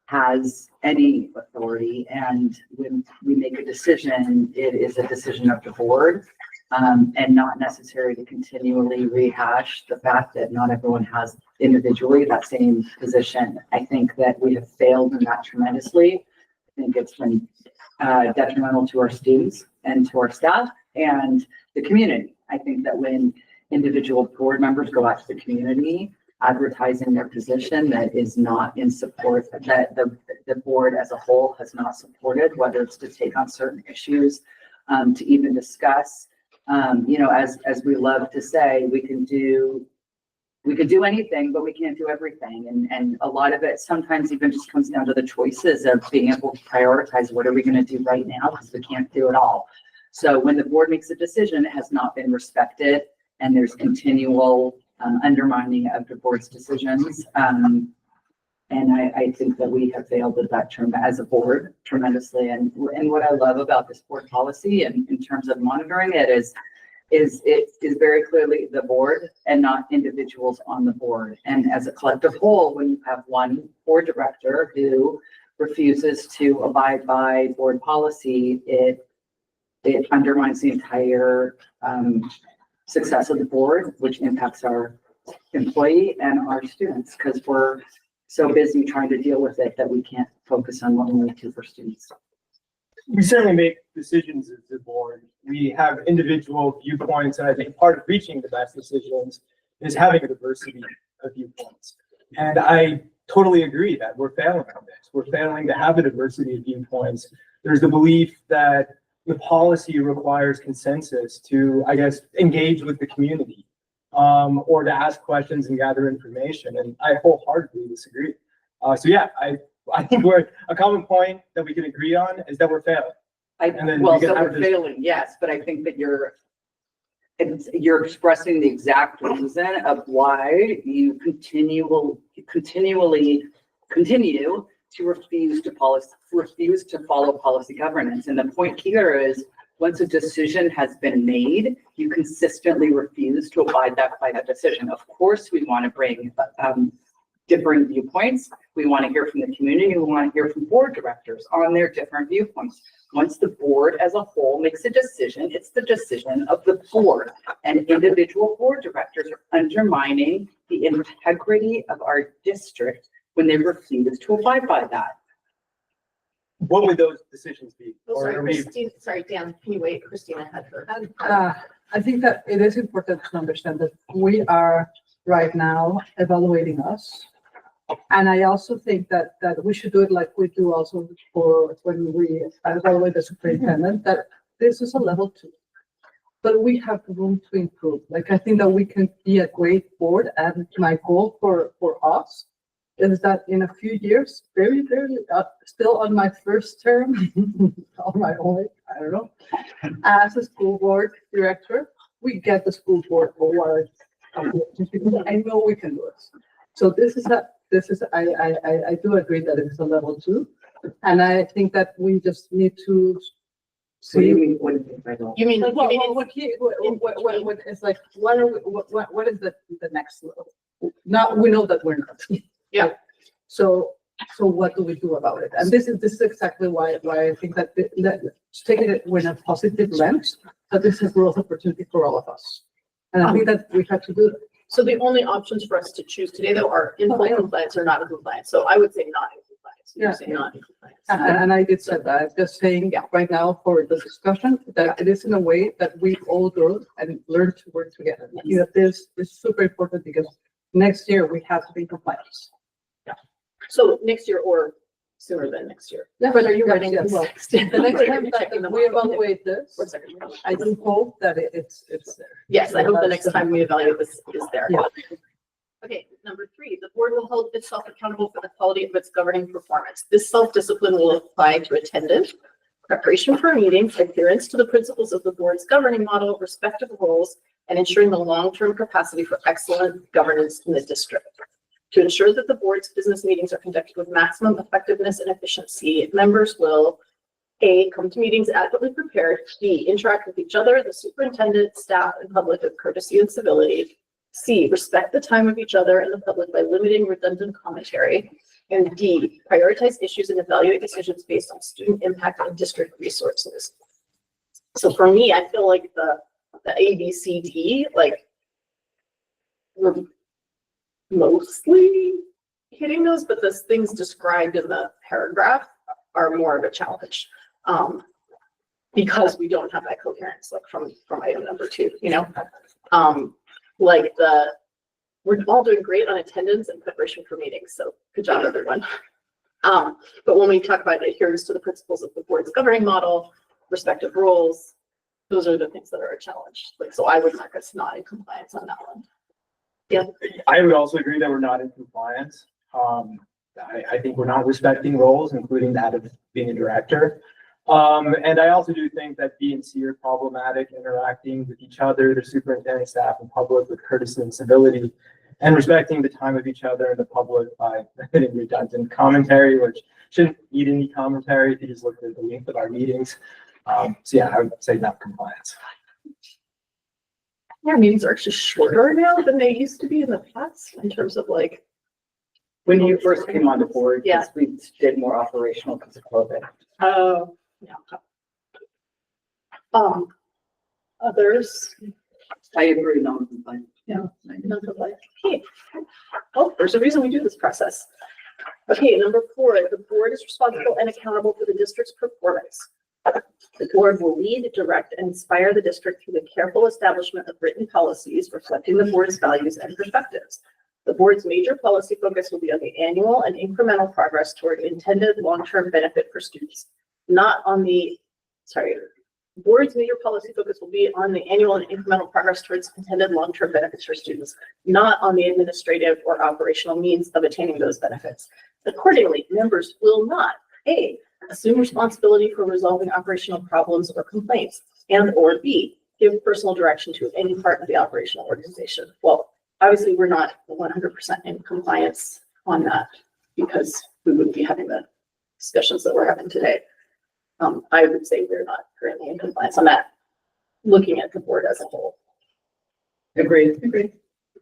has any authority, and when we make a decision, it is a decision of the board, and not necessary to continually rehash the fact that not everyone has individually that same position. I think that we have failed in that tremendously. I think it's been detrimental to our students and to our staff and the community. I think that when individual board members go out to the community advertising their position that is not in support, that the board as a whole has not supported, whether it's to take on certain issues, to even discuss, you know, as we love to say, we could do anything, but we can't do everything. And a lot of it sometimes even just comes down to the choices of being able to prioritize what are we going to do right now, because we can't do it all. So when the board makes a decision, it has not been respected, and there's continual undermining of the board's decisions. And I think that we have failed at that term as a board tremendously. And what I love about this board policy and in terms of monitoring it is it is very clearly the board and not individuals on the board. And as a collective whole, when you have one board director who refuses to abide by board policy, it undermines the entire success of the board, which impacts our employee and our students, because we're so busy trying to deal with it that we can't focus on what we need to for students. We certainly make decisions as a board. We have individual viewpoints, and I think part of reaching the best decisions is having a diversity of viewpoints. And I totally agree that we're failing on this. We're failing to have a diversity of viewpoints. There's the belief that the policy requires consensus to, I guess, engage with the community, or to ask questions and gather information. And I wholeheartedly disagree. So yeah, I think a common point that we can agree on is that we're failing. Well, so we're failing, yes, but I think that you're expressing the exact reason of why you continue to refuse to follow policy governance. And the point here is, once a decision has been made, you consistently refuse to abide by that decision. Of course, we want to bring different viewpoints. We want to hear from the community. We want to hear from board directors on their different viewpoints. Once the board as a whole makes a decision, it's the decision of the board, and individual board directors are undermining the integrity of our district when they refuse to abide by that. What would those decisions be? Oh, Or sorry, are we- Christine, sorry, Dan, can you wait? Christina had her. And, I think that it is important to understand that we are right now evaluating us. And I also think that we should do it like we do also for when we evaluate the superintendent, that this is a level 2. But we have room to improve. Like, I think that we can be a great board, and my goal for us is that in a few years, very, very, still on my first term, on my own, I don't know, as a school board director, we get the school board award. I know we can do it. So this is, I do agree that it's a level 2. And I think that we just need to What do you see. mean? What do you mean by that? You mean, What is like, what is the next level? Now, we know that we're not. Yeah. So what do we do about it? And this is exactly why I think that taking it with a positive lens, that this is a growth opportunity for all of us. And I think that we have to do it. So the only options for us to choose today though are in full compliance or not in compliance. So I would say not in compliance. You're saying not in compliance. And I did say that, I'm just saying right now for the discussion, that it is in a way that we all grow and learn to work together. I think that this is super important because next year we have to be in compliance. So next year or sooner than next year. Yeah, But are you yes, ready? yes. Well, The next time checking that them we off. evaluate this, One second. I do hope that it's there. Yes, I hope the next time we evaluate this is there. Yeah. Okay, number 3, the board will hold itself accountable for the quality of its governing performance. This self-discipline will apply to attendance, preparation for meetings, adherence to the principles of the board's governing model, respective roles, and ensuring the long-term capacity for excellent governance in the district. To ensure that the board's business meetings are conducted with maximum effectiveness and efficiency, members will A, come to meetings adequately prepared, B, interact with each other, the superintendent, staff, and public with courtesy and civility, C, respect the time of each other and the public by limiting redundant commentary, and D, prioritize issues and evaluate decisions based on student impact and district resources. So for me, I feel like the A, B, C, D, like, we're mostly hitting those, but the things described in the paragraph are more of a challenge. Because we don't have that coherence, like from item number 2, you know? Like we're all doing great on attendance and preparation for meetings, so good job, everyone. But when we talk about adherence to the principles of the board's governing model, respective roles, those are the things that are a challenge. Like, so I would mark us not in compliance on that one. Yeah. I would also agree that we're not in compliance. I think we're not respecting roles, including that of being a director. And I also do think that B and C are problematic, interacting with each other, the superintendent, staff, and public with courtesy and civility, and respecting the time of each other and the public by hitting redundant commentary, which shouldn't need any commentary if you just look at the length of our meetings. So yeah, I would say not compliance. Our meetings are actually shorter now than they used to be in the past in terms of like. When you first came on the board, Yeah. we did more operational because of COVID. Oh, yeah. Others. I agree, non-compliant. Yeah. Okay. Oh, there's a reason we do this process. Okay, number 4, the board is responsible and accountable for the district's performance. The board will lead, direct, and inspire the district through the careful establishment of written policies reflecting the board's values and perspectives. The board's major policy focus will be on the annual and incremental progress toward intended long-term benefit for students, not on the, board's major policy focus will be on the annual and incremental progress towards intended long-term benefits for students, not on the administrative or operational means of attaining those benefits. Accordingly, members will not, A, assume responsibility for resolving operational problems or complaints, and or B, give personal direction to any part of the operational organization. Well, obviously, we're not 100% in compliance on that because we wouldn't be having the discussions that we're having today. I would say we're not currently in compliance on that, looking at the board as a whole. Agreed. Agreed.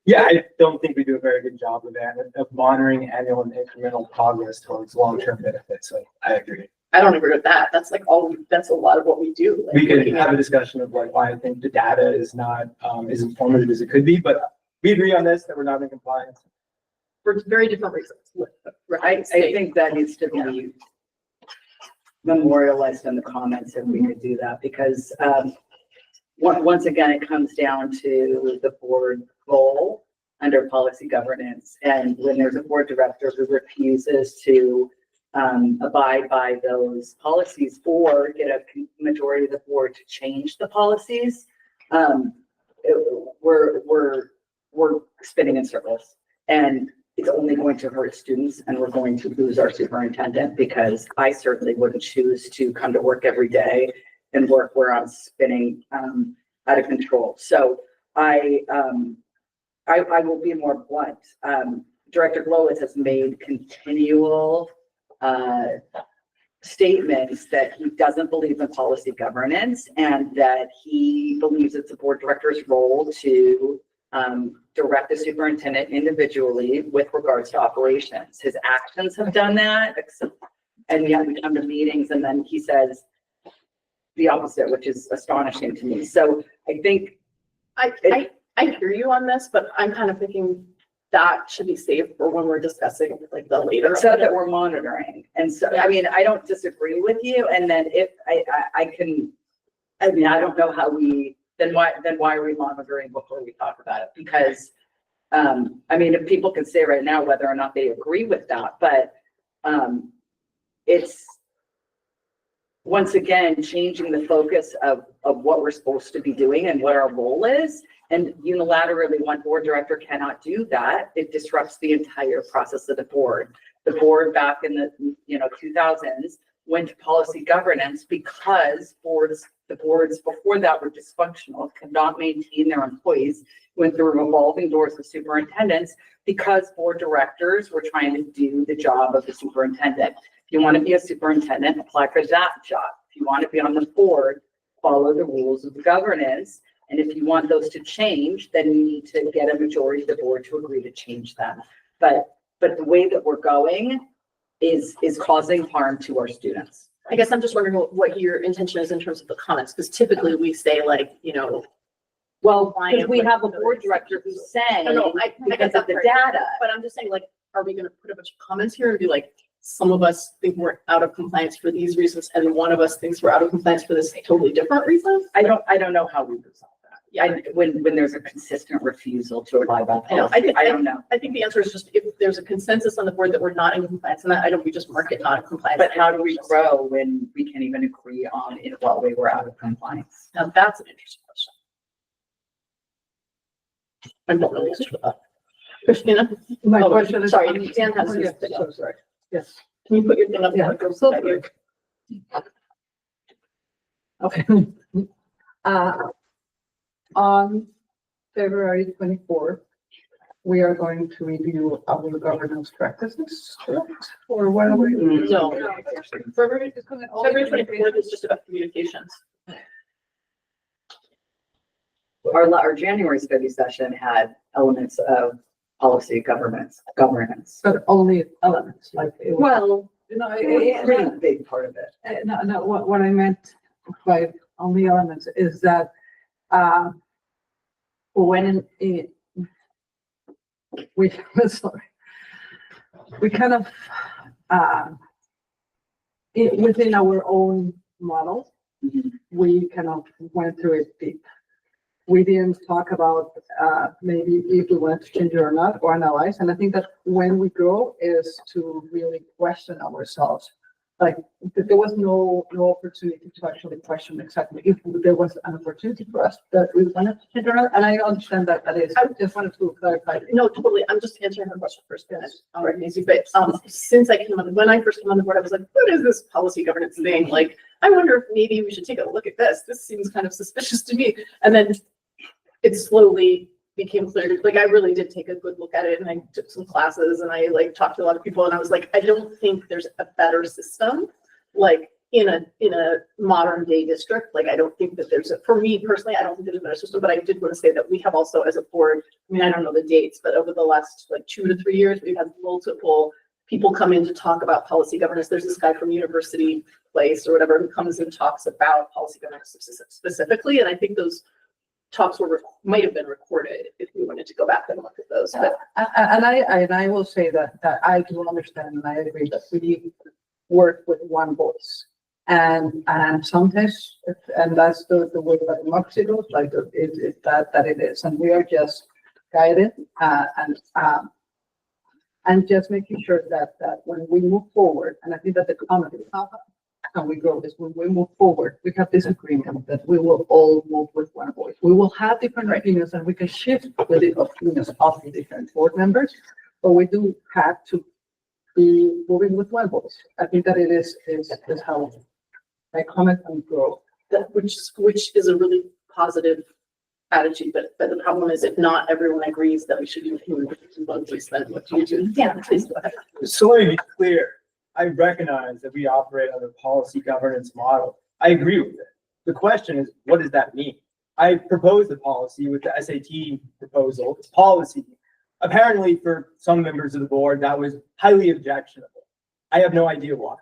Yeah, I don't think we do a very good job of that, of monitoring annual and incremental progress towards long-term benefits. So I agree. I don't agree with that. That's like that's a lot of what we do. Like, We could looking have at- a discussion of like why I think the data is not as informative as it could be, but we agree on this, that we're not in compliance. For very different reasons. I think that needs to be memorialized in the comments if we could do that, because once again, it comes down to the board goal under policy governance. And when there's a board director who refuses to abide by those policies or get a majority of the board to change the policies, we're spinning in circles. And it's only going to hurt students, and we're going to lose our superintendent, because I certainly wouldn't choose to come to work every day and work where I'm spinning out of control. So I will be more blunt. Director Glowitz has made continual statements that he doesn't believe in policy governance, and that he believes it's the board director's role to direct the superintendent individually with regards to operations. His actions have done that, and yet we come to meetings and then he says the opposite, which is astonishing to me. So I think I hear you on this, but I'm kind of thinking that should be saved for when we're discussing like the later. so that we're monitoring. And so, I mean, I don't disagree with you. And then if I don't know how then why are we monitoring before we talk about it? Because, I mean, if people can say right now whether or not they agree with that, but it's once again changing the focus of what we're supposed to be doing and what our role is. And unilaterally, one board director cannot do that. It disrupts the entire process of the board. The board back in the 2000s went to policy governance because the boards before that were dysfunctional, could not maintain their employees, went through revolving doors of superintendents because board directors were trying to do the job of the superintendent. If you want to be a superintendent, apply for that job. If you want to be on the board, follow the rules of the governance. And if you want those to change, then you need to get a majority of the board to agree to change them. But the way that we're going is causing harm to our students. I guess I'm just wondering what your intention is in terms of the comments, because typically we say like, well, because we have a board director who's saying I because get that of the part, data. But I'm just saying, like, are we gonna put a bunch of comments here and be like, some of us think we're out of compliance for these reasons, and one of us thinks we're out of compliance for this totally different reason? I don't know how we resolve that. Yeah, when there's a consistent refusal to abide by policy, I don't know. I think the answer is just if there's a consensus on the board that we're not in compliance, and that we just mark it not in compliance. But how do we grow when we can't even agree on in what way we're out of compliance? Now that's an interesting question. I don't know the answer to that. Christina? My Oh, question is. sorry, Dan has his Yes, thing so up. sorry. Yes. Can you put your thing up? Yeah, Go so back here. Okay. On February 24th, we are going to review our governance practices, correct? Or what are we? No. February 24th is just about communications. Our January study session had elements of policy governance. But only elements, like. it was- Well, it's a pretty big part of it. No, what I meant by only elements is that, when we, sorry, we kind of, within our own model, we kind of went through it deep. We didn't talk about, maybe if we want to change it or not, or analyze. And I think that when we grow is to really question ourselves. like, there was no opportunity to actually question exactly if there was an opportunity for us that we wanted to change around, and I understand that that is, I just wanted to clarify. No, totally. I'm just answering her question first. All right, Nancy, but since I came on, when I first came on the board, I was like, what is this policy governance thing? Like, I wonder if maybe we should take a look at this. This seems kind of suspicious to me. And then it slowly became clear, like, I really did take a good look at it, and I took some classes, and I like talked to a lot of people, and I was like, I don't think there's a better system, like in a modern day district. Like, I don't think that there's for me personally, I don't think there's a better system, but I did want to say that we have also as a board, I mean, I don't know the dates, but over the last like 2 to 3 years, we've had multiple people come in to talk about policy governance. There's this guy from University Place or whatever who comes and talks about policy governance specifically, and I think those talks might have been recorded if we wanted to go back and look at those. But And I will say that I do understand, and I agree that we work with one voice. And sometimes, and that's the way that democracy goes, like that it is, and we are just guided and just making sure that when we move forward, and I think that the comment is and we grow this, when we move forward, we have this agreement that we will all move with one voice. We will have different opinions, and we can shift with the opinions of the different board members, but we do have to be moving with one voice. I think that it is how I comment and grow. which is a really positive attitude, but the problem is if not everyone agrees that we should be moving with one voice, then what do you do? Yeah, please go ahead. So let me be clear. I recognize that we operate under policy governance model. I agree with it. The question is, what does that mean? I proposed the policy with the SAT proposal. It's policy. Apparently, for some members of the board, that was highly objectionable. I have no idea why.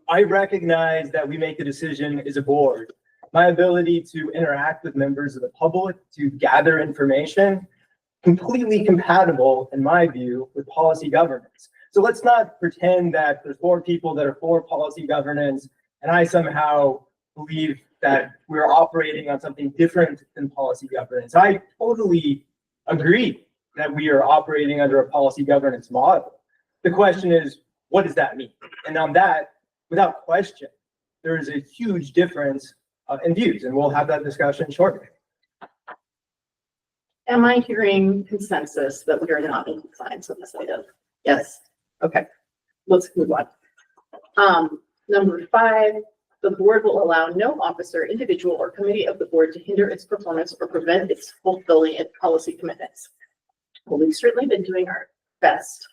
I recognize that we make a decision as a board. My ability to interact with members of the public, to gather information, completely compatible, in my view, with policy governance. So let's not pretend that there's 4 people that are for policy governance, and I somehow believe that we're operating on something different than policy governance. I totally agree that we are operating under a policy governance model. The question is, what does that mean? And on that, without question, there is a huge difference in views, and we'll have that discussion shortly. Am I hearing consensus that we are not in compliance with this item? Yes. Okay, let's move on. Number 5, the board will allow no officer, individual, or committee of the board to hinder its performance or prevent its fulfilling its policy commitments. Well, we've certainly been doing our best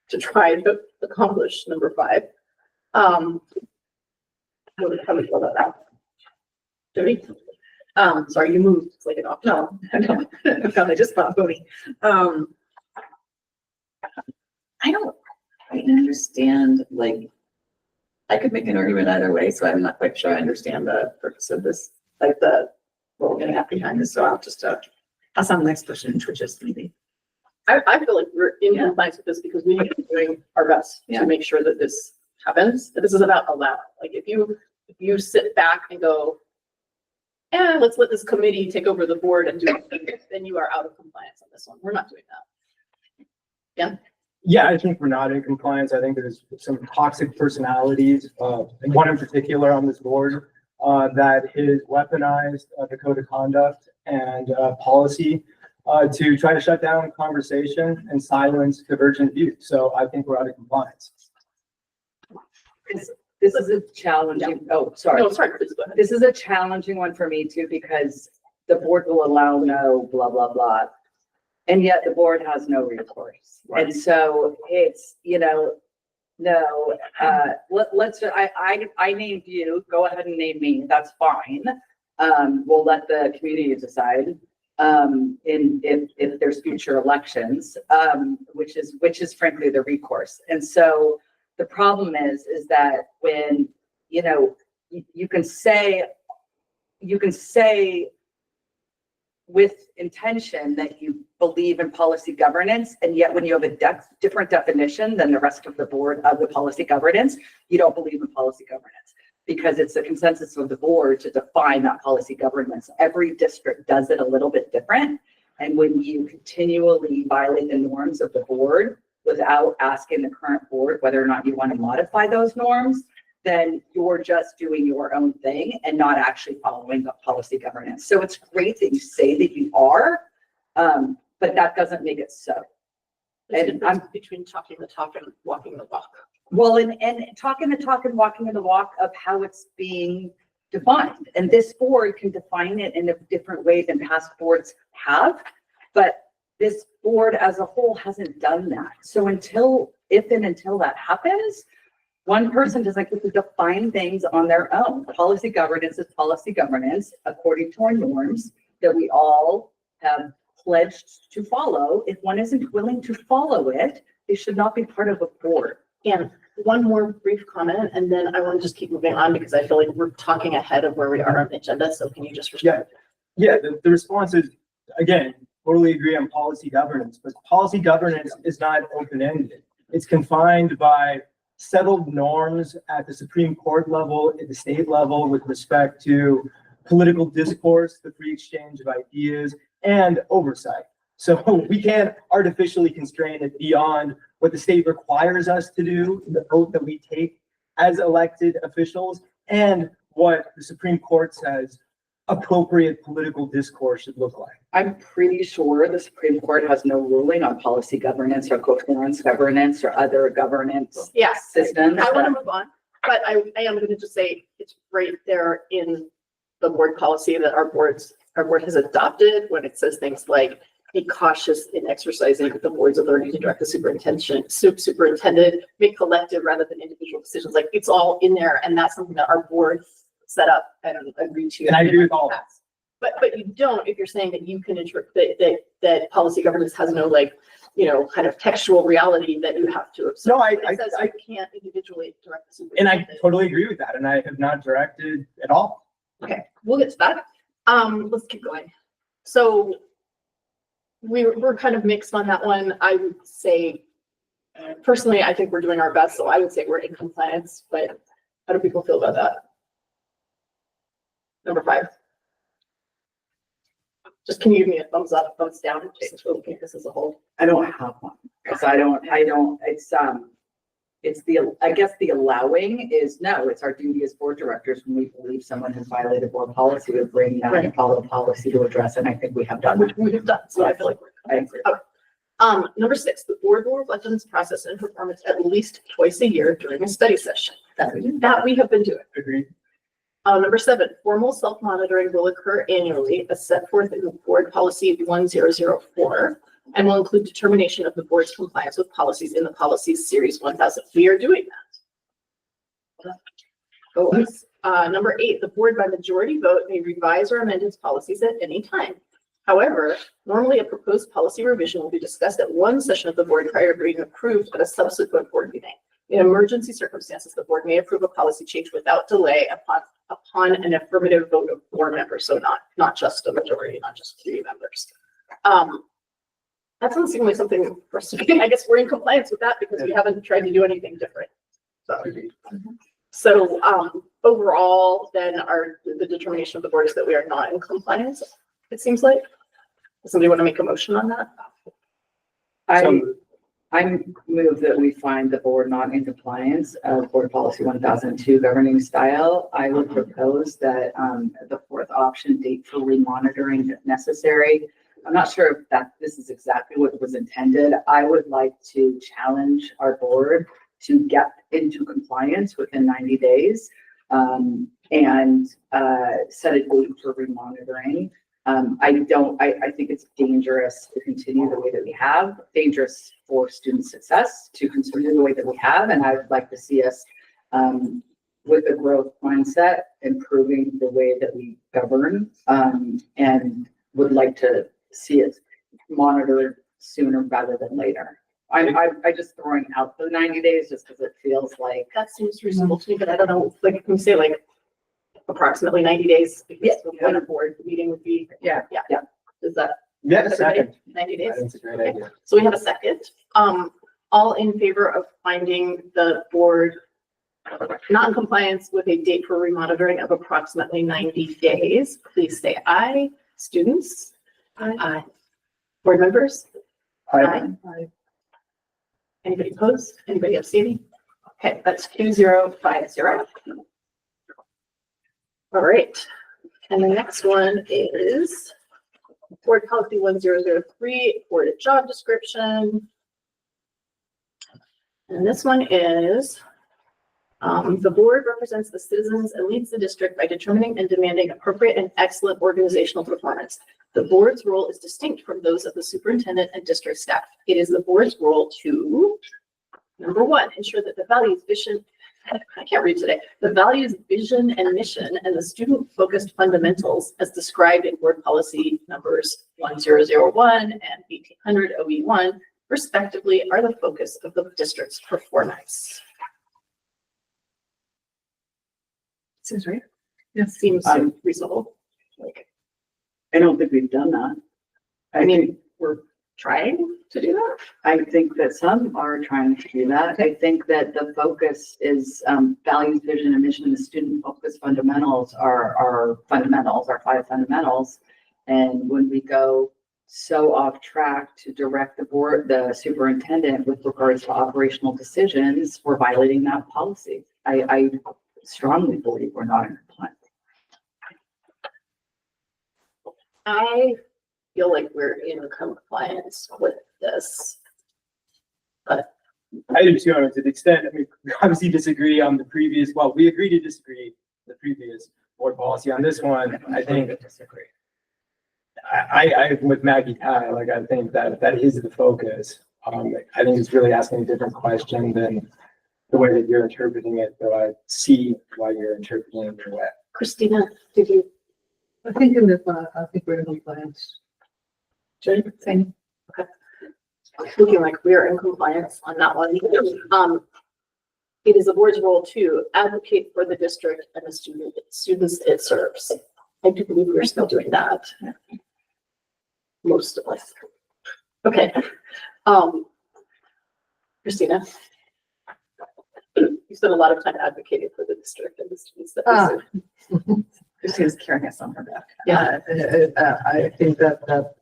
to try to accomplish number 5. How would we feel about that? Jody? Sorry, you moved. It's like an off. No, I just thought Bodie. I don't quite understand, like, I could make an argument either way, so I'm not quite sure I understand the purpose of this, like what we're gonna have behind this, so I'll just pass on the next question, which is maybe. I feel like we're in compliance with this because we are doing our best to make sure that this happens. That this is about allowing. Like if you sit back and go, let's let this committee take over the board and do it, then you are out of compliance on this one. We're not doing that. Yeah. Yeah, I think we're not in compliance. I think there's some toxic personalities, and one in particular on this board, that has weaponized the code of conduct and policy to try to shut down conversation and silence divergent views. So I think we're out of compliance. This is a challenging, oh, sorry. No, sorry, please go ahead. This is a challenging one for me too, because the board will allow no blah, blah, blah. And yet the board has no recourse. Right. And so it's, I named you, go ahead and name me, that's fine. We'll let the community decide if there's future elections, which is frankly the recourse. And so the problem is that when, you can say with intention that you believe in policy governance, and yet when you have a different definition than the rest of the board of the policy governance, you don't believe in policy governance, because it's a consensus of the board to define that policy governance. Every district does it a little bit different. And when you continually violate the norms of the board, without asking the current board whether or not you want to modify those norms, then you're just doing your own thing and not actually following the policy governance. So it's great that you say that you are, but that doesn't make it so. And I'm between talking the talk and walking the walk. Well, and talking the talk and walking the walk of how it's being defined. And this board can define it in a different way than past boards have, but this board as a whole hasn't done that. So until that happens, one person doesn't get to define things on their own. Policy governance is policy governance according to our norms that we all have pledged to follow. If one isn't willing to follow it, they should not be part of a board. And one more brief comment, and then I want to just keep moving on because I feel like we're talking ahead of where we are on the agenda. So can you just respond? Yeah, the response is, again, totally agree on policy governance, but policy governance is not open-ended. It's confined by settled norms at the Supreme Court level, at the state level, with respect to political discourse, the free exchange of ideas, and oversight. So we can't artificially constrain it beyond what the state requires us to do, the oath that we take as elected officials, and what the Supreme Court says appropriate political discourse should look like. I'm pretty sure the Supreme Court has no ruling on policy governance or coherence governance or other governance systems. I want to move on, but I am going to just say it's right there in the board policy that our board has adopted when it says things like be cautious in exercising the board's authority to direct the superintendent, make collective rather than individual decisions. Like it's all in there, and that's something that our board set up and agreed to. And I agree with all that. But you don't if you're saying that you can interpret that policy governance has no kind of textual reality that you have to observe. No, It says you can't individually direct the And superintendent. I totally agree with that, and I have not directed at all. Okay, we'll get to that. Let's keep going. So we're kind of mixed on that one. I would say, personally, I think we're doing our best. So I would say we're in compliance, but how do people feel about that? Number 5. Just can you give me a thumbs up, thumbs down, since we're looking at this as a whole? I don't have one, because I don't, I guess the allowing is, no, it's our duty as board directors when we believe someone has violated board policy to bring that and follow policy to address, and I think we have done. Which we have done, so I feel like I agree. Number 6, the board will reflect on this process and performance at least twice a year during a study session. That we have been doing. Agreed. Number 7, formal self-monitoring will occur annually as set forth in the board policy 1004 and will include determination of the board's compliance with policies in the policies series 1000. We are doing that. Number 8, the board by majority vote may revise or amend its policies at any time. However, normally a proposed policy revision will be discussed at one session of the board prior to being approved at a subsequent board meeting. In emergency circumstances, the board may approve a policy change without delay upon an affirmative vote of 4 members. So not just a majority, not just 3 members. That doesn't seem like something for us to be. I guess we're in compliance with that because we haven't tried to do anything different. So overall, then the determination of the board is that we are not in compliance. It seems like. Does somebody want to make a motion on that? I move that we find the board not in compliance of board policy 1002 governing style. I would propose that the 4th option, date for remonitoring if necessary. I'm not sure if this is exactly what was intended. I would like to challenge our board to get into compliance within 90 days and set a date for remonitoring. I think it's dangerous to continue the way that we have, dangerous for student success to continue the way that we have. And I would like to see us with a growth mindset, improving the way that we govern and would like to see it monitored sooner rather than later. I just throwing out the 90 days just because it feels like. That seems reasonable to me, but I don't know, like, can we say like approximately 90 days? Because when a board meeting would be. Yeah. Is that? Yeah, second. 90 days? That's a great idea. So we have a second. All in favor of finding the board not in compliance with a date for remonitoring of approximately 90 days, please say aye. Students? Aye. Board members? Aye. Anybody opposed? Anybody abstaining? Okay, that's 2050. All right, and the next one is board policy 1003, board job description. And this one is, the board represents the citizens and leads the district by determining and demanding appropriate and excellent organizational performance. The board's role is distinct from those of the superintendent and district staff. It is the board's role to, number one, ensure that the values, vision, I can't read today, the values, vision, and mission, and the student-focused fundamentals as described in board policy numbers 1001 and 1800 OE1, respectively, are the focus of the district's performance. Seems right. It seems reasonable. Like, I don't think we've done that. I mean, we're trying to do that. I think that some are trying to do that. I think that the focus is values, vision, and mission. The student focused fundamentals are fundamentals, our 5 fundamentals. And when we go so off track to direct the board, the superintendent with regards to operational decisions, we're violating that policy. I strongly believe we're not in compliance. I feel like we're in compliance with this. But I do too, to the extent, I mean, we obviously disagree on the previous, well, we agree to disagree the previous board policy. On this one, I think, I with Maggie Ty, like, I think that is the focus. I think it's really asking a different question than the way that you're interpreting it, though I see why you're interpreting it your way. Christina, did you? I think in this one, I think we're in compliance. Same. Okay. Looking like we're in compliance on that one. It is the board's role to advocate for the district and the students it serves. I do believe we're still doing that. Most of us. Okay. Christina. You spent a lot of time advocating for the district and the students that we serve. Christina's carrying us on her back. Yeah. I think that,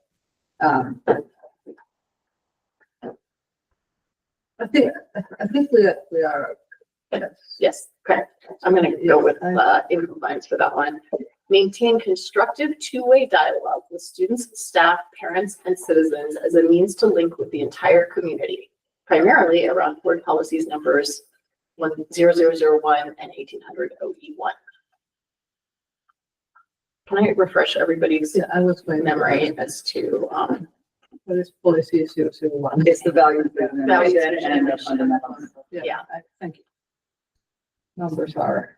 I think we are. Yes, correct. I'm gonna go with in compliance for that one. Maintain constructive two-way dialogue with students, staff, parents, and citizens as a means to link with the entire community, primarily around board policies numbers 10001 and 1800 OE1. Can I refresh everybody's memory as to what is policy 001? It's the values, vision, Values, mission, vision, and the mission. fundamentals. Yeah. Thank you. Numbers are.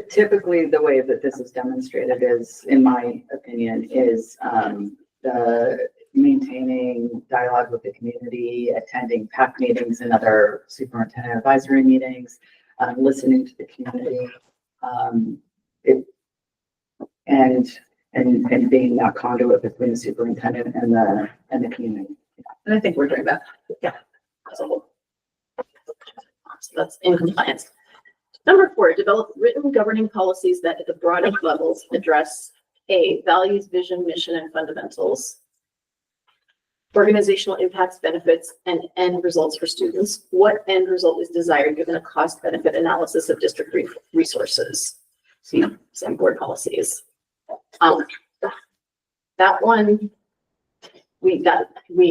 Typically, the way that this is demonstrated is, in my opinion, is the maintaining dialogue with the community, attending PAC meetings and other superintendent advisory meetings, listening to the community, and being that conduit between the superintendent and the community. And I think we're doing that. Yeah. As a whole. So that's in compliance. Number 4, develop written governing policies that at the broadest levels address A, values, vision, mission, and fundamentals, organizational impacts, benefits, and end results for students. What end result is desired given a cost benefit analysis of district resources? See, some board policies. That one, we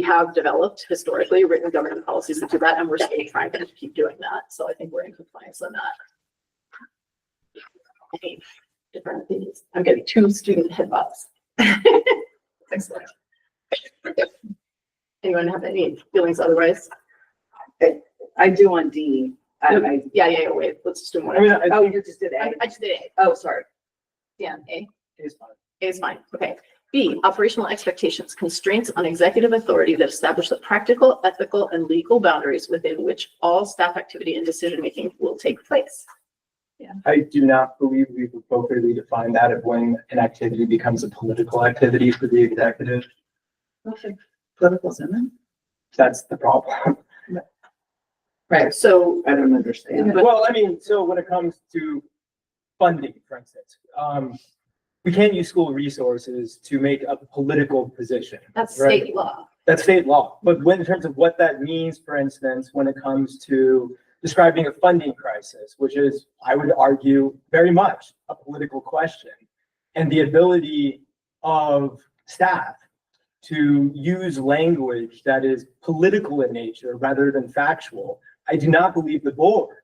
have developed historically written governing policies to do that, and we're still trying to keep doing that. So I think we're in compliance on that. Okay, different things. I'm getting 2 student head bobs. Excellent. Anyone have any feelings otherwise? I do on D. Yeah, wait, let's just do one. You just did A. I just did A. Oh, sorry. Yeah, A. A is fine. A is fine. Okay. B, operational expectations, constraints on executive authority that establish the practical, ethical, and legal boundaries within which all staff activity and decision-making will take place. Yeah. I do not believe we've appropriately defined that of when an activity becomes a political activity for the executive. Okay. Political's in there. That's the problem. Right. So I don't understand. Well, I mean, so when it comes to funding, for instance, we can't use school resources to make a political position. that's right? state law. That's state law. But when, in terms of what that means, for instance, when it comes to describing a funding crisis, which is, I would argue, very much a political question, and the ability of staff to use language that is political in nature rather than factual, I do not believe the board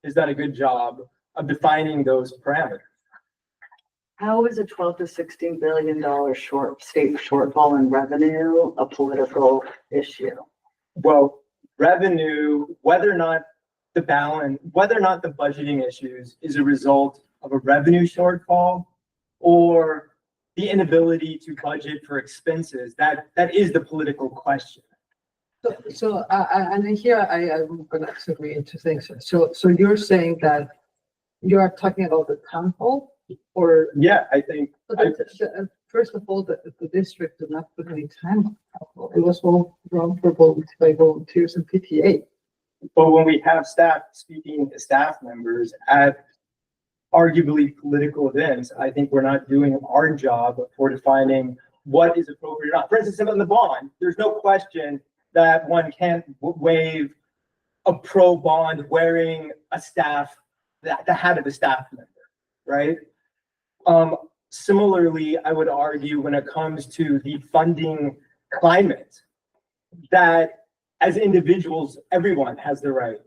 has done a good job of defining those parameters. How is a 12 to $16 billion state shortfall in revenue a political issue? Well, revenue, whether or not the budgeting issues is a result of a revenue shortfall or the inability to budget for expenses, that is the political question. And here I'm gonna disagree into things. So you're saying that you are talking about the town hall or? Yeah, I think. First of all, the district did not put any time on town hall. It was all run for by volunteers and PTA. But when we have staff speaking to staff members at arguably political events, I think we're not doing our job for defining what is appropriate or not. For instance, in the bond, there's no question that one can't waive a pro bond wearing a staff, the hat of a staff member, right? Similarly, I would argue when it comes to the funding climate, that as individuals, everyone has the right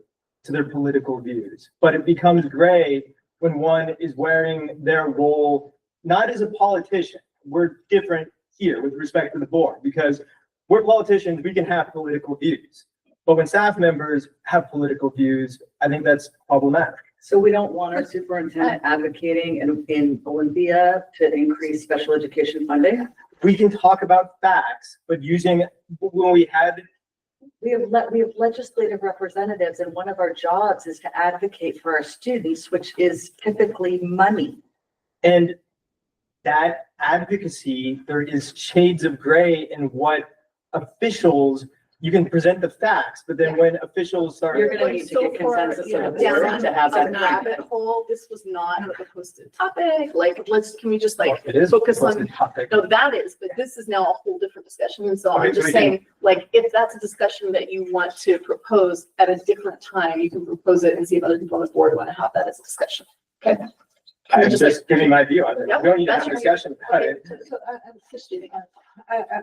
to their political views, but it becomes gray when one is wearing their role, not as a politician. We're different here with respect to the board because we're politicians, we can have political views. But when staff members have political views, I think that's problematic. So we don't want our superintendent advocating in Olympia to increase special education funding? We can talk about facts, but using, when we have legislative representatives, and one of our jobs is to advocate for our students, which is typically money. And that advocacy, there is shades of gray in what officials, you can present the facts, but then when officials start. You're gonna need to get consensus of the board to have that. Rabbit hole, this was not a posted topic, like, can we just like It is focus on, posted topic. no, that is, but this is now a whole different discussion, and so Okay, I'm so just we can- saying, like, if that's a discussion that you want to propose at a different time, you can propose it and see if other people on the board want to have that as a discussion, okay? I'm Just just giving my view on it. Yep, We don't need to have that's a your discussion about Okay. it. So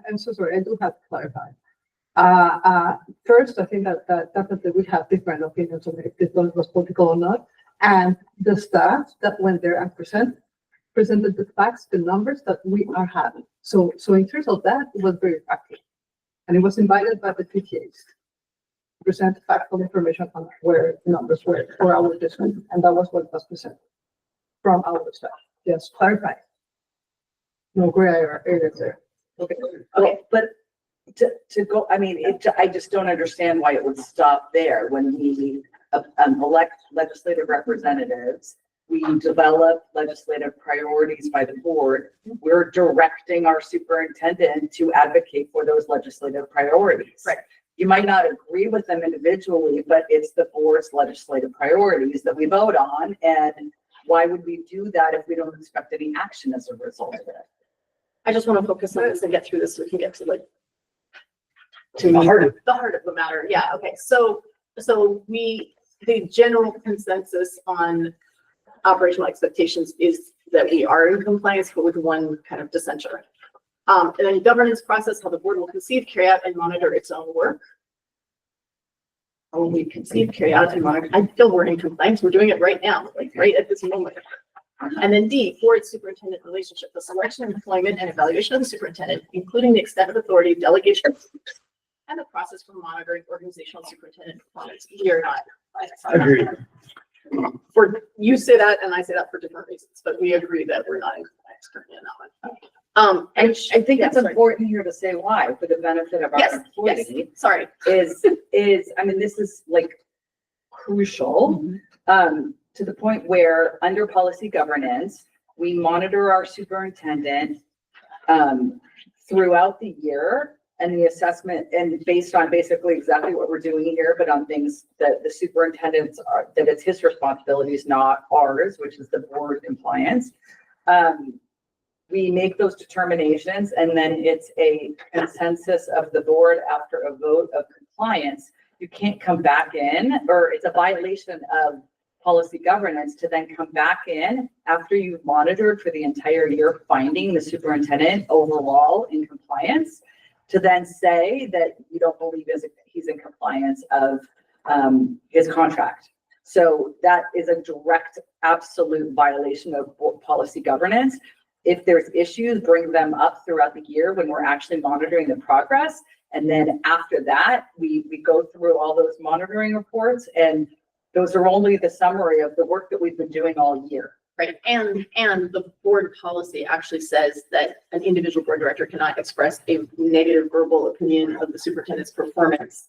I'm so sorry, I do have to clarify. First, I think that definitely we have different opinions on if this was political or not. And the staff that went there and presented the facts, the numbers that we are having. So in terms of that, it was very practical. And it was invited by the PTAs to present factual information on where numbers were for our district. And that was what was presented from our staff. Just clarify. No gray areas there. Okay, but to go, I mean, I just don't understand why it would stop there when we elect legislative representatives. We develop legislative priorities by the board. We're directing our superintendent to advocate for those legislative priorities. Right. You might not agree with them individually, but it's the board's legislative priorities that we vote on. And why would we do that if we don't expect any action as a result of it? I just want to focus on this and get through this so we can get to like The heart of the heart of the matter. Yeah, okay. So the general consensus on operational expectations is that we are in compliance, but with one kind of dissenter. And then governance process, how the board will conceive, carry out, and monitor its own work. When we conceive, carry out, and monitor, I feel we're in compliance. We're doing it right now, like right at this moment. And then D, board superintendent relationship, the selection, employment, and evaluation of the superintendent, including the extent of authority, delegation, and the process for monitoring organizational superintendent performance. We are not. Agreed. You say that and I say that for different reasons, but we agree that we're not in compliance currently in that one. And I think yeah, it's sorry. important here to say why, for the benefit of our Yes, employees. yes, sorry. Is, I mean, this is like crucial, to the point where under policy governance, we monitor our superintendent, throughout the year, and the assessment, and based on basically exactly what we're doing here, but on things that the superintendents are, that it's his responsibilities, not ours, which is the board compliance. we make those determinations and then it's a consensus of the board after a vote of compliance. You can't come back in, or it's a violation of policy governance to then come back in after you've monitored for the entire year, finding the superintendent overall in compliance, to then say that you don't believe he's in compliance of his contract. So that is a direct, absolute violation of policy governance. If there's issues, bring them up throughout the year when we're actually monitoring the progress. And then after that, we go through all those monitoring reports, and those are only the summary of the work that we've been doing all year. Right, and the board policy actually says that an individual board director cannot express a negative verbal opinion of the superintendent's performance.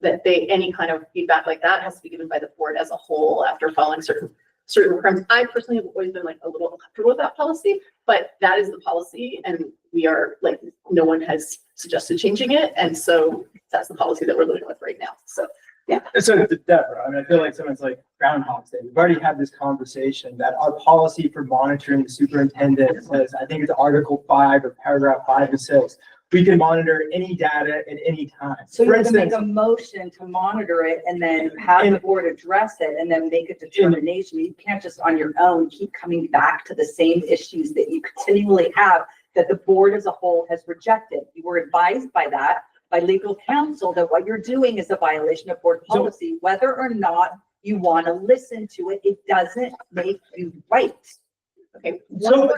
That any kind of feedback like that has to be given by the board as a whole after following certain requirements. I personally have always been like a little uncomfortable with that policy, but that is the policy, and we are like, no one has suggested changing it, and so that's the policy that we're living with right now, so. Yeah. So Deborah, I mean, I feel like someone's like Groundhog's Day. We've already had this conversation that our policy for monitoring the superintendent says, I think it's Article 5 or paragraph 5 or 6. We can monitor any data at any time. So you For have to make instance, a motion to monitor it and then have the board address it and then make a determination. You can't just on your own keep coming back to the same issues that you continually have that the board as a whole has rejected. You were advised by legal counsel that what you're doing is a violation of board policy. Whether or not you want to listen to it, it doesn't make you right. Okay. So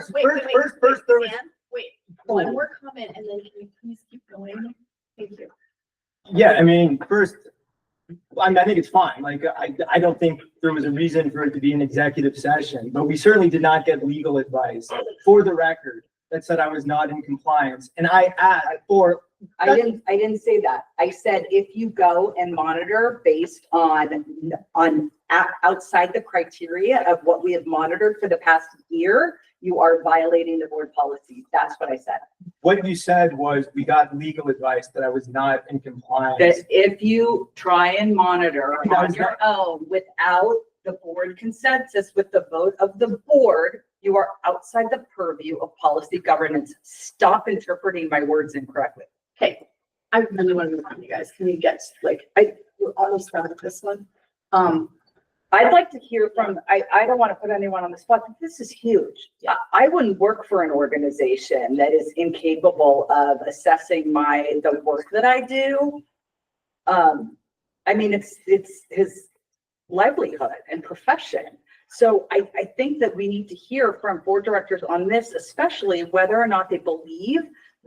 One more comment, and then can you please keep going? Thank you. yeah, I mean, first, I think it's fine. Like, I don't think there was a reason for it to be an executive session, but we certainly did not get legal advice for the record that said I was not in compliance. And I asked for. I didn't say that. I said, if you go and monitor based on outside the criteria of what we have monitored for the past year, you are violating the board policy. That's what I said. What you said was we got legal advice that I was not in compliance. That if you try and monitor on your own without the board consensus with the vote of the board, you are outside the purview of policy governance. Stop interpreting my words incorrectly. Okay, I really want to move on, you guys. Can you get, like, we're almost done with this one. I'd like to hear from, I don't want to put anyone on the spot, but this is huge. I wouldn't work for an organization that is incapable of assessing the work that I do. I mean, it's his livelihood and profession. So I think that we need to hear from board directors on this, especially whether or not they believe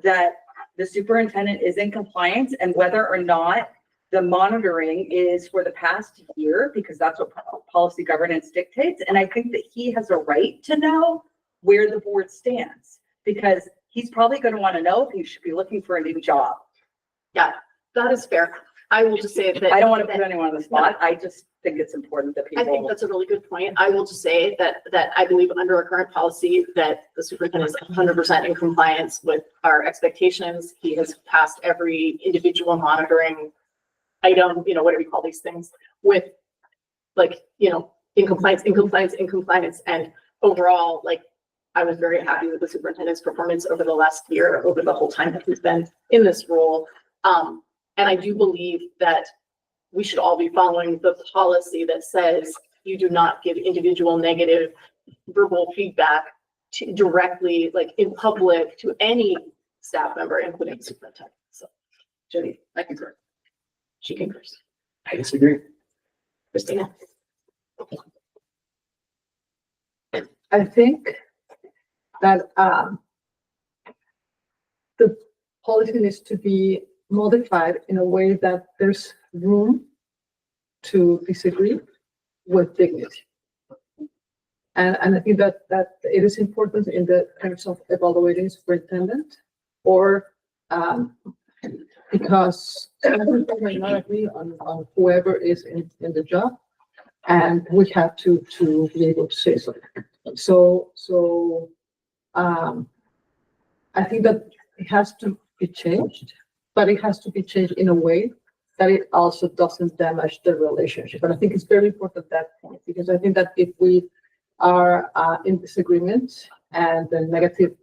that the superintendent is in compliance and whether or not the monitoring is for the past year, because that's what policy governance dictates. And I think that he has a right to know where the board stands, because he's probably going to want to know if he should be looking for a new job. Yeah, that is fair. I will just say that. I don't want to put anyone on the spot. I just think it's important that people. I think that's a really good point. I will just say that I believe under our current policy that the superintendent is 100% in compliance with our expectations. He has passed every individual monitoring item, whatever you call these things, with in compliance. And overall, I was very happy with the superintendent's performance over the last year, over the whole time that he's been in this role. And I do believe that we should all be following the policy that says you do not give individual negative verbal feedback directly, in public, to any staff member, including the superintendent. So, Jody, I concur. She concurs. I disagree. Christina. I think that the policy needs to be modified in a way that there's room to disagree with dignity. And I think that it is important in the terms of evaluating superintendent, or because some people may not agree on whoever is in the job, and we have to be able to say so. So I think that it has to be changed, but it has to be changed in a way that it also doesn't damage the relationship. And I think it's very important at that point, because I think that if we are in disagreement and the negative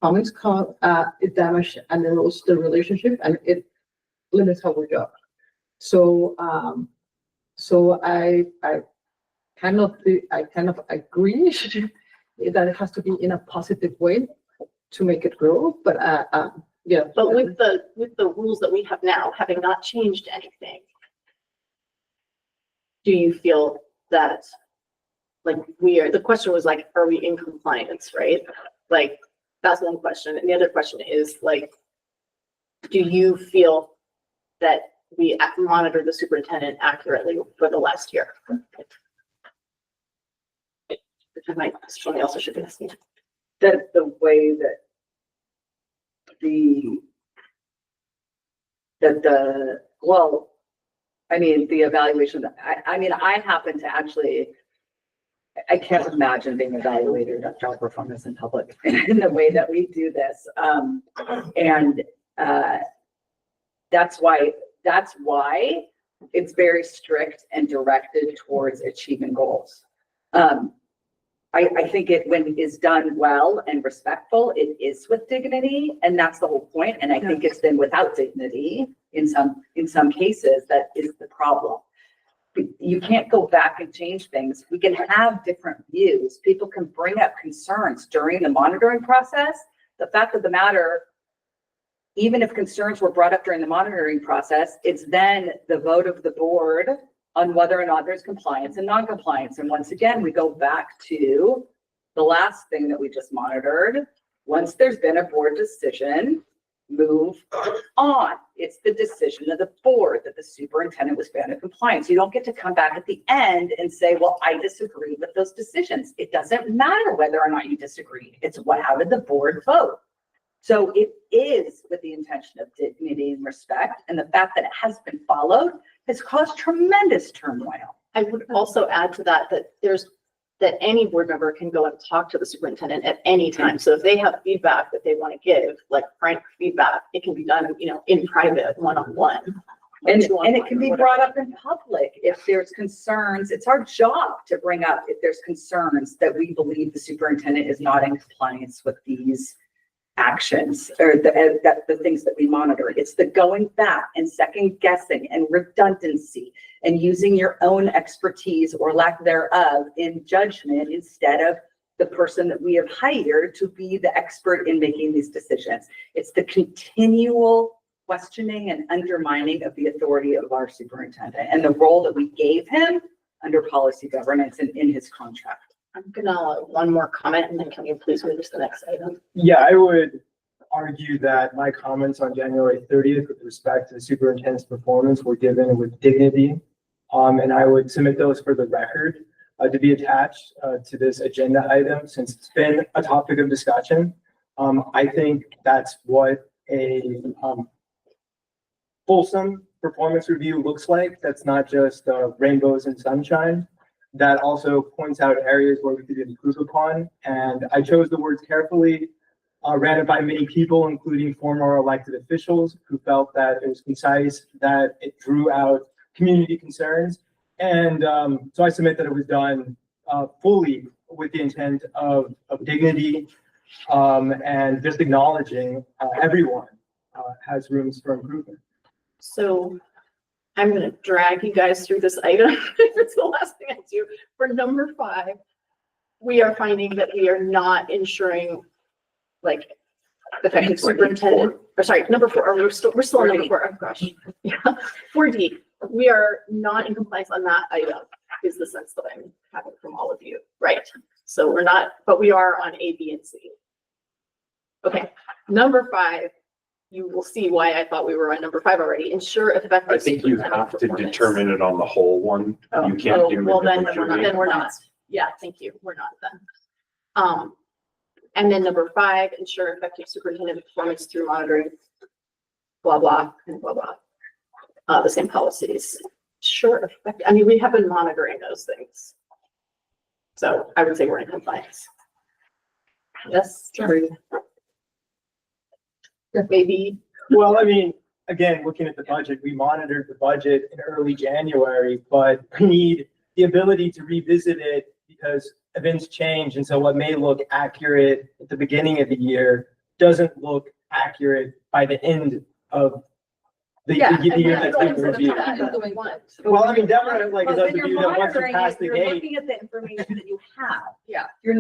comments cause, it damage and erodes the relationship and it limits our job. So, I kind of agree that it has to be in a positive way to make it grow, but, yeah. But with the rules that we have now, having not changed anything, do you feel that, like, the question was like, are we in compliance, right? Like, that's one question. And the other question is like, do you feel that we monitor the superintendent accurately for the last year? I might, somebody else should be asking. That the way that well, I mean, the evaluation, I mean, I happen to actually, I can't imagine being evaluated on job performance in public in the way that we do this. And that's why it's very strict and directed towards achieving goals. I think when it is done well and respectful, it is with dignity, and that's the whole point. And I think it's been without dignity in some cases that is the problem. You can't go back and change things. We can have different views. People can bring up concerns during the monitoring process. The fact of the matter, even if concerns were brought up during the monitoring process, it's then the vote of the board on whether or not there's compliance and non-compliance. And once again, we go back to the last thing that we just monitored. Once there's been a board decision, move on. It's the decision of the board that the superintendent was found in compliance. You don't get to come back at the end and say, well, I disagree with those decisions. It doesn't matter whether or not you disagree. It's how did the board vote? So it is with the intention of dignity and respect, and the fact that it has been followed has caused tremendous turmoil. I would also add to that that any board member can go and talk to the superintendent at any time. So if they have feedback that they want to give, like frank feedback, it can be done, in private, one-on-one. And it can be brought up in public if there's concerns. It's our job to bring up if there's concerns that we believe the superintendent is not in compliance with these actions or the things that we monitor. It's the going back and second guessing and redundancy and using your own expertise or lack thereof in judgment instead of the person that we have hired to be the expert in making these decisions. It's the continual questioning and undermining of the authority of our superintendent and the role that we gave him under policy governance and in his contract. I'm gonna one more comment and then can you please move to the next item? Yeah, I would argue that my comments on January 30th with respect to the superintendent's performance were given with dignity. And I would submit those for the record to be attached to this agenda item since it's been a topic of discussion. I think that's what a fulsome performance review looks like. That's not just rainbows and sunshine. That also points out areas where we could improve upon. And I chose the words carefully, ran it by many people, including former elected officials who felt that it was concise, that it drew out community concerns. And so I submit that it was done fully with the intent of dignity and just acknowledging everyone has rooms for improvement. So I'm going to drag you guys through this item. It's the last thing I do. For number 5, we are finding that we are not ensuring like effective superintendent, or sorry, number 4, we're still on number 4. Oh gosh. Yeah. 4D, we are not in compliance on that item is the sense that I'm having from all of you. Right. So we're not, but we are on A, B, and C. Okay. Number 5. You will see why I thought we were on number 5 already. Ensure effective. I think you have to determine it on the whole one. Oh, You can't do. well, then individually. we're not. Yeah, thank you. We're not then. And then number 5, ensure effective superintendent performance through monitoring, blah, blah, and blah, blah. The same policies. Sure. I mean, we have been monitoring those things. So I would say we're in compliance. Yes. Sure. Maybe. Well, I mean, again, looking at the budget, we monitored the budget in early January, but we need the ability to revisit it because events change. And so what may look accurate at the beginning of the year doesn't look accurate by the end of the Yeah, the year and that's we're being going reviewed. to that, we want. Well, I mean, Deborah, like, is But of when the you're view that once you monitoring pass it, the you're gate, looking at the information that you have. Yeah. You're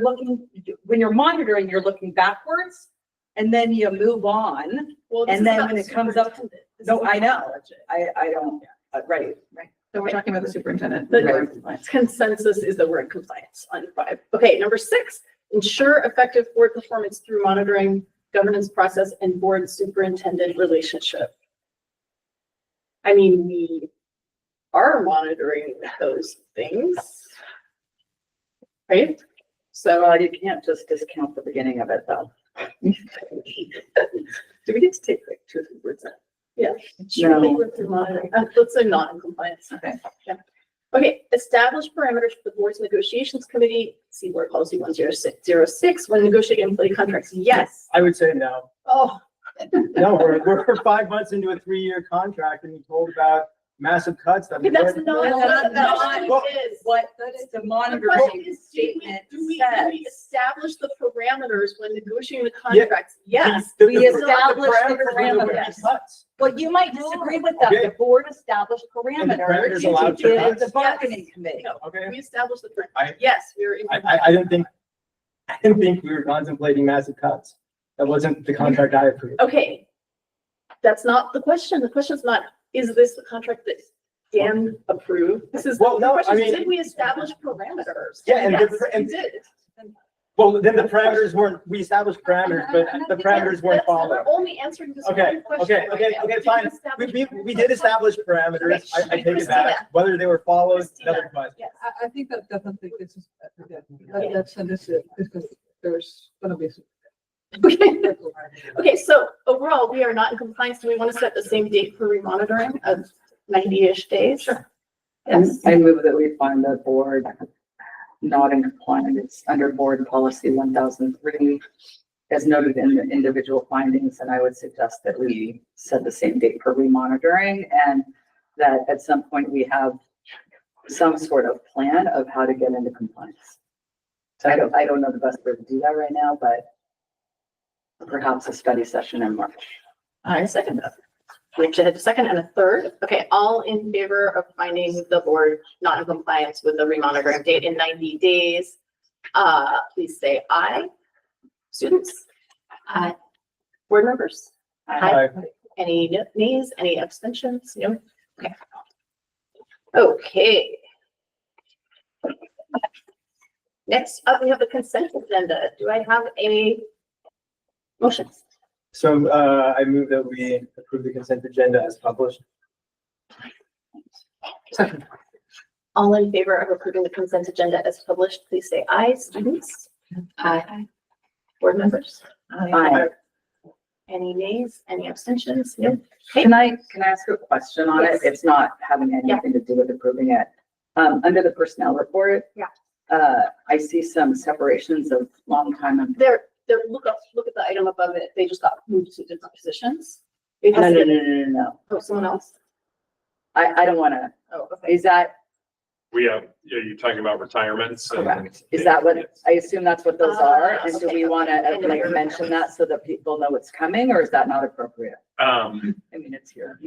looking, when you're monitoring, you're looking backwards and then you move on. Well, this And is then about when the it comes up, superintendent. This no, is I know, budget. I don't, right. So we're talking about the superintendent. The consensus is that we're in compliance on 5. Okay, number 6, ensure effective board performance through monitoring, governance process, and board superintendent relationship. I mean, we are monitoring those things. Right? So you can't just discount the beginning of it though. Do we get to take like 2 or 3 words out? Yeah. No. Through monitoring. Let's say not in compliance. Okay. Yeah. Okay, establish parameters for the board's negotiations committee, see board policy 10606, when negotiating employee contracts. Yes. I would say no. Oh. No, we're 5 months into a 3-year contract and we told about massive cuts. That we That's would- not what the Well, question is. What the The question monitoring is, statement do we says. establish the parameters when negotiating the contracts? Yes. The- We the- establish the were the parameters. cuts. But you might disagree with that. Okay. The board established And the parameters. parameters allowed to cuts? the bargaining committee. No, Okay. we established the I- parameters. Yes, we were in. I didn't think we were contemplating massive cuts. That wasn't the contract I approved. Okay. That's not the question. The question's not, is this the contract that Dan approved? This is, Well, the no, question I is, mean- did we establish parameters? Yeah, and Yes, the- we did. Well, then the parameters weren't, we established parameters, but the parameters weren't followed. We're only answering this Okay, one question. okay, right okay, now. okay, Did fine. establish We did establish parameters. I take it Christina. back. Whether they were followed, Christina. another question. Yes. I think that definitely this is, that's an issue, because there's gonna be. Okay. Okay, so overall, we are not in compliance. Do we want to set the same date for remonitoring of 90-ish days? Sure. Yes. I move that we find the board not in compliance under board policy 1003. As noted in the individual findings, and I would suggest that we set the same date for remonitoring and that at some point we have some sort of plan of how to get into compliance. So I don't know the best way to do that right now, but perhaps a study session in March. I second that. We actually had a second and a third. Okay, all in favor of finding the board not in compliance with the remonitoring date in 90 days? Please say aye. Students? Aye. Board members? Aye. Any nays, any abstentions? No? Okay. Okay. Next up, we have the consent agenda. Do I have a motion? So, I move that we approve the consent agenda as published. Second. All in favor of approving the consent agenda as published, please say aye. Students? Aye. Board members? Aye. Any nays, any abstentions? No? Okay. Can I ask a question on it? Yes. It's not having anything to do with approving it. Under the personnel report. Yeah. I see some separations of long time. They're, look at the item above it. They just got moved to different positions. It No, has no, to- no, no, no, no. Oh, someone else? I don't want to, Oh, okay. is that, We have, are you talking about retirements? and- correct? Is that what, I assume that's what those are? And do okay, we want okay. to like mention that so that people know it's coming, or is that not appropriate? I mean, it's here.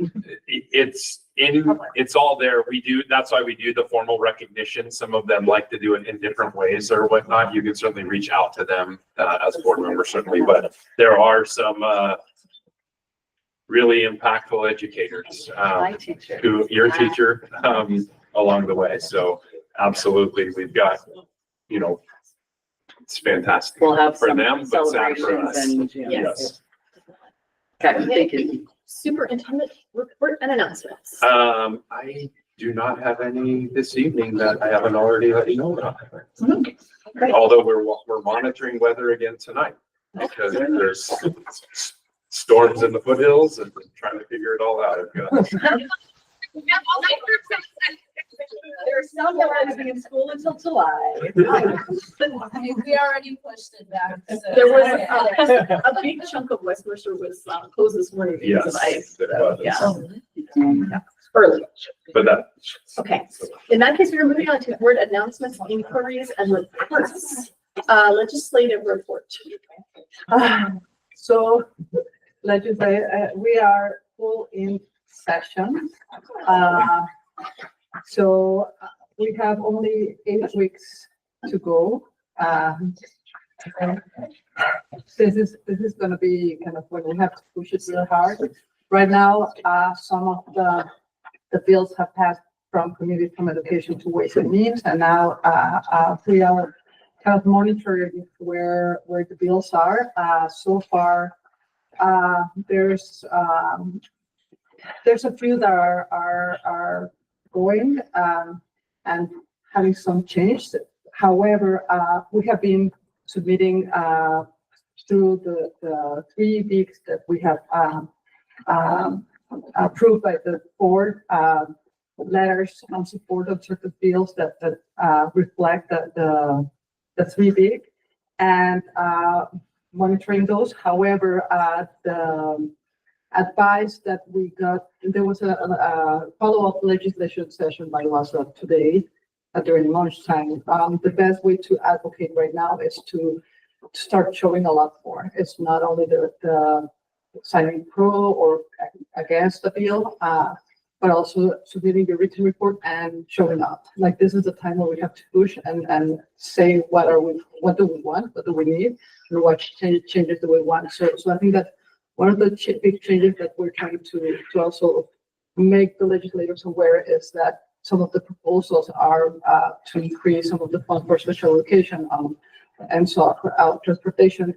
It's all there. We do, that's why we do the formal recognition. Some of them like to do it in different ways or whatnot. You can certainly reach out to them, as board members certainly, but there are some, really impactful educators, My teacher. who, your teacher, along the way. So absolutely, we've got, it's fantastic We'll have for some them, but sad for celebrations us. and, you know, Yes. Okay, thank you. Superintendent report and announcements. I do not have any this evening that I haven't already let you know about. Great. Although we're monitoring weather again tonight because there's storms in the foothills and we're trying to figure it all out. There's some that are going to be in school until July. I mean, we already pushed it back. So- There was a big chunk of West Mercer was closed this morning because of ice. Yes, it So, was. yeah. Early. But that, Okay, in that case, we are moving on to board announcements, inquiries, and reports. Legislative report. So we are full in session. So we have only 8 weeks to go. This is gonna be kind of when we have to push it real hard. Right now, some of the bills have passed from community from education to ways and means, and now we are kind of monitoring where the bills are. So far, there's a few that are going and having some change. However, we have been submitting through the 3 weeks that we have approved by the board letters on support of certain bills that reflect the 3 big and monitoring those. However, the advice that we got, there was a follow-up legislation session by WhatsApp today during lunchtime. The best way to advocate right now is to start showing a lot more. It's not only the signing pro or against the bill, but also submitting the written report and showing up. Like, this is the time where we have to push and say what do we want, what do we need, and what changes do we want. So I think that one of the big changes that we're trying to also make the legislators aware is that some of the proposals are to increase some of the funds for special education, and so transportation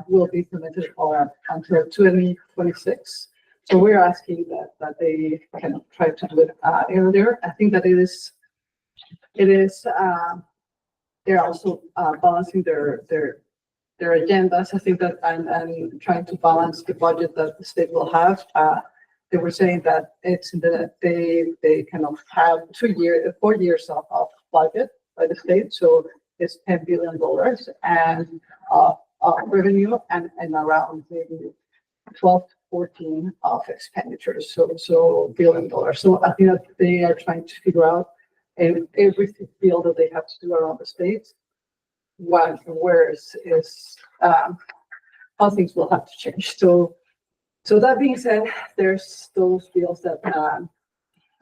will be implemented until 2026. So we're asking that they kind of try to do it earlier. I think that it is. They're also balancing their agendas. I think that and trying to balance the budget that the state will have. They were saying that it's in they kind of have 4 years of budget by the state, so it's $10 billion and revenue and around maybe 12 to 14 of expenditures. So $1 billion. So I think that they are trying to figure out in every bill that they have to do around the states how things will have to change. So that being said, there's those bills that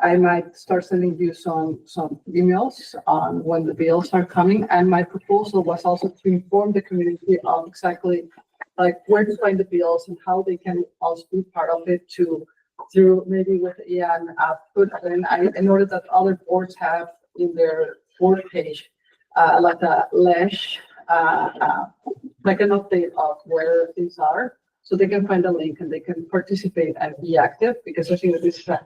I might start sending you some emails on when the bills are coming. And my proposal was also to inform the community of exactly like where to find the bills and how they can also be part of it through maybe with Ian put in order that other boards have in their board page like a like an update of where things are. So they can find a link and they can participate and be active, because I think that this is an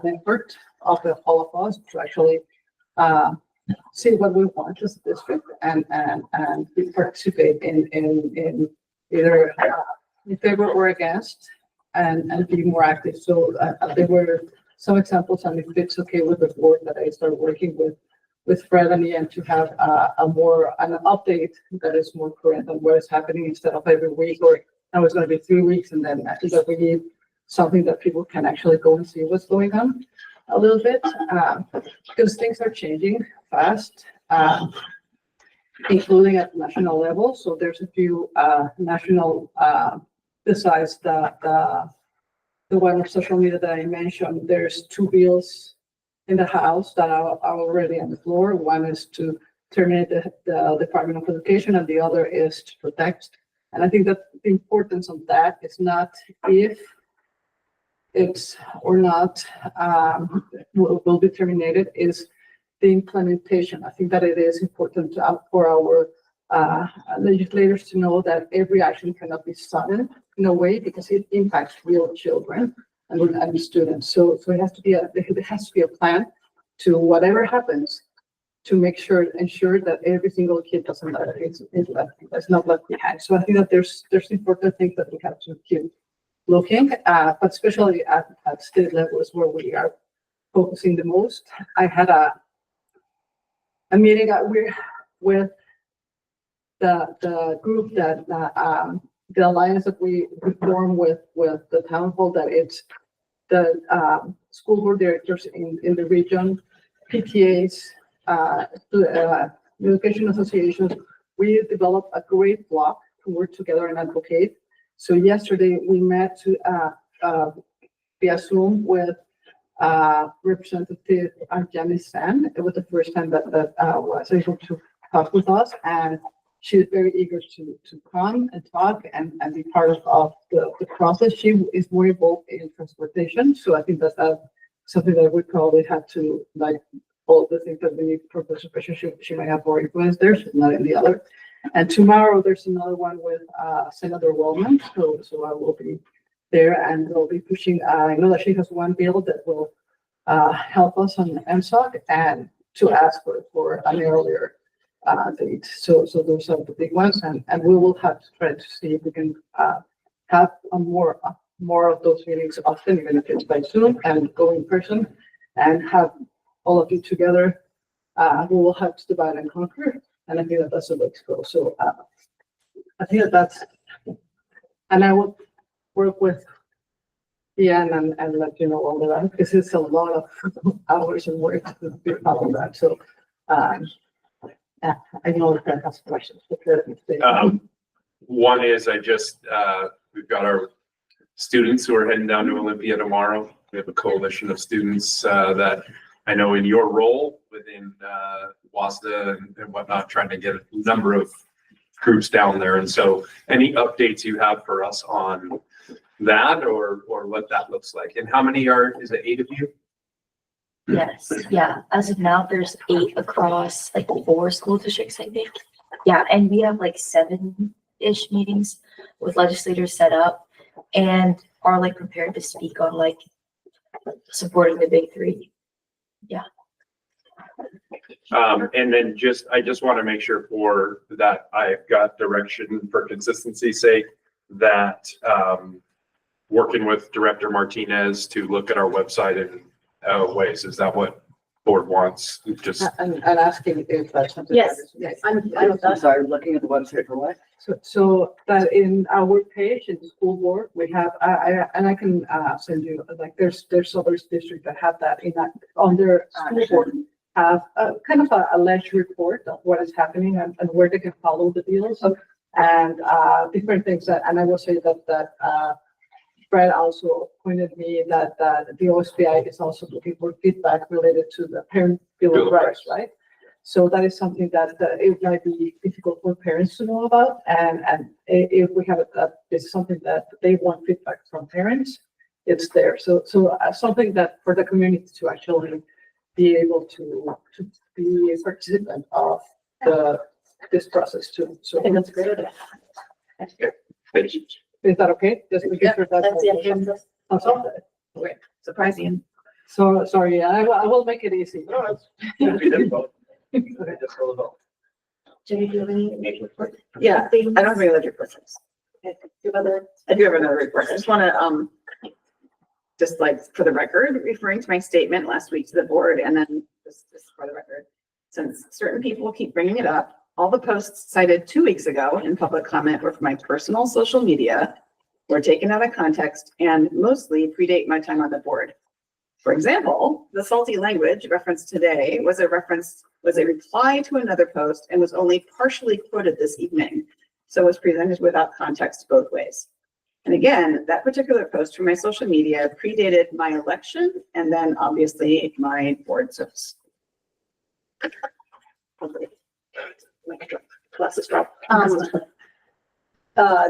effort of all of us to actually see what we want as a district and participate in either in favor or against and be more active. So there were some examples, and if it's okay with the board, that I started working with Fred and Ian to have an update that is more current on what is happening, instead of every week or now it's going to be 3 weeks, and then I think that we need something that people can actually go and see what's going on a little bit, because things are changing fast, including at national level. So there's a few national, besides the one on social media that I mentioned, there's 2 bills in the House that are already on the floor. One is to terminate the Department of Education, and the other is to protect. And I think that the importance of that is not if it's or not will be terminated, is the implementation. I think that it is important for our legislators to know that every action cannot be sudden in a way, because it impacts real children and students. So there has to be a plan to whatever happens, to ensure that every single kid is not left behind. So I think that there's important things that we have to keep looking at, but especially at state level is where we are focusing the most. I had a meeting with the group that the alliance that we formed with the town hall, that it's the school board directors in the region, PTAs, education associations. We developed a great block to work together and advocate So yesterday we met to, via Zoom with, Representative Janice Sand. It was the first time that, was able to talk with us, and she was very eager to come and talk and be part of the process. She is more involved in transportation, so I think that's something that we probably have to, like, all the things that we need for participation, she might have more influence there, she's not in the other. And tomorrow there's another one with Senator Wellman, so I will be there and we'll be pushing. I know that she has one bill that will help us on MSOC and to ask for an earlier date. So those are the big ones, and we will have to try to see if we can have a more of those meetings often, even if it's by Zoom, and go in person and have all of you together. We will have to divide and conquer, and I think that that's the way to go. So I think that's, and I will work with Ian and let you know all of that, because it's a lot of hours and work to be part of that. So I know that has questions. One is we've got our students who are heading down to Olympia tomorrow. We have a coalition of students that I know in your role within WASDA and whatnot, trying to get a number of groups down there. And so any updates you have for us on that or what that looks like? And how many is it 8 of you? Yes, yeah. As of now, there's 8 across like 4 school districts, I think. Yeah, and we have like 7-ish meetings with legislators set up and are like prepared to speak on like supporting the big 3. Yeah. And then I just want to make sure for that I've got direction for consistency's sake that working with Director Martinez to look at our website in ways. Is that what board wants? Just and asking if that's something. Yes, I'm sorry, looking at the website for what? So that in our page in the school board, we have, I can send you, like, there's other districts that have that in that, on their report, have kind of a ledger report of what is happening and where they can follow the deals and different things that, and I will say that Fred also pointed me that the OSBI is also looking for feedback related to the parent bill of rights, right? So that is something that it might be difficult for parents to know about. And if we have it's something that they want feedback from parents, it's there. So something that for the community to actually be able to be a participant of this process too. So I think that's a great idea. That's good. Thank you. Is that okay? Just we get That's okay. Surprising. So sorry, I will make it easy. Jenny, do you have any report? Yeah, I don't have any other reports. I do have another report. I just want to, just like for the record, referring to my statement last week to the board, and then just for the record, since certain people keep bringing it up, all the posts cited 2 weeks ago in public comment were from my personal social media, were taken out of context, and mostly predate my time on the board. For example, the salty language referenced today was a reply to another post and was only partially quoted this evening. So it was presented without context both ways. And again, that particular post from my social media predated my election and then obviously my board service. Glasses drop.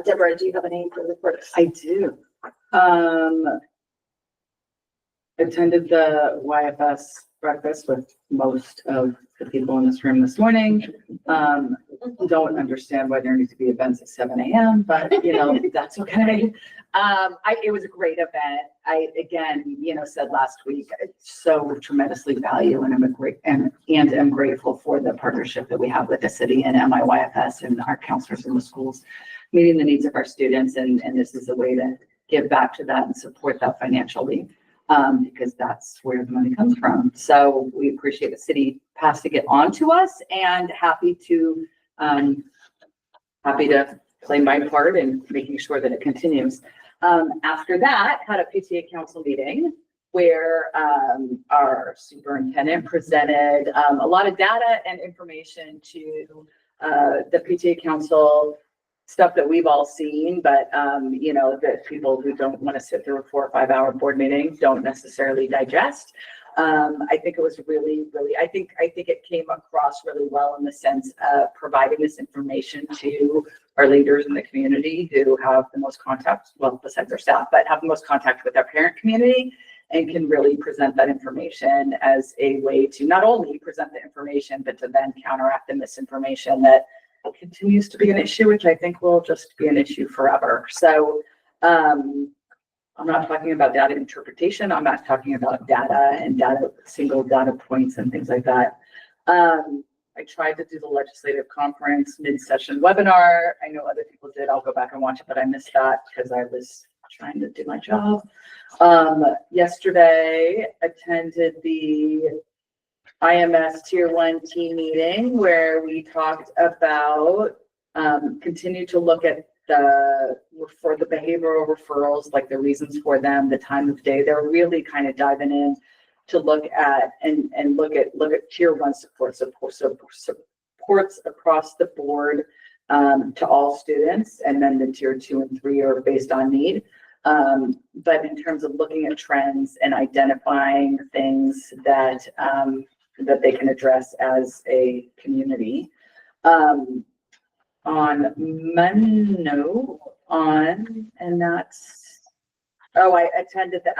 Deborah, do you have any reports? I do. Attended the YFS breakfast with most of the people in this room this morning. Don't understand why there needs to be events at 7 a.m., but you know, that's okay. It was a great event. I, again, said last week, I so tremendously value and am grateful for the partnership that we have with the city and MIYFS and our counselors in the schools, meeting the needs of our students. And this is a way to give back to that and support that financially. Because that's where the money comes from. So we appreciate the city passing it on to us and happy to play my part in making sure that it continues. After that, had a PTA council meeting where our superintendent presented a lot of data and information to the PTA council stuff that we've all seen, but, you know, that people who don't want to sit through a 4 or 5 hour board meeting don't necessarily digest. I think it was really, I think it came across really well in the sense of providing this information to our leaders in the community who have the most contact, well, besides their staff, but have the most contact with our parent community, and can really present that information as a way to not only present the information, but to then counteract the misinformation that continues to be an issue, which I think will just be an issue forever. So, I'm not talking about data interpretation. I'm not talking about data and single data points and things like that. I tried to do the legislative conference mid-session webinar. I know other people did. I'll go back and watch it, but I missed that because I was trying to do my job. Yesterday, attended the IMS Tier 1 team meeting where we talked about continue to look at for the behavioral referrals, like the reasons for them, the time of day. They're really kind of diving in to look at and look at Tier 1 supports across the board to all students, and then the Tier 2 and 3 are based on need. But in terms of looking at trends and identifying things that that they can address as a community. On Monday, I attended the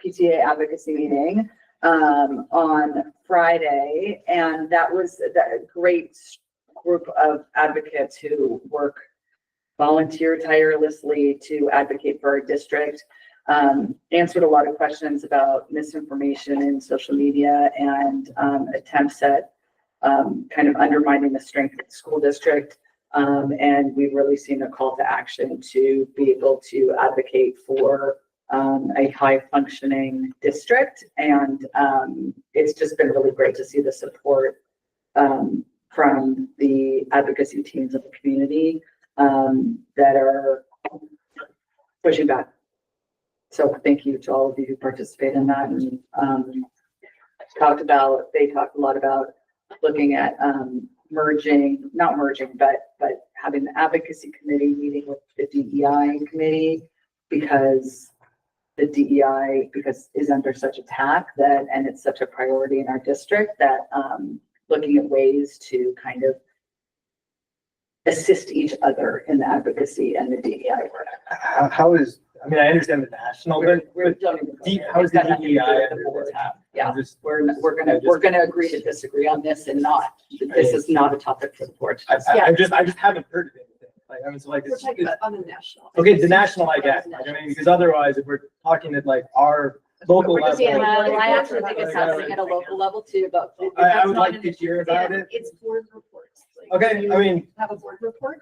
PTA advocacy meeting on Friday, and that was a great group of advocates who volunteer tirelessly to advocate for our district. Answered a lot of questions about misinformation in social media and attempts at kind of undermining the strength of the school district. And we've really seen a call to action to be able to advocate for a high functioning district. And it's just been really great to see the support from the advocacy teams of the community that are pushing back. So thank you to all of you who participate in that. And they talked a lot about looking at not merging, but having the advocacy committee meeting with the DEI committee, because the DEI is under such attack and it's such a priority in our district that looking at ways to kind of assist each other in the advocacy and the DEI work. I understand the national, but how is the DEI under attack? Yeah, we're gonna agree to disagree on this and not, this is not a topic for the board. I just haven't heard of anything. We're talking about on the national. Okay, the national I get, because otherwise if we're talking at like our local level. I actually think it's happening at a local level too, but. I would like to hear about it. It's board reports. Okay, Have a board report?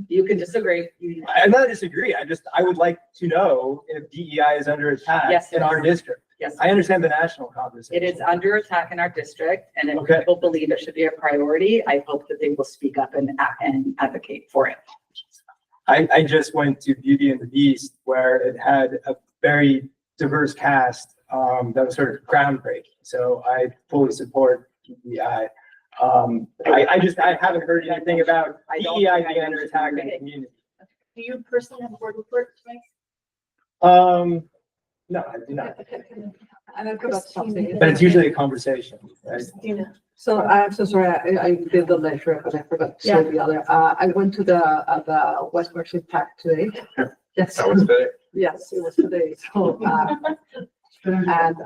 You can disagree. I'm not disagree. I would like to know if DEI is under attack in our district. Yes. I understand the national conversation. It is under attack in our district, and if people believe it should be a priority, I hope that they will speak up and advocate for it. I just went to Beauty and the Beast where it had a very diverse cast that was sort of groundbreaking. So I fully support DEI. I haven't heard anything about DEI being under attack in the community. Do you personally have a board report, Mike? No, I do not. And I forgot something. But it's usually a conversation, right? So I'm so sorry, I did the lecture, but I forgot to say the other. I went to the West Marshall Pack today. Yes. That was today? Yes, it was today. So, and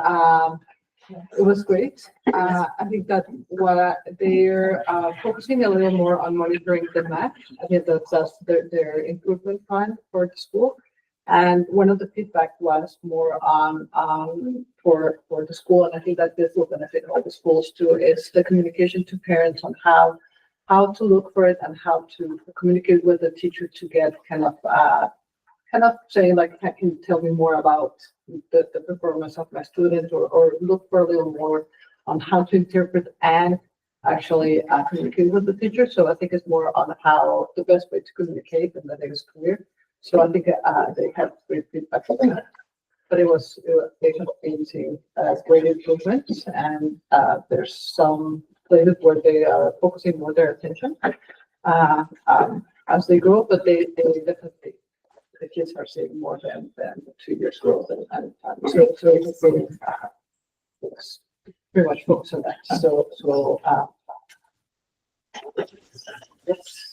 it was great. I think that what they're focusing a little more on monitoring the match. I think that's their improvement plan for the school. And one of the feedback was more for the school, and I think that this will benefit all the schools too, is the communication to parents on how to look for it and how to communicate with the teacher to get kind of saying like, can you tell me more about the performance of my student, or look for a little more on how to interpret and actually communicate with the teacher. So I think it's more on how the best way to communicate, and that is clear. So I think they have great feedback for that. But it was painting great improvements, and there's some places where they are focusing more their attention. as they grow, but they definitely, the kids are saving more than 2 years growth and so it's really, it's pretty much focused on that.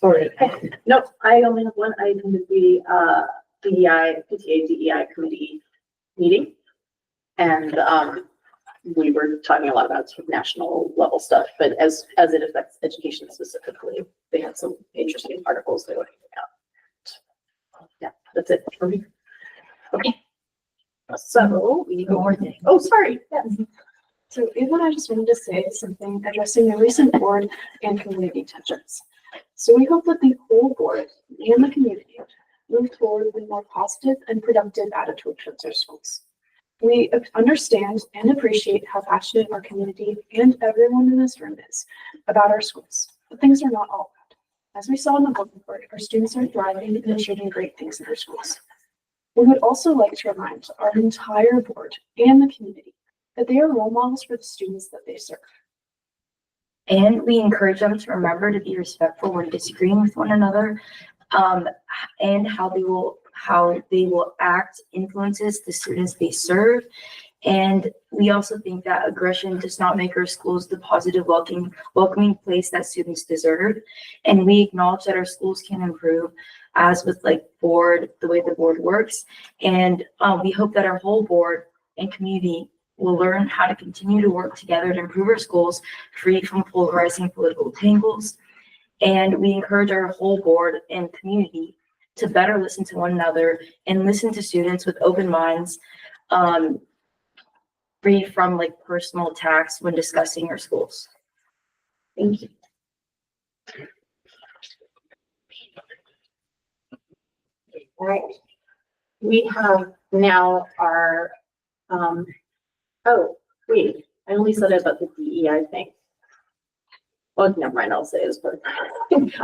Sorry. No, I only have one item to be, PTA DEI committee meeting. And, we were talking a lot about sort of national level stuff, but as it affects education specifically, they had some interesting articles they were putting out. Yeah, that's it for me. Okay. So we need one more thing. Oh, sorry. Yes. So Eva, I just wanted to say something addressing the recent board and community tensions. So we hope that the whole board and the community move toward a more positive and productive attitude towards our schools. We understand and appreciate how passionate our community and everyone in this room is about our schools, but things are not all bad. As we saw in the book report, our students are thriving and achieving great things in our schools. We would also like to remind our entire board and the community that they are role models for the students that they serve. And we encourage them to remember to be respectful when disagreeing with one another, and how they will act influences the students they serve. And we also think that aggression does not make our schools the positive, welcoming place that students deserve. And we acknowledge that our schools can improve, as with like the way the board works. And we hope that our whole board and community will learn how to continue to work together to improve our schools, free from polarizing political tangles. And we encourage our whole board and community to better listen to one another and listen to students with open minds, free from like personal attacks when discussing our schools. Thank you. All right. We have now our, oh, wait, I only said it about the DEI thing. Well, never mind, I'll say it as part.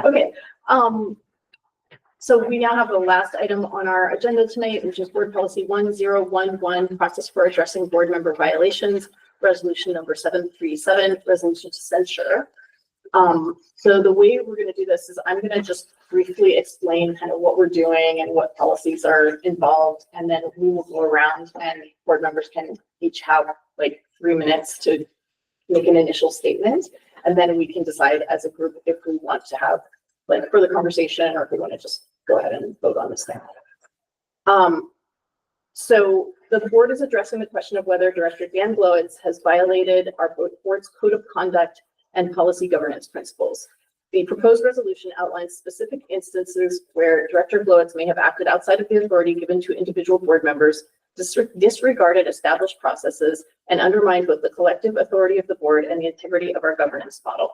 Okay, so we now have the last item on our agenda tonight, which is board policy 1011, process for addressing board member violations, resolution number 737, resolution to censure. So the way we're going to do this is I'm going to just briefly explain kind of what we're doing and what policies are involved, and then we will go around and board members can each have like 3 minutes to make an initial statement, and then we can decide as a group if we want to have like further conversation or if we want to just go ahead and vote on this thing. So the board is addressing the question of whether Director Dan Glowitz has violated our board's code of conduct and policy governance principles. The proposed resolution outlines specific instances where Director Glowitz may have acted outside of the authority given to individual board members, disregarded established processes, and undermined both the collective authority of the board and the integrity of our governance model.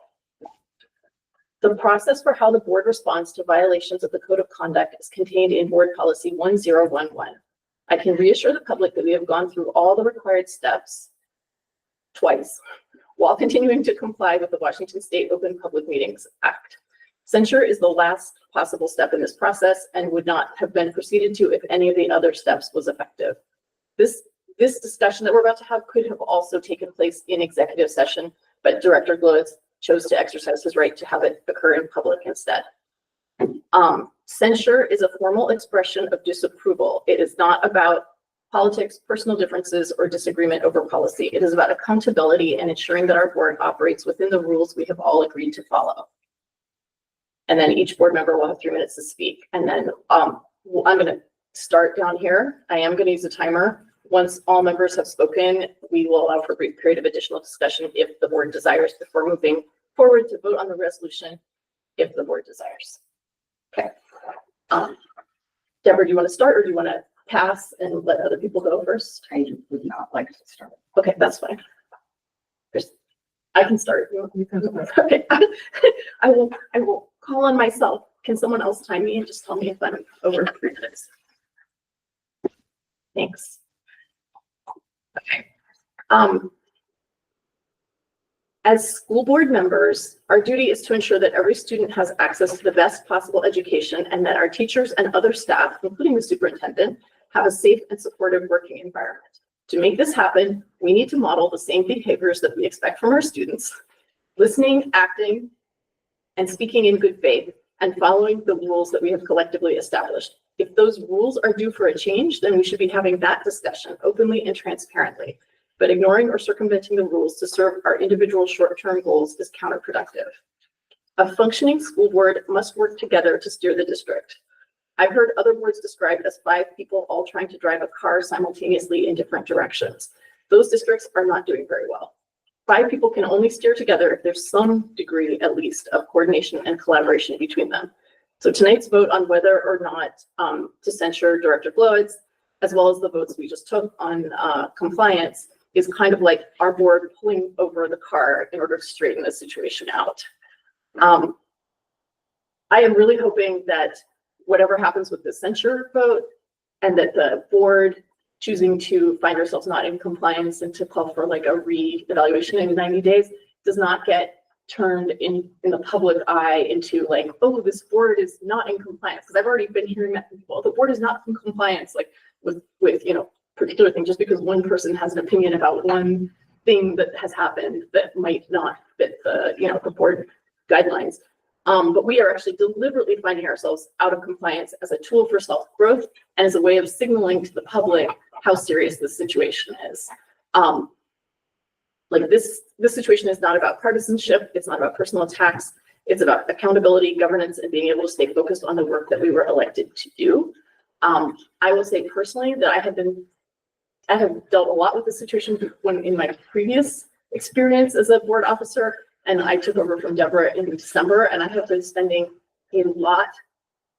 The process for how the board responds to violations of the code of conduct is contained in board policy 1011. I can reassure the public that we have gone through all the required steps twice, while continuing to comply with the Washington State Open Public Meetings Act. Censure is the last possible step in this process and would not have been proceeded to if any of the other steps was effective. This discussion that we're about to have could have also taken place in executive session, but Director Glowitz chose to exercise his right to have it occur in public instead. Censure is a formal expression of disapproval. It is not about politics, personal differences, or disagreement over policy. It is about accountability and ensuring that our board operates within the rules we have all agreed to follow. And then each board member will have 3 minutes to speak. And then I'm going to start down here. I am going to use a timer. Once all members have spoken, we will allow for a brief period of additional discussion if the board desires before moving forward to vote on the resolution if the board desires. Okay. Deborah, do you want to start or do you want to pass and let other people go first? I would not like to start. Okay, that's fine. I can start. Okay. I will call on myself. Can someone else time me and just tell me if I'm over 3 minutes? Thanks. Okay. As school board members, our duty is to ensure that every student has access to the best possible education and that our teachers and other staff, including the superintendent, have a safe and supportive working environment. To make this happen, we need to model the same behaviors that we expect from our students: listening, acting, and speaking in good faith, and following the rules that we have collectively established. If those rules are due for a change, then we should be having that discussion openly and transparently. But ignoring or circumventing the rules to serve our individual short-term goals is counterproductive. A functioning school board must work together to steer the district. I've heard other boards described as 5 people all trying to drive a car simultaneously in different directions. Those districts are not doing very well. 5 people can only steer together if there's some degree, at least, of coordination and collaboration between them. So tonight's vote on whether or not to censure Director Glowitz, as well as the votes we just took on compliance, is kind of like our board pulling over the car in order to straighten the situation out. I am really hoping that whatever happens with the censure vote and that the board choosing to find ourselves not in compliance and to call for like a re-evaluation in 90 days does not get turned in the public eye into like, oh, this board is not in compliance. Because I've already been hearing that from people, the board is not in compliance, like with particular thing, just because one person has an opinion about one thing that has happened that might not fit the, the board guidelines. But we are actually deliberately finding ourselves out of compliance as a tool for self-growth and as a way of signaling to the public how serious this situation is. This situation is not about partisanship. It's not about personal attacks. It's about accountability, governance, and being able to stay focused on the work that we were elected to do. I will say personally that I have dealt a lot with this situation when in my previous experience as a board officer, and I took over from Deborah in December, and I have been spending a lot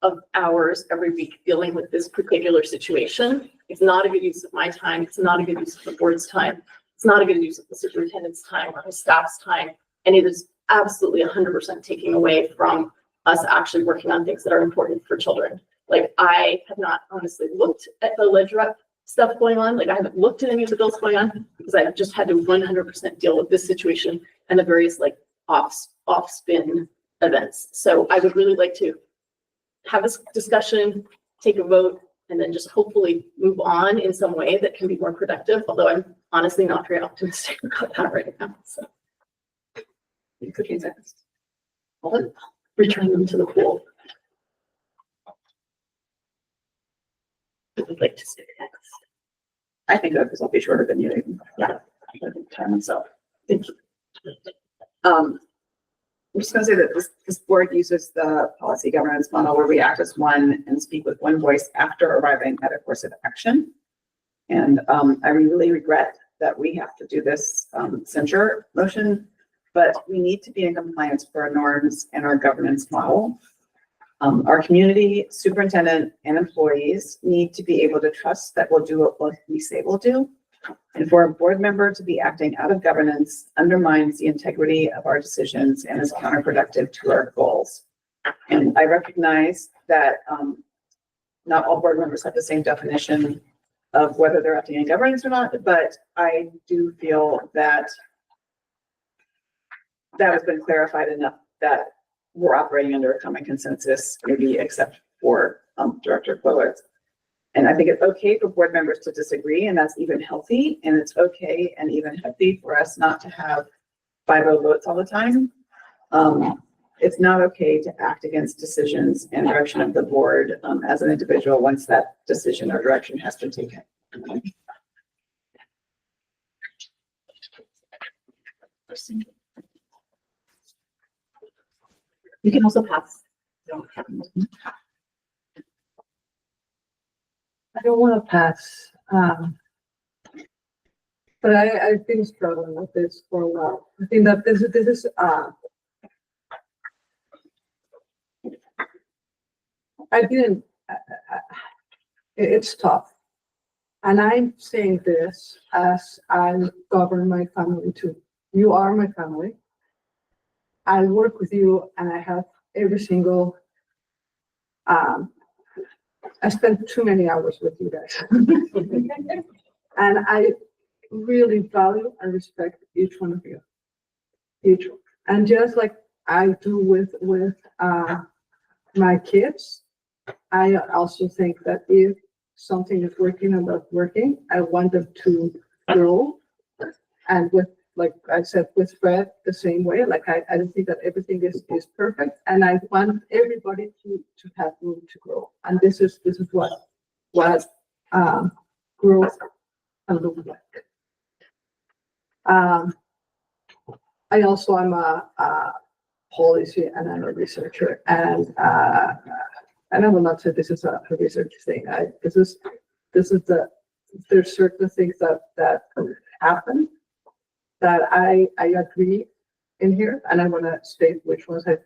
of hours every week dealing with this particular situation. It's not a good use of my time. It's not a good use of the board's time. It's not a good use of the superintendent's time or his staff's time. And it is absolutely 100% taking away from us actually working on things that are important for children. Like, I have not honestly looked at the ledge rep stuff going on. Like, I haven't looked at any of the bills going on because I've just had to 100% deal with this situation and the various like off spin events. So I would really like to have this discussion, take a vote, and then just hopefully move on in some way that can be more productive. Although I'm honestly not very optimistic about that right now. So you could be next. I'll return them to the pool. I would like to say next. I think that because I'll be shorter than you. Yeah. Time and so. Thank you. I'm just gonna say that this board uses the policy governance model where we act as one and speak with one voice after arriving at a course of action. And I really regret that we have to do this censure motion, but we need to be in compliance with our norms and our governance model. Our community, superintendent, and employees need to be able to trust that we'll do what we say we'll do. And for a board member to be acting out of governance undermines the integrity of our decisions and is counterproductive to our goals. And I recognize that not all board members have the same definition of whether they're acting in governance or not, but I do feel that that has been clarified enough that we're operating under a common consensus, maybe except for Director Glowitz. And I think it's okay for board members to disagree, and that's even healthy. And it's okay and even healthy for us not to have 5-0 votes all the time. It's not okay to act against decisions and direction of the board as an individual once that decision or direction has been taken. You can also pass. I don't want to pass, but I've been struggling with this for a while. I think that this is it's tough. And I'm saying this as I govern my family too. You are my family. I work with you and I have every single, I spent too many hours with you guys. And I really value and respect each one of you. Each one. And just like I do with my kids, I also think that if something is working and not working, I want them to grow and with like I said with Fred, the same way. Like I don't think that everything is perfect, and I want everybody to have room to grow. And this is what growth can look like. I also am a policy and I'm a researcher, and I will not say this is a research thing. This is there's certain things that happen that I agree in here, and I want to state which ones I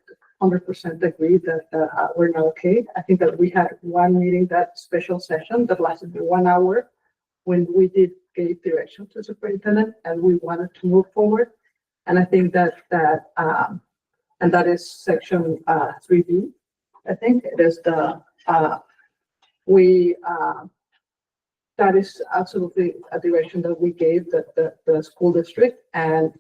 100% agree that were not okay. I think that we had one meeting, that special session that lasted 1 hour, when we did give direction to the superintendent and we wanted to move forward. And I think that and that is section 3B. I think it is that is absolutely a direction that we gave the school district, and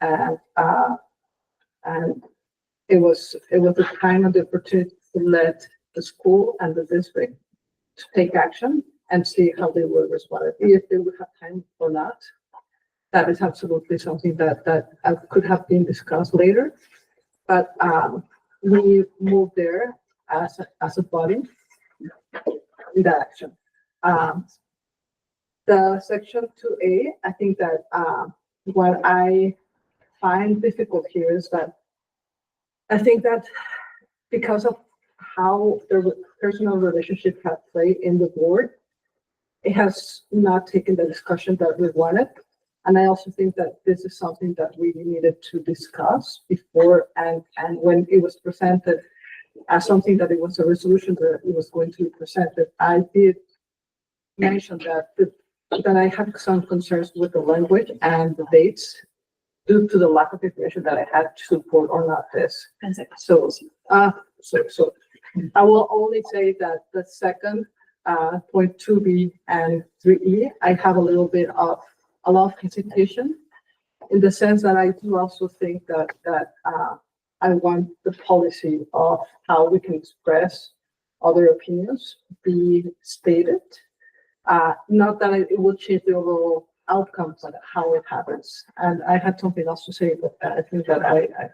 it was the time and the opportunity to let the school and the district to take action and see how they will respond, if they would have time or not. That is absolutely something that could have been discussed later, but we moved there as a body in that action. The section 2A, I think that what I find difficult here is that I think that because of how the personal relationship has played in the board, it has not taken the discussion that we wanted. And I also think that this is something that we needed to discuss before, and when it was presented as something that it was a resolution that it was going to be presented, I did mention that I had some concerns with the language and the dates due to the lack of information that I had to support or not this. So I will only say that the second point 2B and 3E, I have a lot of hesitation, in the sense that I do also think that I want the policy of how we can express other opinions be stated. Not that it will change the overall outcome, but how it happens. And I had something else to say, but I think that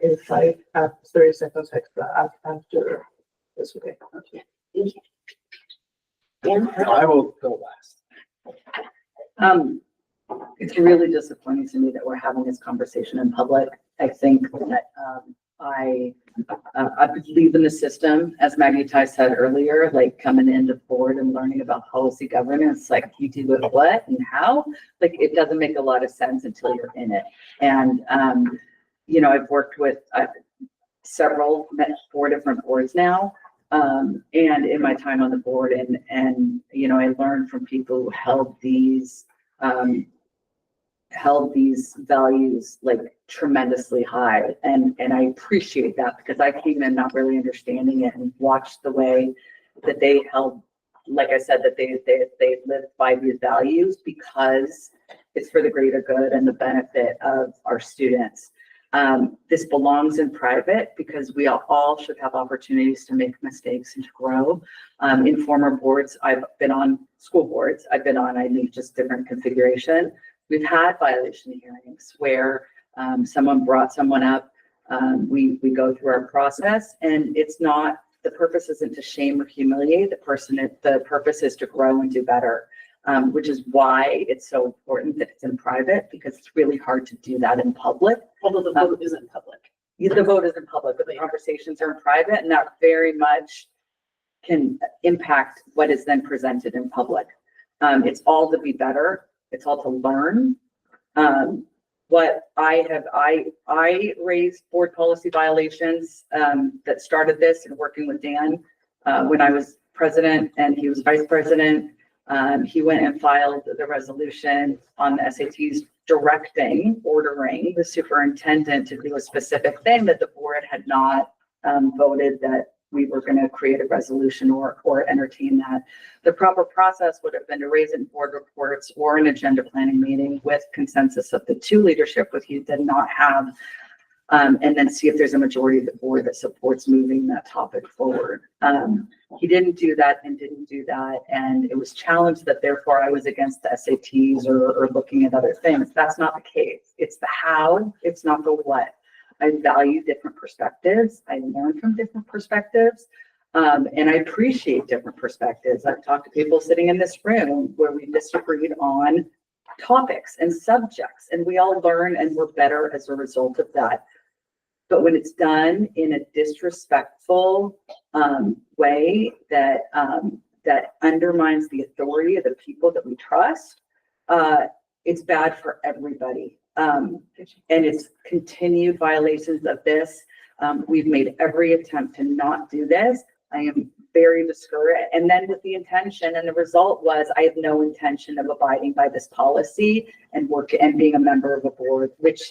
if I have 30 seconds extra after this, okay. Thank you. I will go last. It's really disappointing to me that we're having this conversation in public. I think that I believe in the system, as Maggie Ty said earlier, like coming into board and learning about policy governance, like you do it what and how, like it doesn't make a lot of sense until you're in it. And you know, I've worked with met 4 different boards now, and in my time on the board, and you know, I learned from people who held these values like tremendously high, and I appreciate that, because I came in not really understanding it and watched the way that they held, like I said, that they lived by these values because it's for the greater good and the benefit of our students. This belongs in private because we all should have opportunities to make mistakes and to grow. In former boards, I've been on school boards, I need just different configuration. We've had violation hearings where someone brought someone up. We go through our process, and it's not, the purpose isn't to shame or humiliate the person. The purpose is to grow and do better, which is why it's so important that it's in private, because it's really hard to do that in public. Although the vote isn't public. The vote isn't public, but the conversations are in private, and that very much can impact what is then presented in public. It's all to be better. It's all to learn. What I raised board policy violations that started this, and working with Dan when I was president and he was vice president. He went and filed the resolution on the SATs ordering the superintendent to do a specific thing that the board had not voted that we were going to create a resolution or entertain that. The proper process would have been to raise it in board reports or an agenda planning meeting with consensus of the 2 leadership, with you did not have And then see if there's a majority of the board that supports moving that topic forward. He didn't do that. And it was challenged that therefore I was against the SATs or looking at other things. That's not the case. It's the how, it's not the what. I value different perspectives. I learn from different perspectives. And I appreciate different perspectives. I've talked to people sitting in this room where we disagreed on topics and subjects, and we all learn and we're better as a result of that. But when it's done in a disrespectful way that undermines the authority of the people that we trust, it's bad for everybody. And it's continued violations of this. We've made every attempt to not do this. I am very discouraged. And then with the intention, and the result was I have no intention of abiding by this policy and being a member of a board, which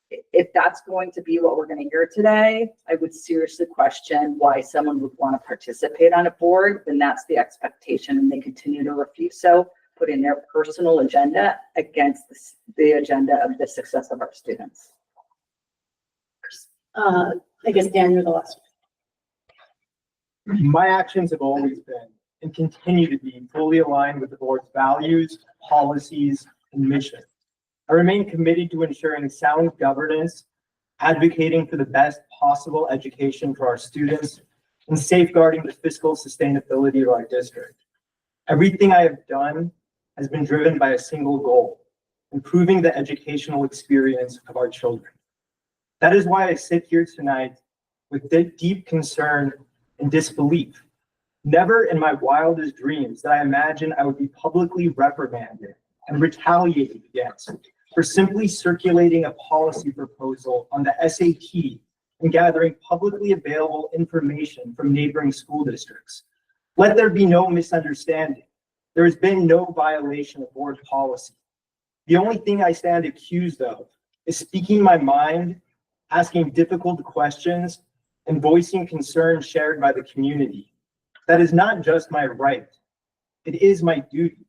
if that's going to be what we're going to hear today, I would seriously question why someone would want to participate on a board. Then that's the expectation, and they continue to refuse so, putting their personal agenda against the agenda of the success of our students. I guess, Dan, you're the last one. My actions have always been and continue to be fully aligned with the board's values, policies, and mission. I remain committed to ensuring sound governance, advocating for the best possible education for our students, and safeguarding the fiscal sustainability of our district. Everything I have done has been driven by a single goal: improving the educational experience of our children. That is why I sit here tonight with deep concern and disbelief. Never in my wildest dreams did I imagine I would be publicly reprimanded and retaliated against for simply circulating a policy proposal on the SAT and gathering publicly available information from neighboring school districts. Let there be no misunderstanding. There has been no violation of board policy. The only thing I stand accused of is speaking my mind, asking difficult questions, and voicing concerns shared by the community. That is not just my right, it is my duty.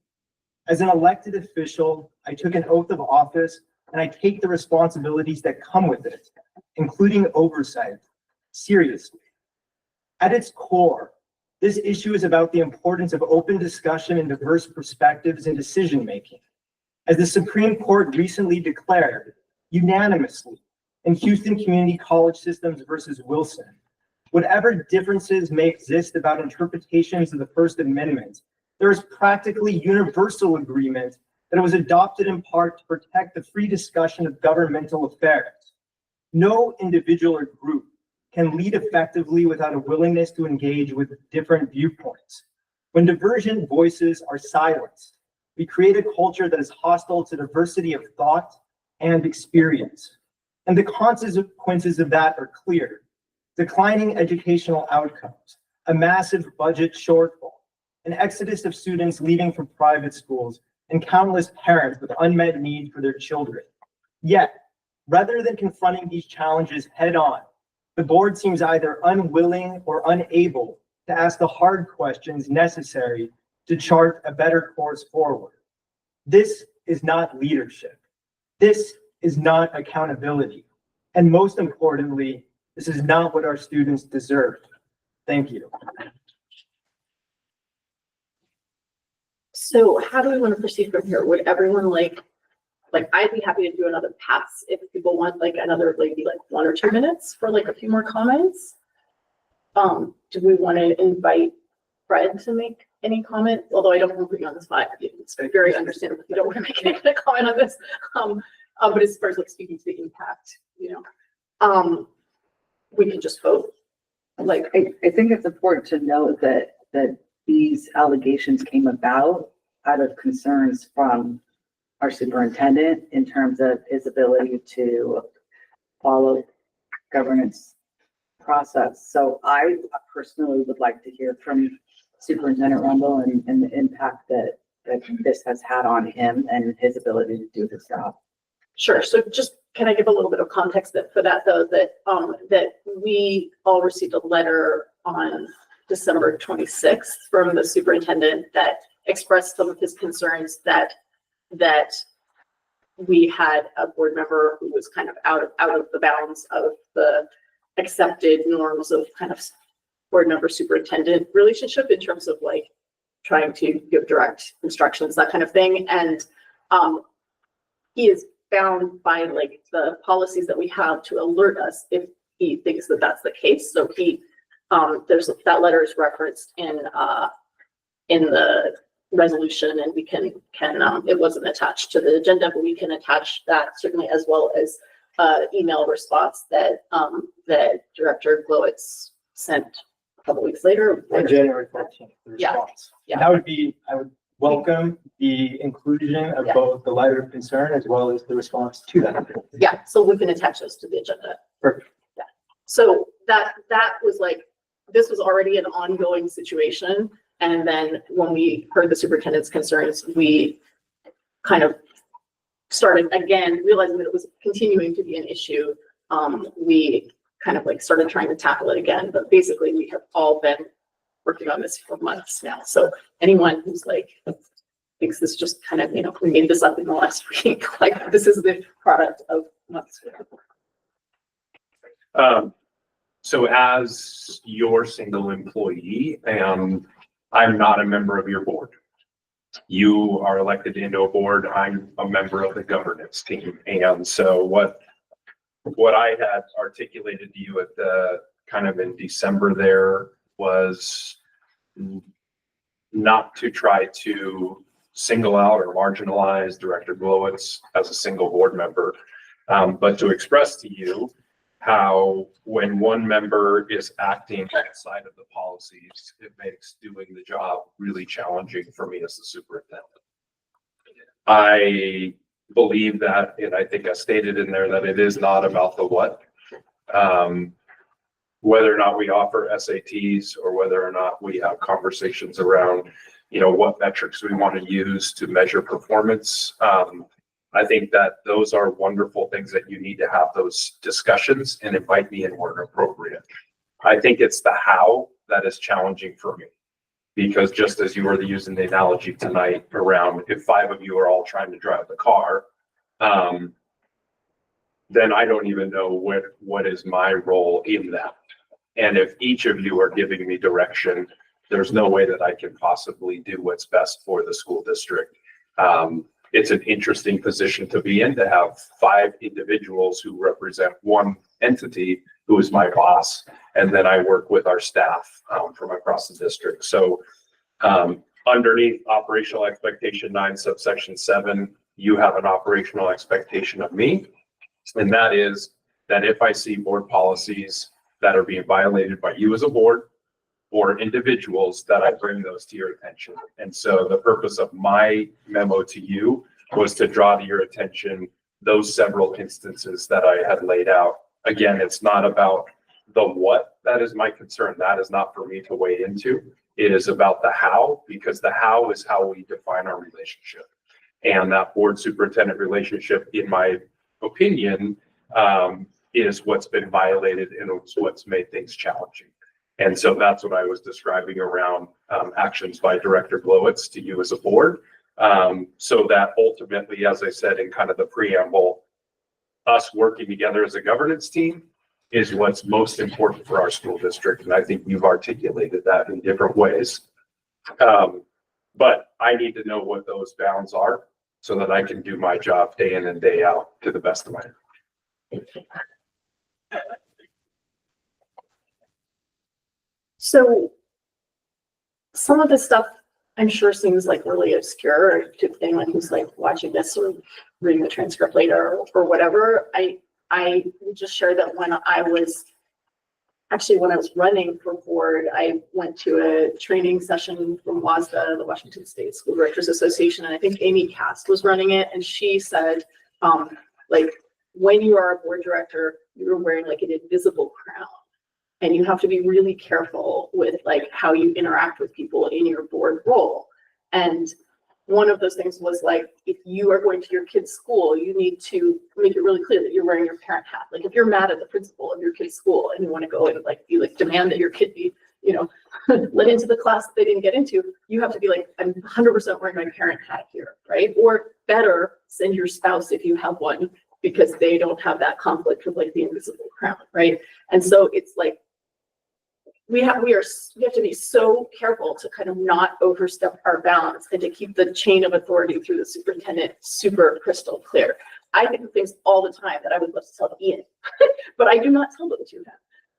As an elected official, I took an oath of office and I take the responsibilities that come with it, including oversight, seriously. At its core, this issue is about the importance of open discussion and diverse perspectives in decision-making. As the Supreme Court recently declared, unanimously, in Houston Community College Systems versus Wilson, whatever differences may exist about interpretations of the First Amendment, there is practically universal agreement that it was adopted in part to protect the free discussion of governmental affairs. No individual or group can lead effectively without a willingness to engage with different viewpoints. When divergent voices are silenced, we create a culture that is hostile to diversity of thought and experience. And the consequences of that are clear: declining educational outcomes, a massive budget shortfall, an exodus of students leaving for private schools, and countless parents with unmet needs for their children. Yet, rather than confronting these challenges head on, the board seems either unwilling or unable to ask the hard questions necessary to chart a better course forward. This is not leadership. This is not accountability. And most importantly, this is not what our students deserve. Thank you. So how do we want to proceed from here? Would everyone like I'd be happy to do another pass if people want like another, maybe like 1 or 2 minutes for like a few more comments. Do we want to invite Fred to make any comment? Although I don't want to put you on the spot. It's very understandable if you don't want to make any kind of comment on this. But as far as like speaking to the impact, we can just vote. Like, I think it's important to note that these allegations came about out of concerns from our superintendent in terms of his ability to follow governance process. So I personally would like to hear from Superintendent Rumble and the impact that this has had on him and his ability to do his job. Sure. So just, can I give a little bit of context for that though, that we all received a letter on December 26th from the superintendent that expressed some of his concerns that we had a board member who was kind of out of the bounds of the accepted norms of kind of board member superintendent relationship in terms of like trying to give direct instructions, that kind of thing. And he is bound by like the policies that we have to alert us if he thinks that that's the case. So he, there's, that letter is referenced in the resolution, and we can, it wasn't attached to the agenda, but we can attach that certainly, as well as email response that, that Director Glowitz sent a couple weeks later. On January 14th, the Yeah. response. Yeah. That would be, I would welcome the inclusion of Yeah. both the letter of concern as well as the response to that. Yeah, so we can attach those to the agenda. Perfect. Yeah. So that was like, this was already an ongoing situation. And then when we heard the superintendent's concerns, we kind of started again, realizing that it was continuing to be an issue. We kind of like started trying to tackle it again, but basically we have all been working on this for months now. So anyone who's like, thinks this just kind of, you know, we made this up in the last week, like this is the product of months. So as your single employee, and I'm not a member of your board. You are elected into a board. I'm a member of the governance team. And so what I had articulated to you at the kind of in December there was not to try to single out or marginalize Director Glowitz as a single board member, but to express to you how when one member is acting outside of the policies, it makes doing the job really challenging for me as the superintendent. I believe that, and I think I stated in there that it is not about the what. Whether or not we offer SATs or whether or not we have conversations around, you know, what metrics we want to use to measure performance. I think that those are wonderful things that you need to have those discussions and invite me in where appropriate. I think it's the how that is challenging for me. Because just as you were using the analogy tonight around if 5 of you are all trying to drive the car, then I don't even know what is my role in that. And if each of you are giving me direction, there's no way that I can possibly do what's best for the school district. It's an interesting position to be in, to have 5 individuals who represent one entity who is my boss. And then I work with our staff from across the district. So underneath operational expectation 9 subsection 7, you have an operational expectation of me. And that is that if I see board policies that are being violated by you as a board or individuals, that I bring those to your attention. And so the purpose of my memo to you was to draw to your attention those several instances that I had laid out. Again, it's not about the what that is my concern. That is not for me to weigh into. It is about the how, because the how is how we define our relationship. And that board superintendent relationship, in my opinion, is what's been violated and it's what's made things challenging. And so that's what I was describing around actions by Director Glowitz to you as a board. So that ultimately, as I said in kind of the preamble, us working together as a governance team is what's most important for our school district. And I think you've articulated that in different ways. But I need to know what those bounds are so that I can do my job day in and day out to the best of my ability. So some of this stuff I'm sure seems like really obscure to anyone who's like watching this or reading the transcript later or whatever. I will just share that when I was running for board, I went to a training session from WASDA, the Washington State School Directors Association, and I think Amy Cast was running it, and she said, like, when you are a board director, you're wearing like an invisible crown. And you have to be really careful with like how you interact with people in your board role. And one of those things was like, if you are going to your kid's school, you need to make it really clear that you're wearing your parent hat. Like if you're mad at the principal of your kid's school and you want to go and like, you like demand that your kid be you know, let into the class that they didn't get into, you have to be like, I'm 100% wearing my parent hat here, right? Or better, send your spouse if you have one, because they don't have that conflict with like the invisible crown, right? And so it's like, we have to be so careful to kind of not overstep our bounds and to keep the chain of authority through the superintendent super crystal clear. I think of things all the time that I would love to tell Ian, but I do not tell them to him.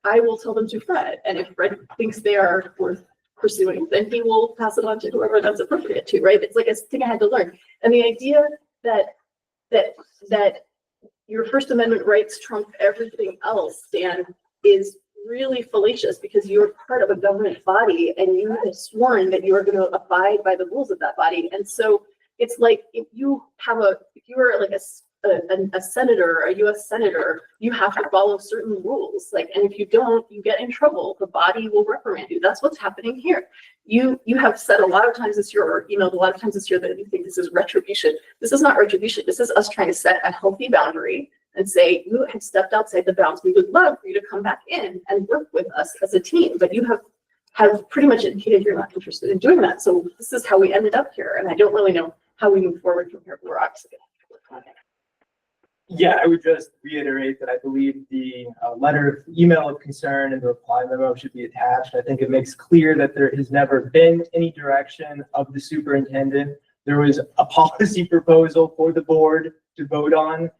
I will tell them to Fred, and if Fred thinks they are worth pursuing, then he will pass it on to whoever that's appropriate to, right? It's like a thing I had to learn. And the idea that your First Amendment rights trump everything else, Dan, is really fallacious, because you're part of a government body and you have sworn that you are going to abide by the rules of that body. And so it's like, if you are like a senator, a US senator, you have to follow certain rules. Like, and if you don't, you get in trouble. The body will reprimand you. That's what's happening here. You have said a lot of times this year, or emailed a lot of times this year, that you think this is retribution. This is not retribution. This is us trying to set a healthy boundary and say, you have stepped outside the bounds. We would love for you to come back in and work with us as a team, but you have pretty much indicated you're not interested in doing that. So this is how we ended up here. And I don't really know how we move forward from here. We're obviously Yeah, I would just reiterate that I believe the email of concern and the reply memo should be attached. I think it makes clear that there has never been any direction of the superintendent. There was a policy proposal for the board to vote on.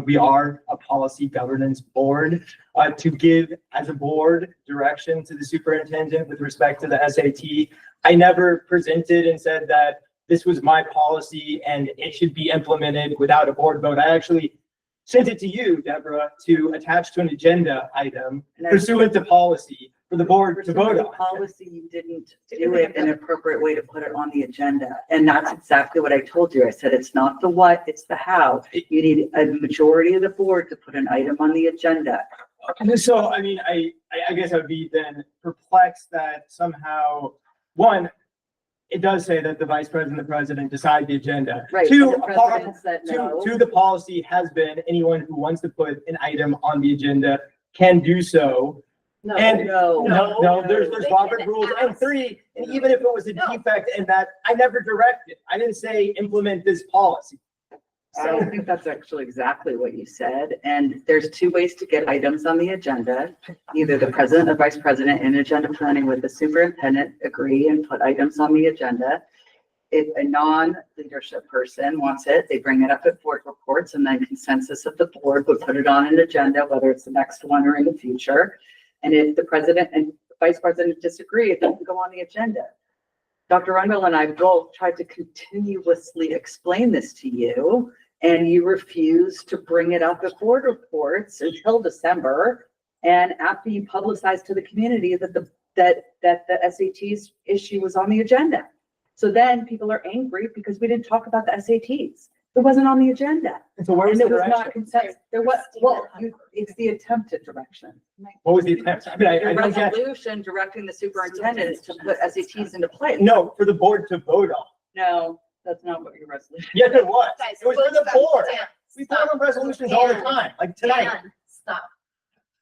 We are a policy governance board to give as a board direction to the superintendent with respect to the SAT. I never presented and said that this was my policy and it should be implemented without a board vote. I actually sent it to you, Deborah, to attach to an agenda item pursuant to policy for the board to vote on. Policy, you didn't do it in an appropriate way to put it on the agenda. And that's exactly what I told you. I said, it's not the what, it's the how. You need a majority of the board to put an item on the agenda. So, I mean, I guess I would be then perplexed that somehow, one, it does say that the vice president and the president decide the agenda. Right. Two, The president said no. two, the policy has been anyone who wants to put an item on the agenda can do so. No, And no, there's Robert rules. And three, and even if it was a defect in that, I never directed. I didn't say implement this policy. I don't think that's actually exactly what you said. And there's two ways to get items on the agenda. Either the president or vice president in agenda planning with the superintendent agree and put items on the agenda. If a non-leadership person wants it, they bring it up at board reports, and then consensus of the board would put it on an agenda, whether it's the next one or in the future. And if the president and vice president disagree, it doesn't go on the agenda. Dr. Rundle and I both tried to continuously explain this to you, and you refused to bring it up at board reports until December. And after you publicized to the community that the SATs issue was on the agenda. So then people are angry because we didn't talk about the SATs. It wasn't on the agenda. And so where was And the it was not direction? consensus. There was, it's the attempted direction. What was the attempt? I mean, I The don't get, resolution directing the superintendent to put SATs into place. no, for the board to vote on. No, that's not what your resolution. Yes, it was. Guys, It was for the stop. board. Dan, We vote on resolutions all the Dan. time, like tonight. Dan, stop.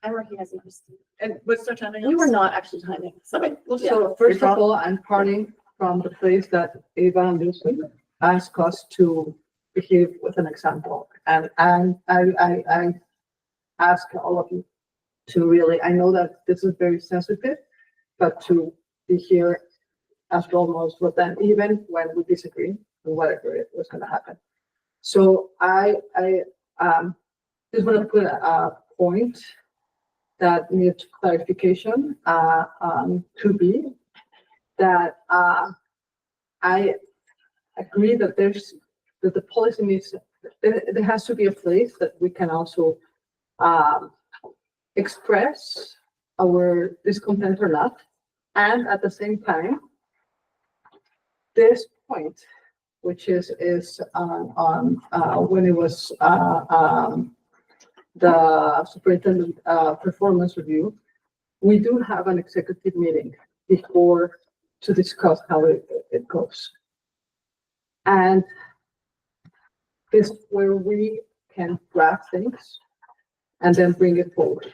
I'm recognizing Christine. And what's the timing? We were not actually timing. Sorry. So first of all, I'm parting from the place that Eva and Lucy asked us to behave with an example. And I ask all of you to really, I know that this is very sensitive, but to be here as role models with them, even when we disagree and whatever it was gonna happen. So I just want to put a point that needs clarification, to be that, I agree that that the policy needs, there has to be a place that we can also, express our discontent or not. And at the same time, this point, which is on when it was, the superintendent, performance review, we do have an executive meeting before to discuss how it goes. And this where we can draft things and then bring it forward.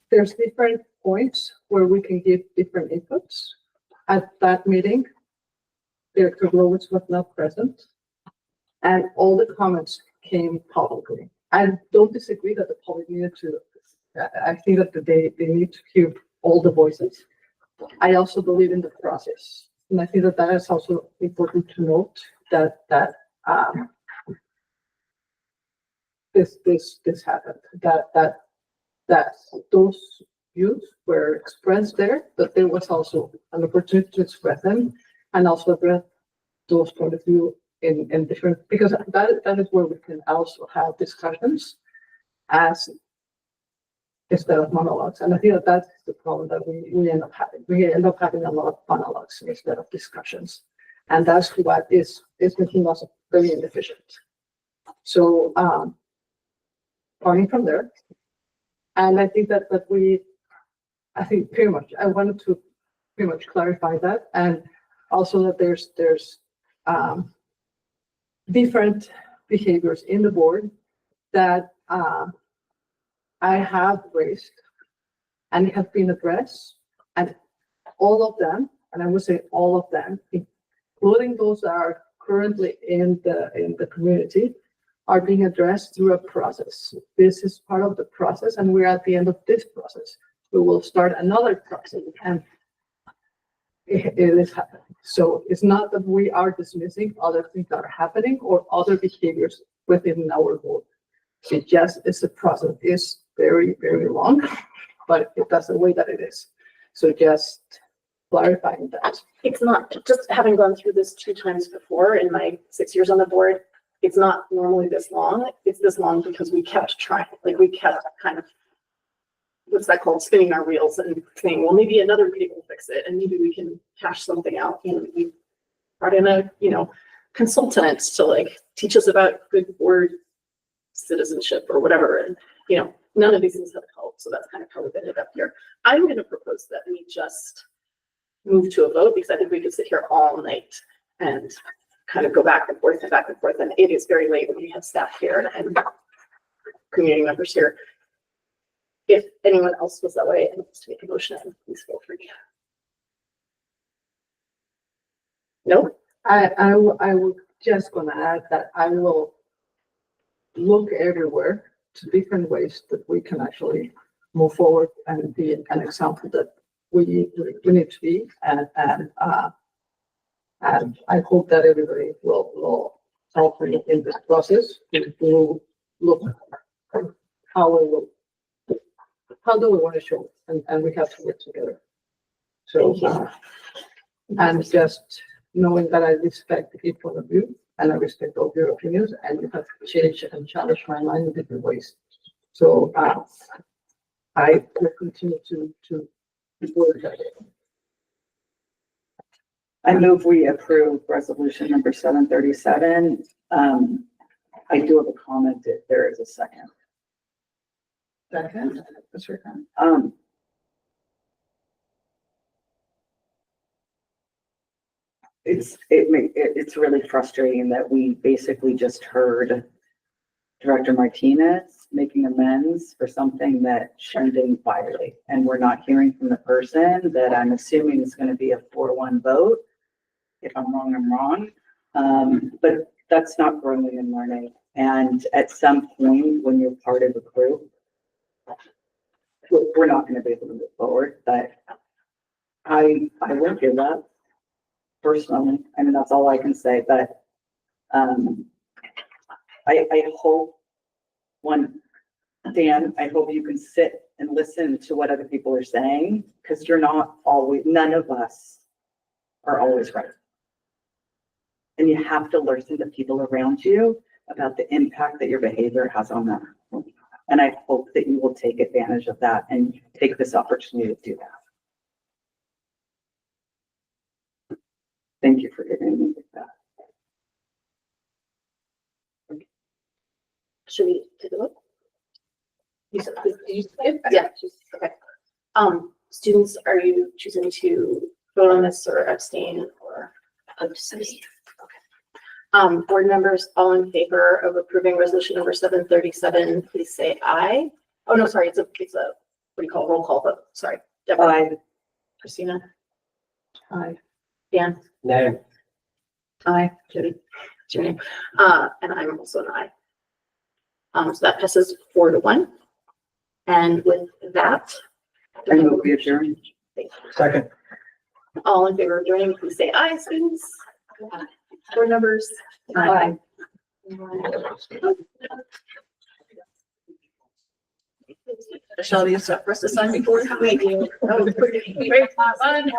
There's different points where we can give different inputs. At that meeting, Director Glowitz was not present, and all the comments came publicly. I don't disagree that the public needed to, I think that they need to hear all the voices. I also believe in the process. And I think that that is also important to note that this happened, that those views were expressed there, but there was also an opportunity to express them and also address those point of view in different, because that is where we can also have discussions as instead of monologues. And I think that that's the problem that we end up having. We end up having a lot of monologues instead of discussions. And that's what is making us very inefficient. So, starting from there, and I think that I think pretty much, I wanted to pretty much clarify that, and also that there's different behaviors in the board that I have raised and have been addressed, and all of them, and I would say all of them, including those that are currently in the community, are being addressed through a process. This is part of the process, and we're at the end of this process. We will start another process, and it is happening. So it's not that we are dismissing other things that are happening or other behaviors within our board. It just is a process. It's very, very long, but that's the way that it is. So just clarifying that. It's not, just having gone through this 2 times before in my 6 years on the board, it's not normally this long. It's this long because we kept trying, like we kept kind of, what's that called, spinning our wheels and saying, well, maybe another meeting will fix it, and maybe we can hash something out. And we brought in a, consultant to like teach us about good board citizenship or whatever. And, none of these things have helped. So that's kind of how we've ended up here. I'm going to propose that we just move to a vote, because I think we could sit here all night and kind of go back and forth and back and forth. And it is very late when we have staff here and community members here. If anyone else was that way and wants to make a motion, please feel free. No? I was just gonna add that I will look everywhere to different ways that we can actually move forward and be an example that we need to be. And I hope that everybody will help me in this process to look how do we want to show it? And we have to work together. So, and just knowing that I respect each one of you and I respect all your opinions, and you have changed and challenged my mind in different ways. So, I will continue to work at it. I move we approve resolution number 737. I do have a comment if there is a second. Second, that's your comment. It's really frustrating that we basically just heard Director Martinez making amends for something that she didn't violate, and we're not hearing from the person that I'm assuming is going to be a 4-1 vote. If I'm wrong, I'm wrong. But that's not growing and learning. And at some point, when you're part of a group, we're not going to be able to move forward. But I won't give up personally. I mean, that's all I can say. But I hope, Dan, I hope you can sit and listen to what other people are saying, because you're not always, none of us are always right. And you have to listen to people around you about the impact that your behavior has on them. And I hope that you will take advantage of that and take this opportunity to do that. Thank you for giving me that. Should we take a vote? You said, did you say? Yeah. Okay. Students, are you choosing to vote on this or abstain or abstain? Okay. Board members, all in favor of approving resolution number 737, please say aye. Oh, no, sorry. It's a, what do you call, roll call vote. Sorry. Deborah. Christina. Aye. Dan. No. Aye. Jody. It's your name. And I'm also an aye. So that passes 4-1. And with that. I move we adjourn. Second. All in favor of joining, please say aye, students. Board members. Aye. Michelle, do you have stuff for us to sign before? We do. Oh, pretty. Great. Fun.